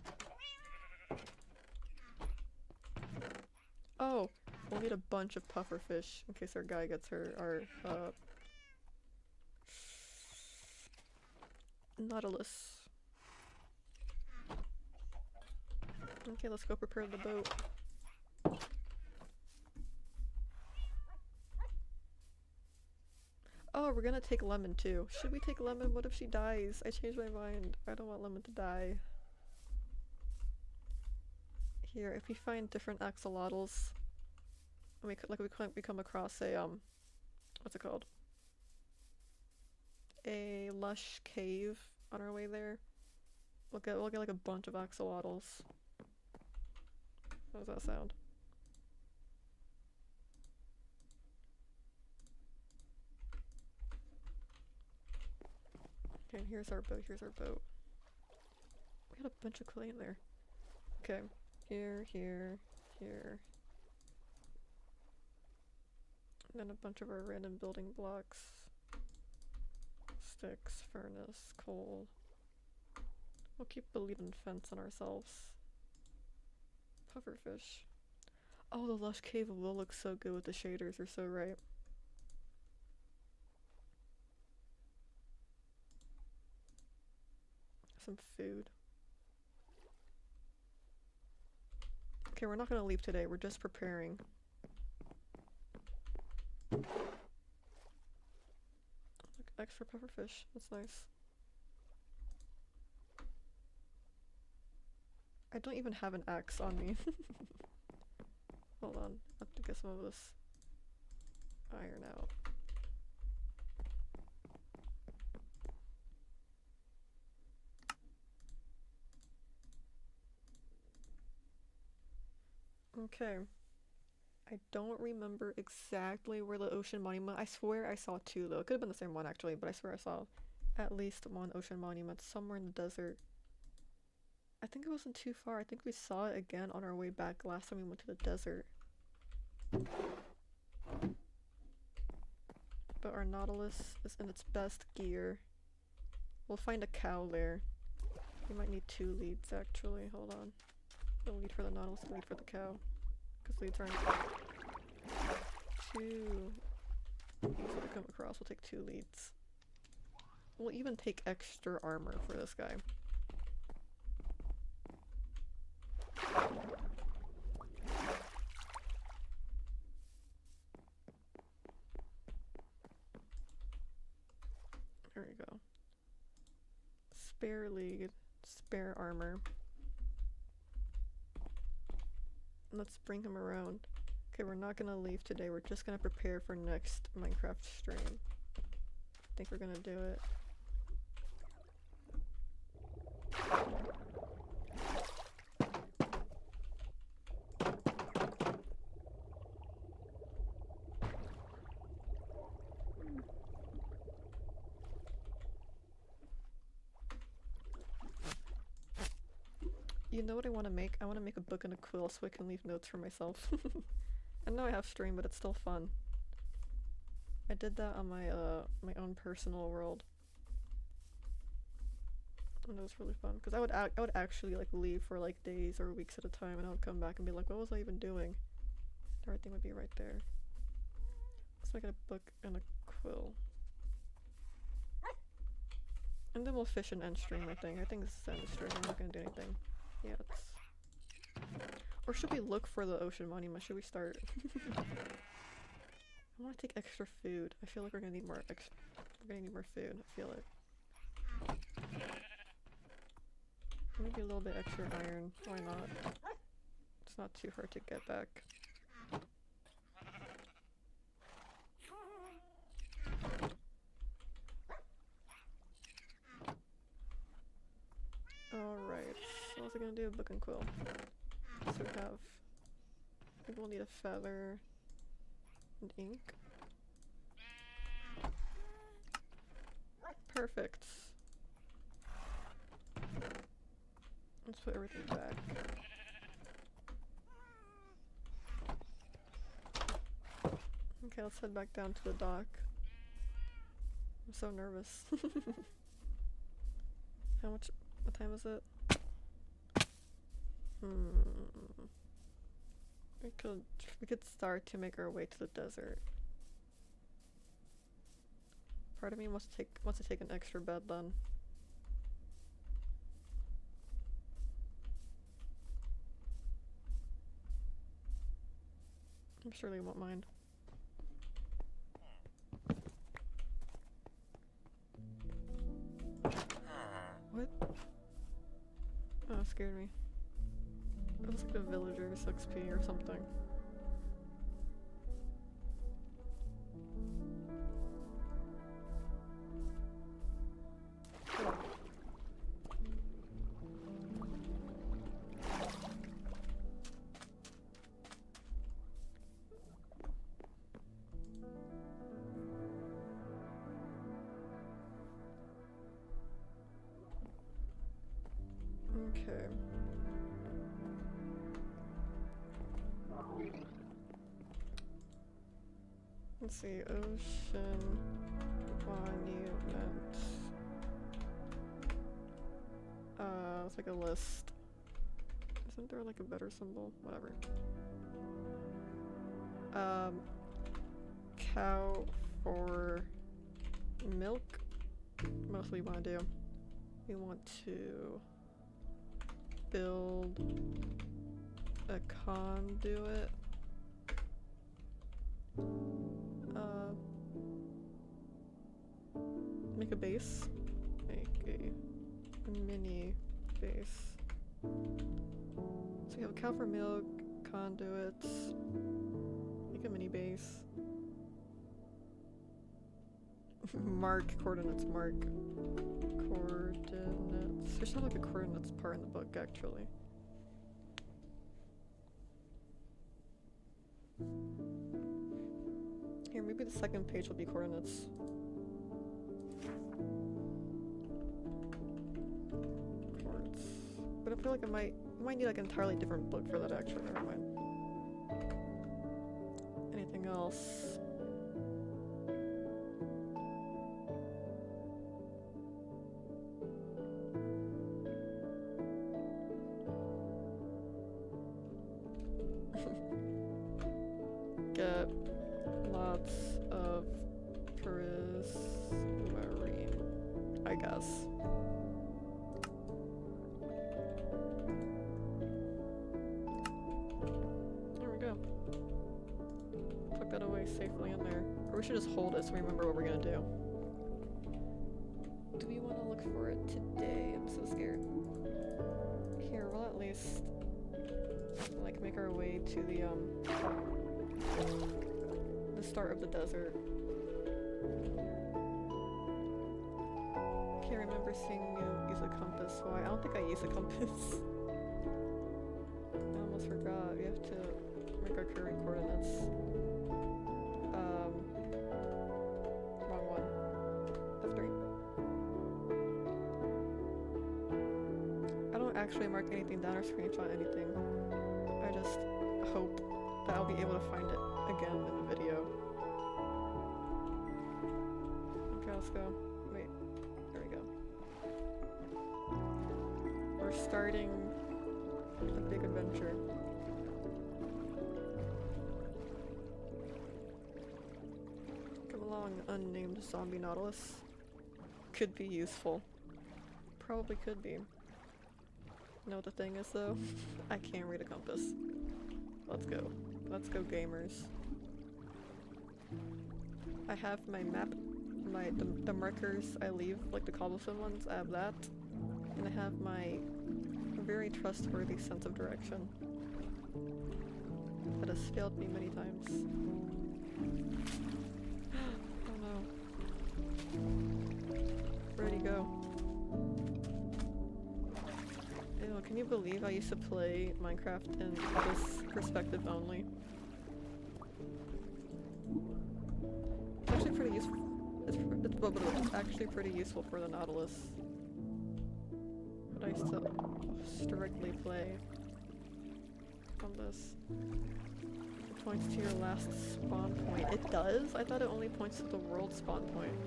Speaker 1: Oh! We'll need a bunch of puffer fish in case our guy gets our Nautilus. Okay, let's go prepare the boat. Oh, we're gonna take Lemon too. Should we take Lemon? What if she dies? I changed my mind. I don't want Lemon to die. Here, if we find different axolotls, and we come across a what's it called? A lush cave on our way there. We'll get like a bunch of axolotls. How does that sound? Okay, here's our boat, here's our boat. We got a bunch of clay in there. Okay, here, here, here. And then a bunch of our random building blocks. Sticks, furnace, coal. We'll keep the lead and fence on ourselves. Pufferfish. Oh, the lush cave will look so good with the shaders, you're so right. Some food. Okay, we're not gonna leave today, we're just preparing. Look, extra pufferfish, that's nice. I don't even have an axe on me. Hold on, I have to get some of this iron out. Okay. I don't remember exactly where the ocean monument. I swear I saw two though. It could have been the same one actually, but I swear I saw at least one ocean monument somewhere in the desert. I think it wasn't too far. I think we saw it again on our way back last time we went to the desert. But our Nautilus is in its best gear. We'll find a cow there. We might need 2 leads actually. Hold on. A lead for the Nautilus, a lead for the cow. Because leads aren't too easy to come across. We'll take 2 leads. We'll even take extra armor for this guy. There we go. Spare lead, spare armor. Let's bring him around. Okay, we're not gonna leave today. We're just gonna prepare for next Minecraft stream. I think we're gonna do it. You know what I want to make? I want to make a book and a quill so I can leave notes for myself. I know I have stream, but it's still fun. I did that on my my own personal world, and it was really fun. Cause I would actually like leave for like days or weeks at a time, and I would come back and be like, what was I even doing? Everything would be right there. Let's make a book and a quill. And then we'll fish and end stream, I think. I think this is the end of stream. I'm not gonna do anything. Yeah, it's... Or should we look for the ocean monument? Should we start? I want to take extra food. I feel like we're gonna need more we're gonna need more food. I feel it. Maybe a little bit extra iron. Why not? It's not too hard to get back. Alright, so what's it gonna do? Book and quill. So we have... I think we'll need a feather and ink. Perfect. Let's put everything back. Okay, let's head back down to the dock. I'm so nervous. How much? What time is it? We could start to make our way to the desert. Part of me wants to take an extra bed then. I'm sure they won't mind. What? Oh, it scared me. It was like the villager's XP or something. Okay. Let's see, ocean monument. Let's make a list. Isn't there like a better symbol? Whatever. Cow for milk. What else we want to do? We want to build a conduit. Make a base. Make a mini base. So we have a cow for milk, conduits. Make a mini base. Mark coordinates, mark coordinates. There's not like a coordinates part in the book actually. Here, maybe the second page will be coordinates. Coords. But I feel like you might need like an entirely different book for that actually, never mind. Anything else? Get lots of prismarine, I guess. There we go. Tuck that away safely in there. Or we should just hold it so we remember what we're gonna do. Do we want to look for it today? I'm so scared. Here, we'll at least like make our way to the start of the desert. Can't remember seeing you use a compass. Why? I don't think I use a compass. I almost forgot. We have to make our current coordinates. Wrong one. F3. I don't actually mark anything down or screenshot anything. I just hope that I'll be able to find it again in the video. Okay, let's go. Wait, there we go. We're starting a big adventure. Come along, unnamed zombie nautilus. Could be useful. Probably could be. You know what the thing is though? I can't read a compass. Let's go. Let's go, gamers. I have my map, the markers I leave, like the cobblestone ones, I have that. And I have my very trustworthy sense of direction. That has failed me many times. Oh no. Where'd he go? Ew, can you believe I used to play Minecraft in this perspective only? It's actually pretty useful. It's actually pretty useful for the Nautilus. But I still strictly play on this. It points to your last spawn point. It does? I thought it only points to the world spawn point.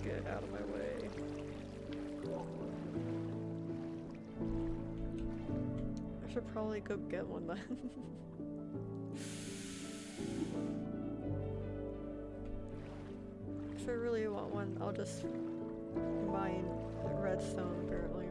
Speaker 1: Get out of my way. I should probably go get one then. If I really want one, I'll just mine redstone apparently.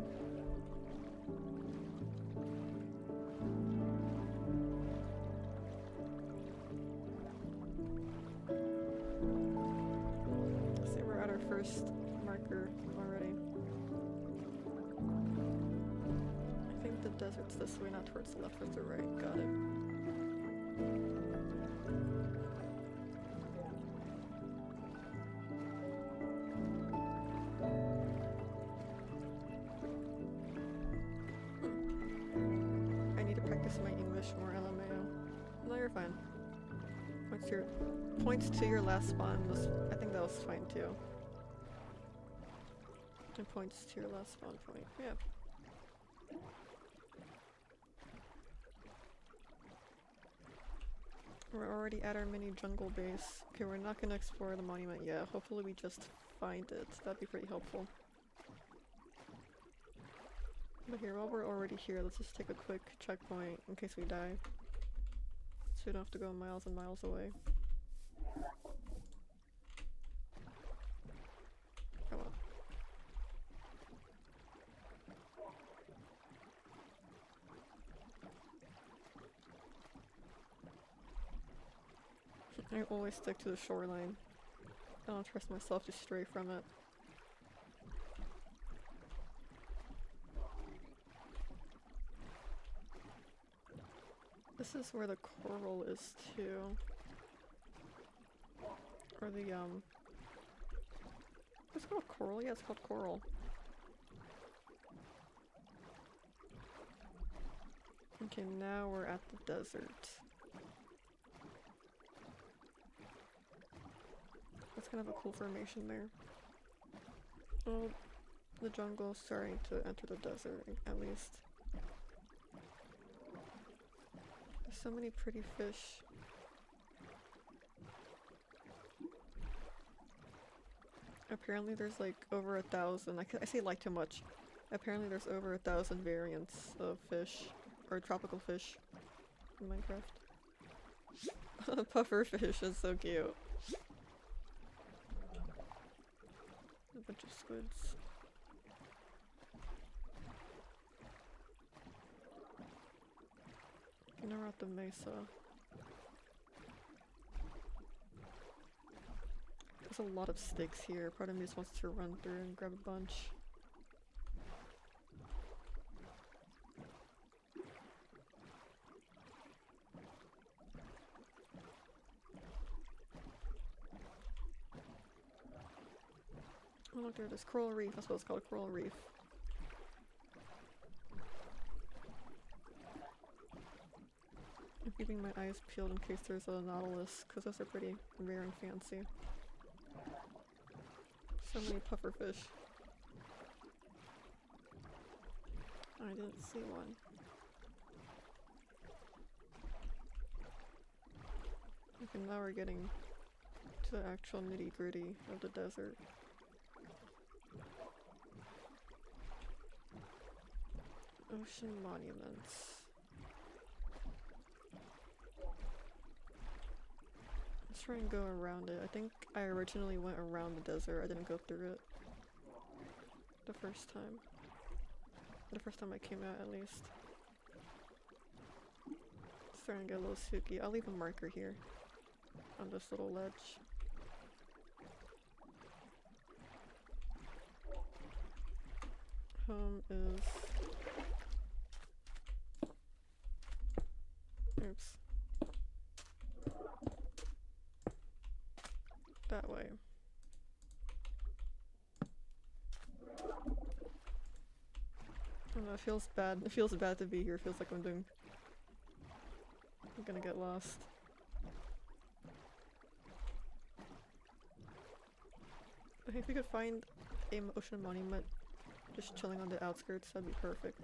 Speaker 1: See, we're at our first marker already. I think the desert's this way, not towards the left or the right. Got it. I need to practice my English more, LMAO. No, you're fine. Points to your last spawn was, I think that was fine too. It points to your last spawn point, yeah. We're already at our mini jungle base. Okay, we're not gonna explore the monument yet. Hopefully we just find it. That'd be pretty helpful. But here, while we're already here, let's just take a quick checkpoint in case we die. you don't have to go miles and miles away. Come on. I always stick to the shoreline. I don't trust myself to stray from it. This is where the coral is too. Or the it's called coral? Yeah, it's called coral. Okay, now we're at the desert. That's kind of a cool formation there. Oh, the jungle is starting to enter the desert, at least. There's so many pretty fish. Apparently there's like over 1,000, I say like too much. Apparently there's over 1,000 variants of fish, or tropical fish, in Minecraft. Puffer fish is so cute. A bunch of squids. Now we're at the mesa. There's a lot of sticks here. Part of me just wants to run through and grab a bunch. Oh look, there's this coral reef. That's what it's called, coral reef. I'm keeping my eyes peeled in case there's a nautilus, because those are pretty rare and fancy. So many puffer fish. I didn't see one. Okay, now we're getting to the actual nitty-gritty of the desert. Ocean monuments. Let's try and go around it. I think I originally went around the desert. I didn't go through it the first time. The first time I came out, at least. It's starting to get a little spooky. I'll leave a marker here on this little ledge. Home is... Oops. That way. I don't know, it feels bad. It feels bad to be here. It feels like I'm gonna get lost. If we could find a ocean monument just chilling on the outskirts, that'd be perfect.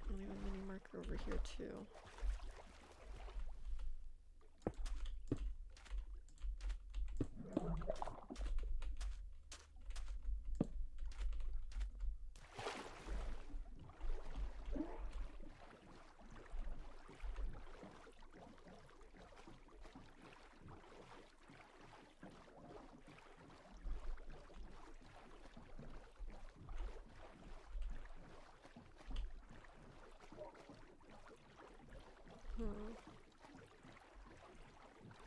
Speaker 1: I'll leave a mini marker over here too.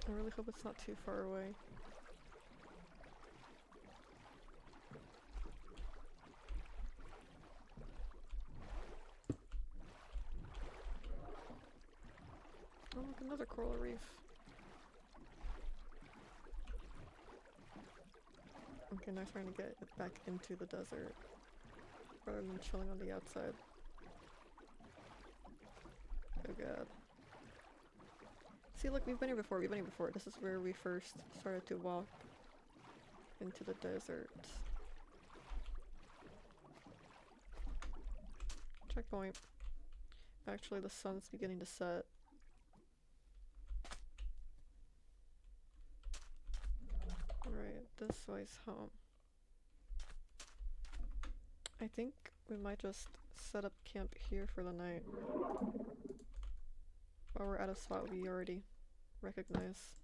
Speaker 1: I really hope it's not too far away. Oh look, another coral reef. Okay, now trying to get it back into the desert rather than chilling on the outside. Oh god. See, look, we've been here before, This is where we first started to walk into the desert. Checkpoint. Actually, the sun's beginning to set. Alright, this way's home. I think We might just set up camp here for the night. While we're at a spot we already recognize.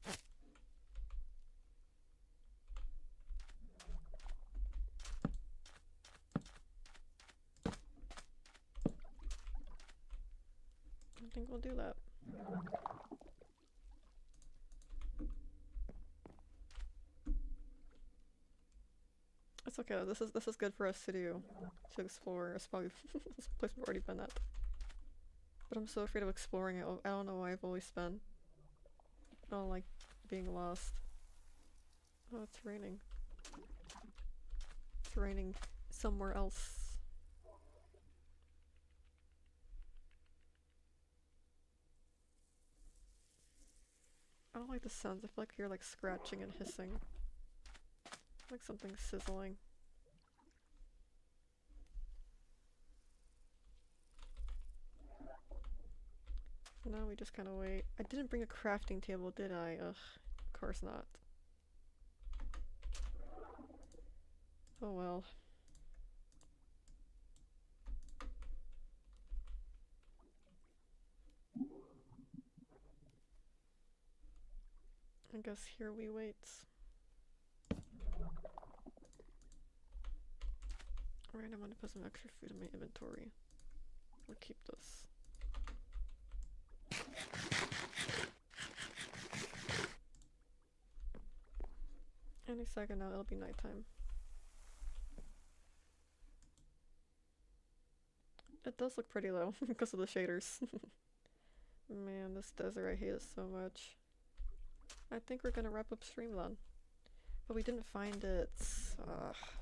Speaker 1: I think we'll do that. It's okay. This is good for us to do, to explore a spot this place we've already been at. But I'm so afraid of exploring it. I don't know why I've always been. I don't like being lost. Oh, it's raining. It's raining somewhere else. I don't like the sounds. I feel like you're like scratching and hissing. Like something sizzling. Now we just kind of wait. I didn't bring a crafting table, did I? Ugh, of course not. Oh well. I guess here we wait. Alright, I'm gonna put some extra food in my inventory. We'll keep this. Any second now, it'll be nighttime. It does look pretty though, because of the shaders. Man, this desert, I hate it so much. I think we're gonna wrap up stream then. But we didn't find it.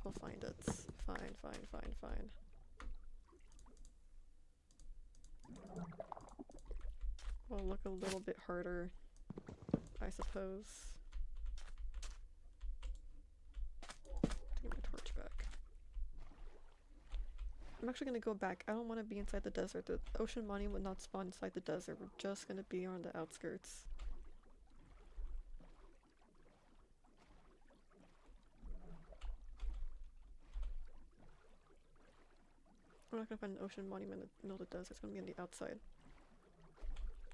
Speaker 1: We'll find it. Fine, fine, fine, fine. We'll look a little bit harder, I suppose. Take my torch back. I'm actually gonna go back. I don't want to be inside the desert. The ocean money would not spawn inside the desert. We're just gonna be on the outskirts. We're not gonna find an ocean monument in the middle of the desert. It's gonna be on the outside.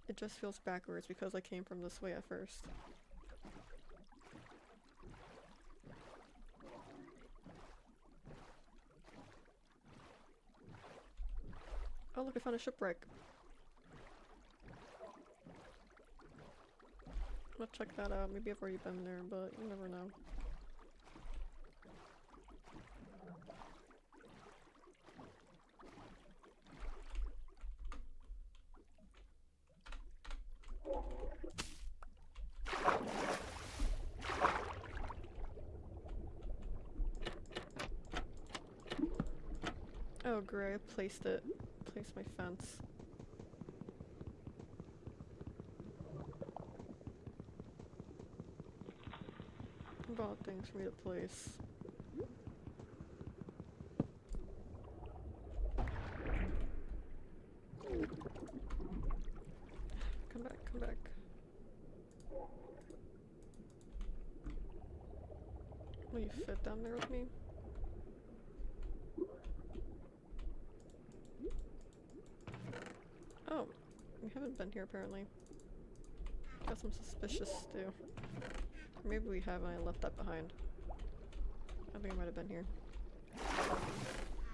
Speaker 1: It just feels backwards because I came from this way at first. Oh look, I found a shipwreck. I'll check that out. Maybe I've already been there, but you never know. Oh great, I placed it. Placed my fence. About things for me to place. Come back, come back. Will you fit down there with me? Oh, we haven't been here apparently. Got some suspicious stew. Maybe we have and I left that behind. I think I might have been here.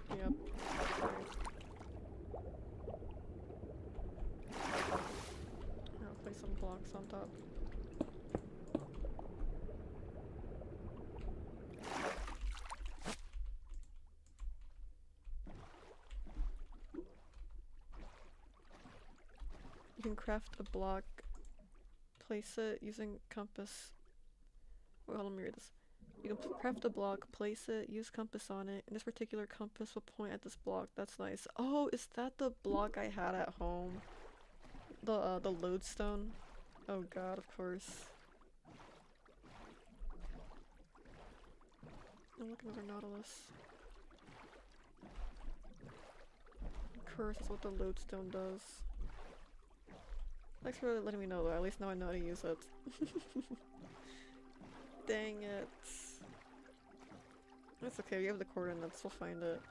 Speaker 1: Yep. I'll place some blocks on top. You can craft a block, place it using compass. Wait, hold on, let me read this. You can craft a block, place it, use compass on it, and this particular compass will point at this block. That's nice. Oh, is that the block I had at home? The lodestone? Oh god, of course. Oh, look, another nautilus. Of course, that's what the lodestone does. Thanks for letting me know though, at least now I know how to use it. Dang it. That's okay, we have the coordinates, we'll find it.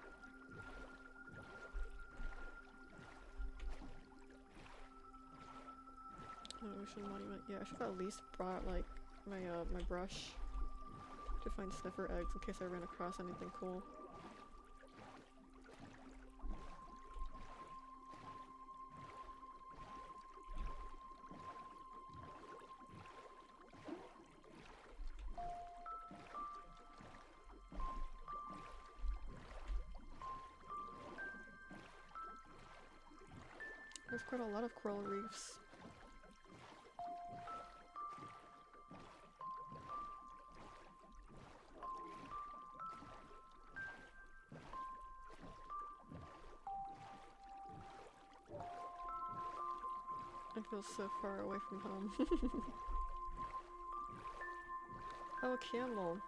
Speaker 1: No ocean monument. Yeah, I should have at least brought like my brush to find sniffer eggs in case I ran across anything cool. There's quite a lot of coral reefs. I feel so far away from home. Oh, a camel.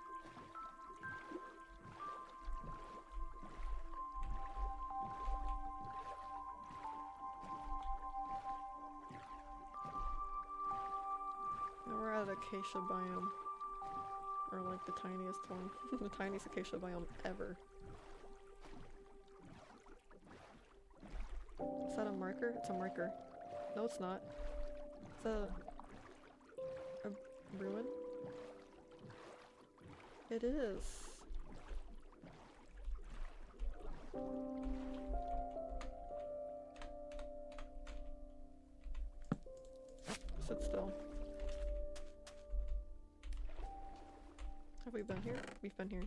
Speaker 1: Now we're at acacia biome. Or like the tiniest one. The tiniest acacia biome ever. Is that a marker? It's a marker. No, it's not. Is that a ruin? It is. Sit still. Have we been here? We've been here.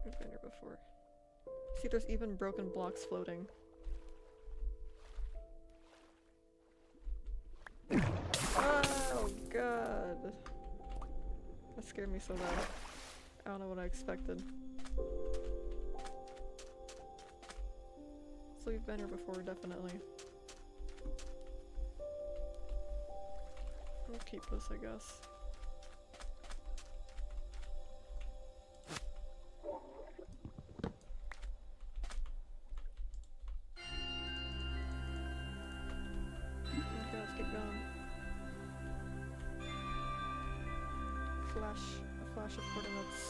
Speaker 1: We've been here before. See, there's even broken blocks floating. Oh god! That scared me so bad. I don't know what I expected. So we've been here before, definitely. I'll keep this, I guess. Okay, let's keep going. A flash of coordinates.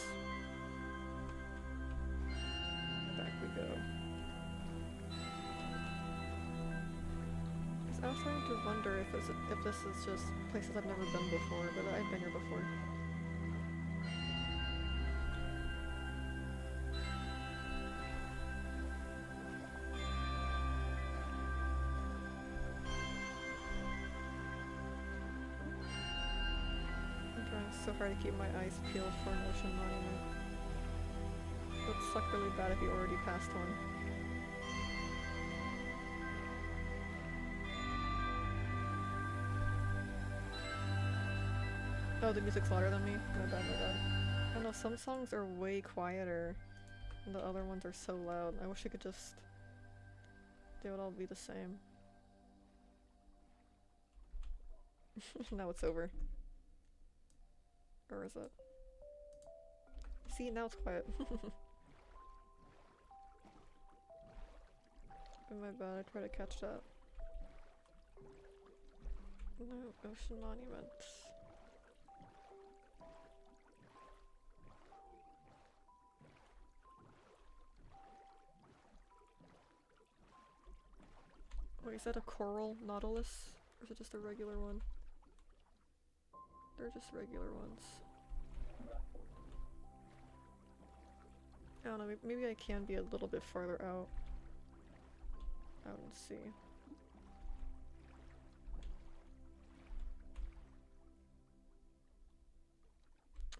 Speaker 1: Back we go. I was starting to wonder if this is just places I've never been before, but I've been here before. I'm trying so hard to keep my eyes peeled for an ocean monument. It would suck really bad if you already passed one. Oh, the music's louder than me? My bad, my bad. I don't know, some songs are way quieter, and the other ones are so loud. I wish I could just... they would all be the same. Now it's over. Or is it? See, now it's quiet. Oh, my bad, I tried to catch that. No ocean monuments. Wait, is that a coral nautilus? Or is it just a regular one? They're just regular ones. I don't know, maybe I can be a little bit farther out and see.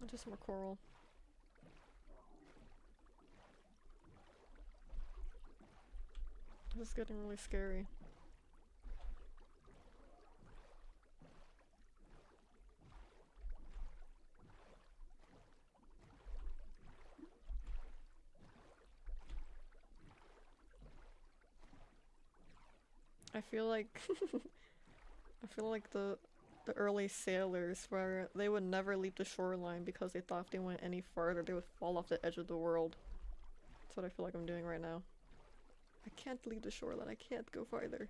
Speaker 1: Just more coral. This is getting really scary. I feel like the early sailors where they would never leave the shoreline because they thought if they went any farther they would fall off the edge of the world. That's what I feel like I'm doing right now. I can't leave the shoreline, I can't go farther.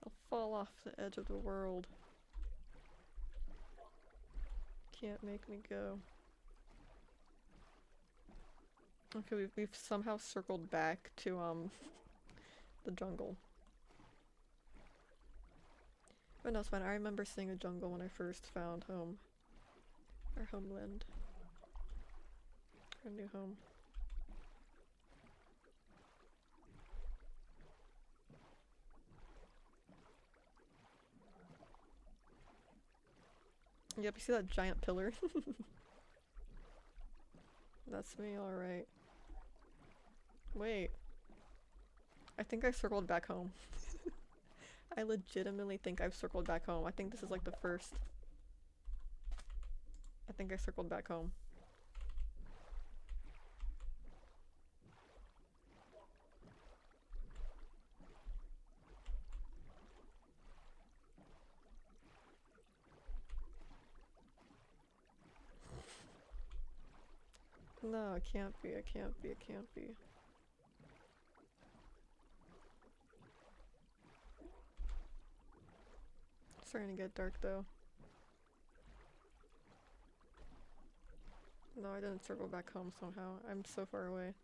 Speaker 1: I'll fall off the edge of the world. Can't make me go. Okay, we've somehow circled back to the jungle. But no, it's fine. I remember seeing a jungle when I first found home. Our homeland. Our new home. Yep, you see that giant pillar? That's me, alright. Wait. I think I circled back home. I legitimately think I've circled back home. I think this is like the first. I think I circled back home. No, it can't be, it can't be, it can't be. It's starting to get dark though. No, I didn't circle back home somehow. I'm so far away.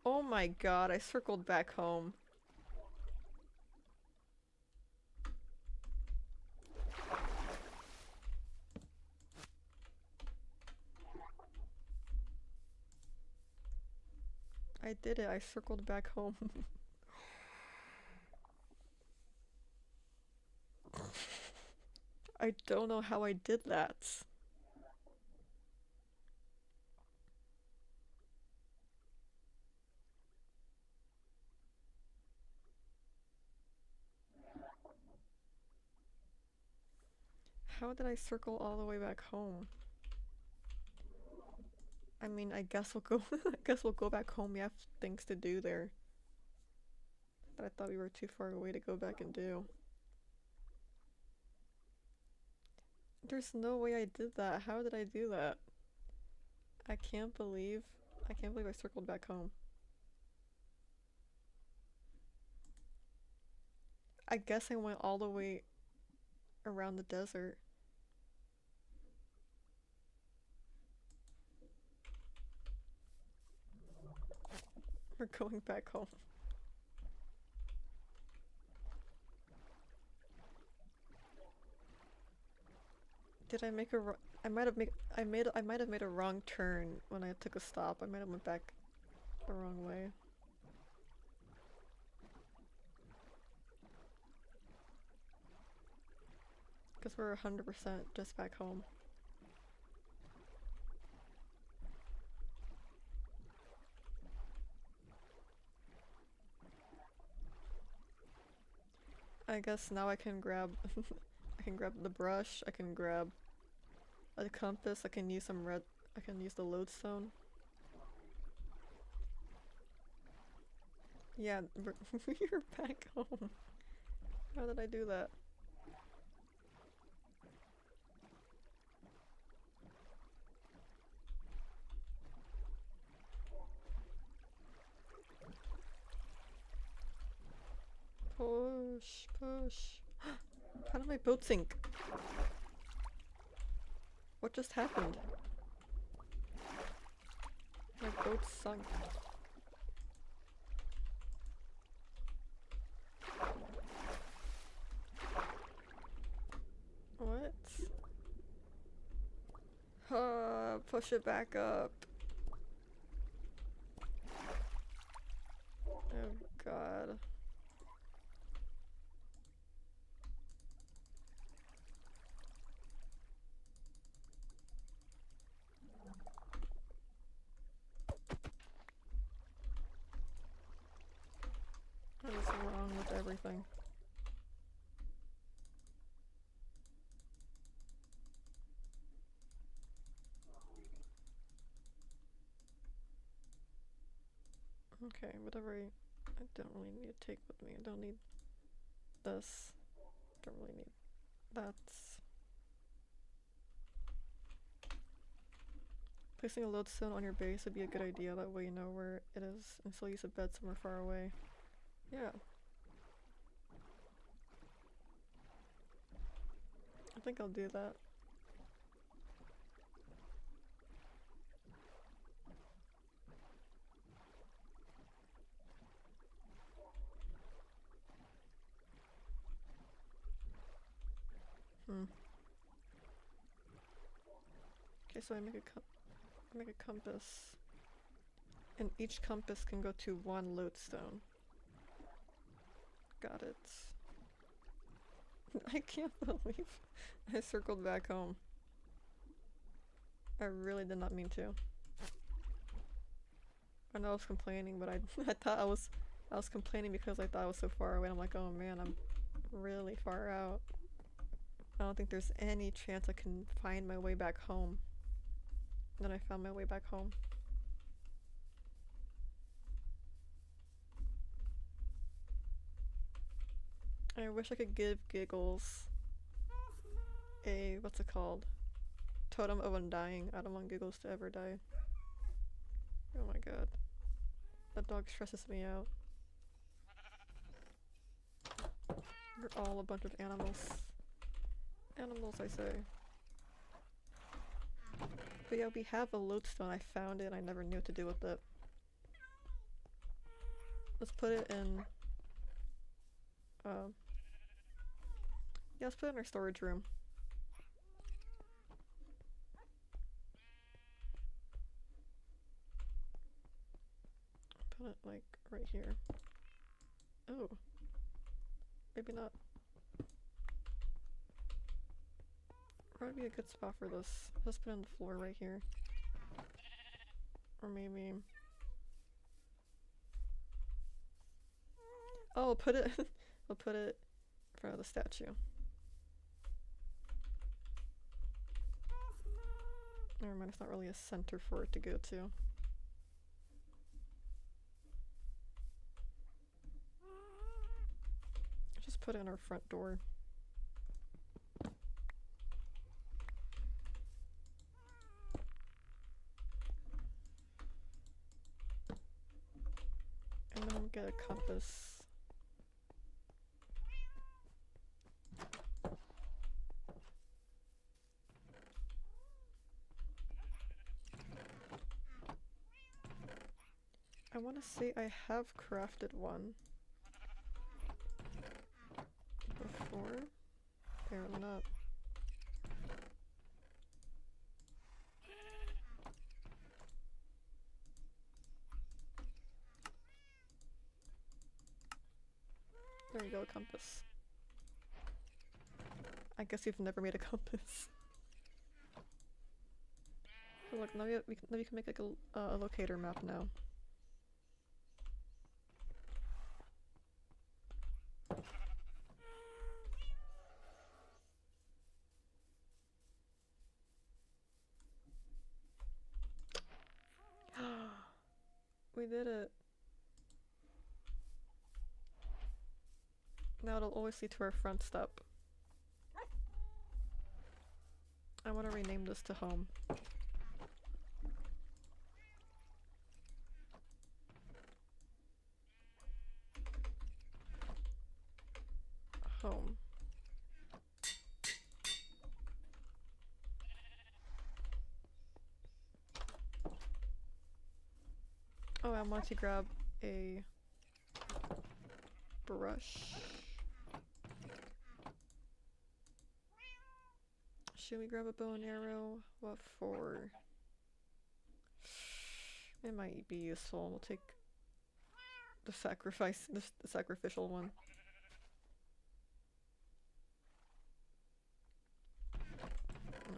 Speaker 1: Oh my god, I circled back home. I did it, I circled back home. I don't know how I did that. How did I circle all the way back home? I mean, I guess we'll go I guess we'll go back home. We have things to do there that I thought we were too far away to go back and do. There's no way I did that. How did I do that? I can't believe I circled back home. I guess I went all the way around the desert. We're going back home. Did I make a I might have made a wrong turn when I took a stop. I might have went back the wrong way. Because we're 100% just back home. I guess now I can grab I can grab the brush, I can grab a compass, I can use I can use the lodestone. Yeah, we're back home. How did I do that? Push, push. How did my boat sink? What just happened? My boat sunk. What? Push it back up. Oh god. What is wrong with everything? Okay, whatever I don't really need to take with me. I don't need this. Don't really need that. Placing a lodestone on your base would be a good idea. That way you know where it is and still use a bed somewhere far away. Yeah. I think I'll do that. Hmm. Okay, so I make a compass. And each compass can go to one lodestone. Got it. I can't believe I circled back home. I really did not mean to. I know I was complaining, but I thought I was complaining because I thought I was so far away. I'm like, oh man, I'm really far out. I don't think there's any chance I can find my way back home. And then I found my way back home. I wish I could give Giggles a, what's it called? Totem of Undying. I don't want Giggles to ever die. Oh my god. That dog stresses me out. You're all a bunch of animals. Animals, I say. But yeah, we have a lodestone. I found it and I never knew what to do with it. Let's put it in... yeah, let's put it in our storage room. Put it, like, right here. Oh. Maybe not. Where would be a good spot for this? Let's put it on the floor right here. Or maybe... oh, we'll put it... we'll put it in front of the statue. Never mind, it's not really a center for it to go to. Just put it in our front door. And then get a compass. I want to say I have crafted one before. Apparently not. There you go, a compass. I guess you've never made a compass. So look, now we can make like a locator map now. We did it. Now it'll always lead to our front step. I want to rename this to home. Home. Oh, I want to grab a brush. Should we grab a bow and arrow? What for? It might be useful. We'll take the the sacrificial one.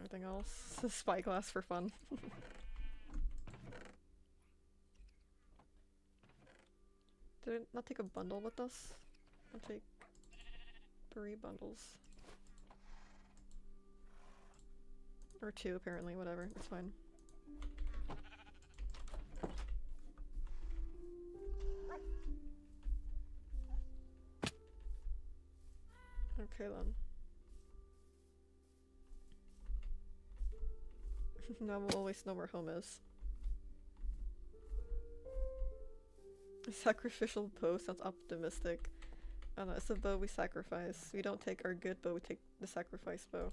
Speaker 1: Anything else? A spyglass for fun. Did it not take a bundle with us? I'll take 3 bundles. Or 2 apparently, whatever, it's fine. Okay then. Now we'll always know where home is. A sacrificial bow sounds optimistic. I don't know, it's a bow we sacrifice. We don't take our good bow, we take the sacrifice bow.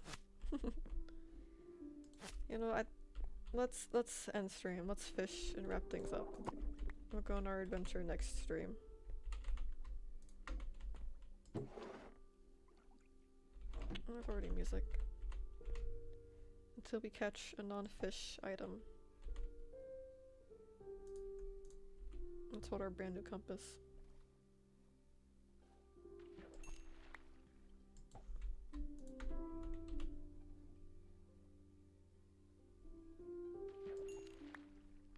Speaker 1: You know, let's end stream. Let's fish and wrap things up. We'll go on our adventure next stream. I've already music. Until we catch a non-fish item. That's what our brand new compass.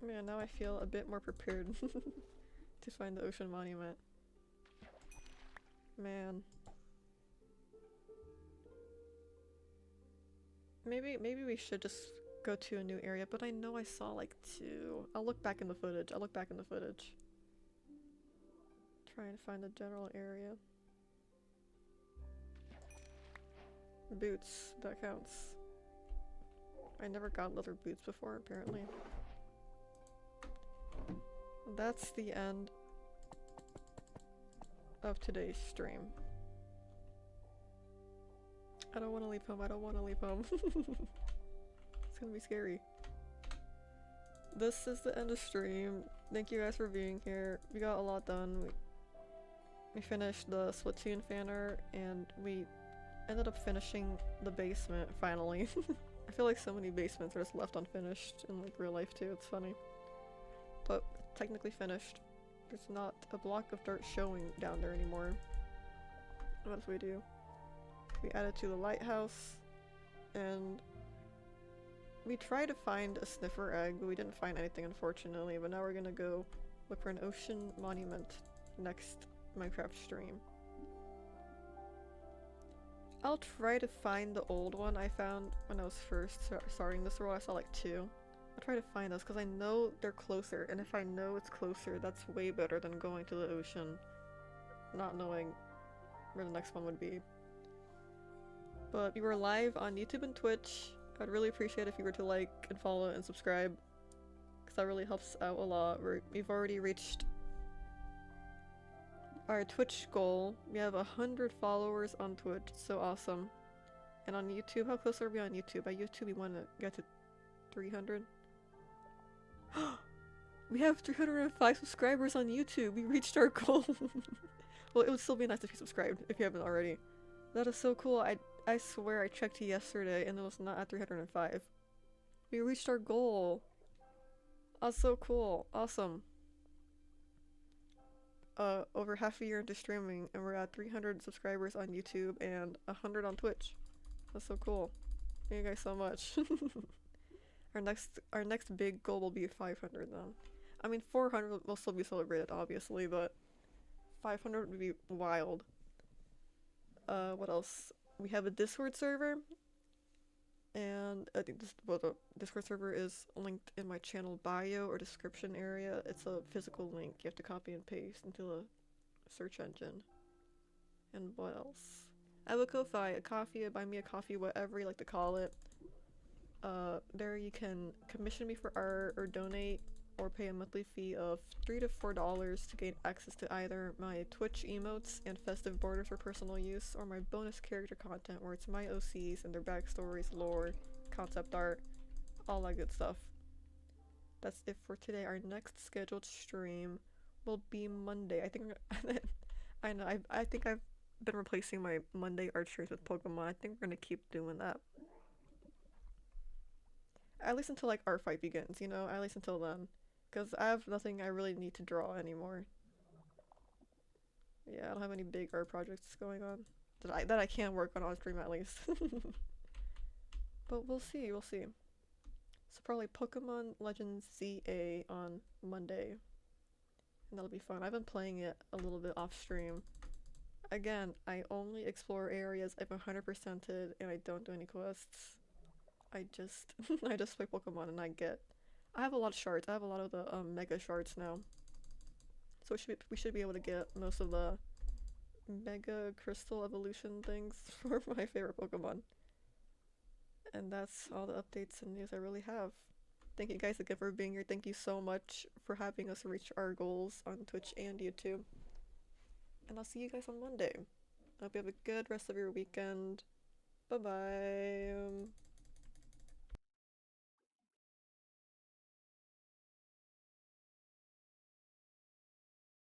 Speaker 1: Man, now I feel a bit more prepared to find the ocean monument. Man. Maybe we should just go to a new area, but I know I saw like 2. I'll look back in the footage. Try and find the general area. Boots, that counts. I never got leather boots before, apparently. That's the end of today's stream. I don't want to leave home. It's gonna be scary. This is the end of stream. Thank you guys for being here. We got a lot done. We finished the Splatoon Fanart, and we ended up finishing the basement, finally. I feel like so many basements are just left unfinished in like real life too, it's funny. But technically finished. There's not a block of dirt showing down there anymore. What else we do? We added to the lighthouse, and we tried to find a sniffer egg, but we didn't find anything unfortunately, but now we're gonna go look for an ocean monument next Minecraft stream. I'll try to find the old one I found when I was first starting this role. I saw like 2. I'll try to find those because I know they're closer, and if I know it's closer, that's way better than going to the ocean, not knowing where the next one would be. But we were live on YouTube and Twitch. I'd really appreciate if you were to like and follow and subscribe, because that really helps out a lot. We've already reached our Twitch goal. We have 100 followers on Twitch. It's so awesome. And on YouTube, how close are we on YouTube? By YouTube, we want to get to 300. We have 305 subscribers on YouTube. We reached our goal. Well, it would still be nice if you subscribed if you haven't already. That is so cool. I swear I checked yesterday and it was not at 305. We reached our goal. That's so cool. Awesome. Over half a year into streaming, and we're at 300 subscribers on YouTube and 100 on Twitch. That's so cool. Thank you guys so much. Our next big goal will be 500 though. I mean 400 will still be celebrated obviously, but 500 would be wild. What else? We have a Discord server, and I think the Discord server is linked in my channel bio or description area. It's a physical link you have to copy and paste into a search engine. And what else? I have a Ko-Fi, a coffee, a buy me a coffee, whatever you like to call it. There you can commission me for art or donate or pay a monthly fee of $3 to $4 to gain access to either my Twitch emotes and festive borders for personal use, or my bonus character content where it's my OCs and their backstories, lore, concept art, all that good stuff. That's it for today. Our next scheduled stream will be Monday. I think I know I think I've been replacing my Monday art streams with Pokemon. I think we're gonna keep doing that. At least until like art fight begins, you know? At least until then. Because I have nothing I really need to draw anymore. Yeah, I don't have any big art projects going on. That I can work on stream at least. But we'll see. So probably Pokemon Legends ZA on Monday. And that'll be fun. I've been playing it a little bit off stream. Again, I only explore areas I've 100%ed and I don't do any quests. I just play Pokemon and I have a lot of shards. I have a lot of the mega shards now. So we should be able to get most of the mega crystal evolution things for my favorite Pokemon. And that's all the updates and news I really have. Thank you guys again for being here. Thank you so much for having us reach our goals on Twitch and YouTube. And I'll see you guys on Monday. I hope you have a good rest of your weekend. Bye bye.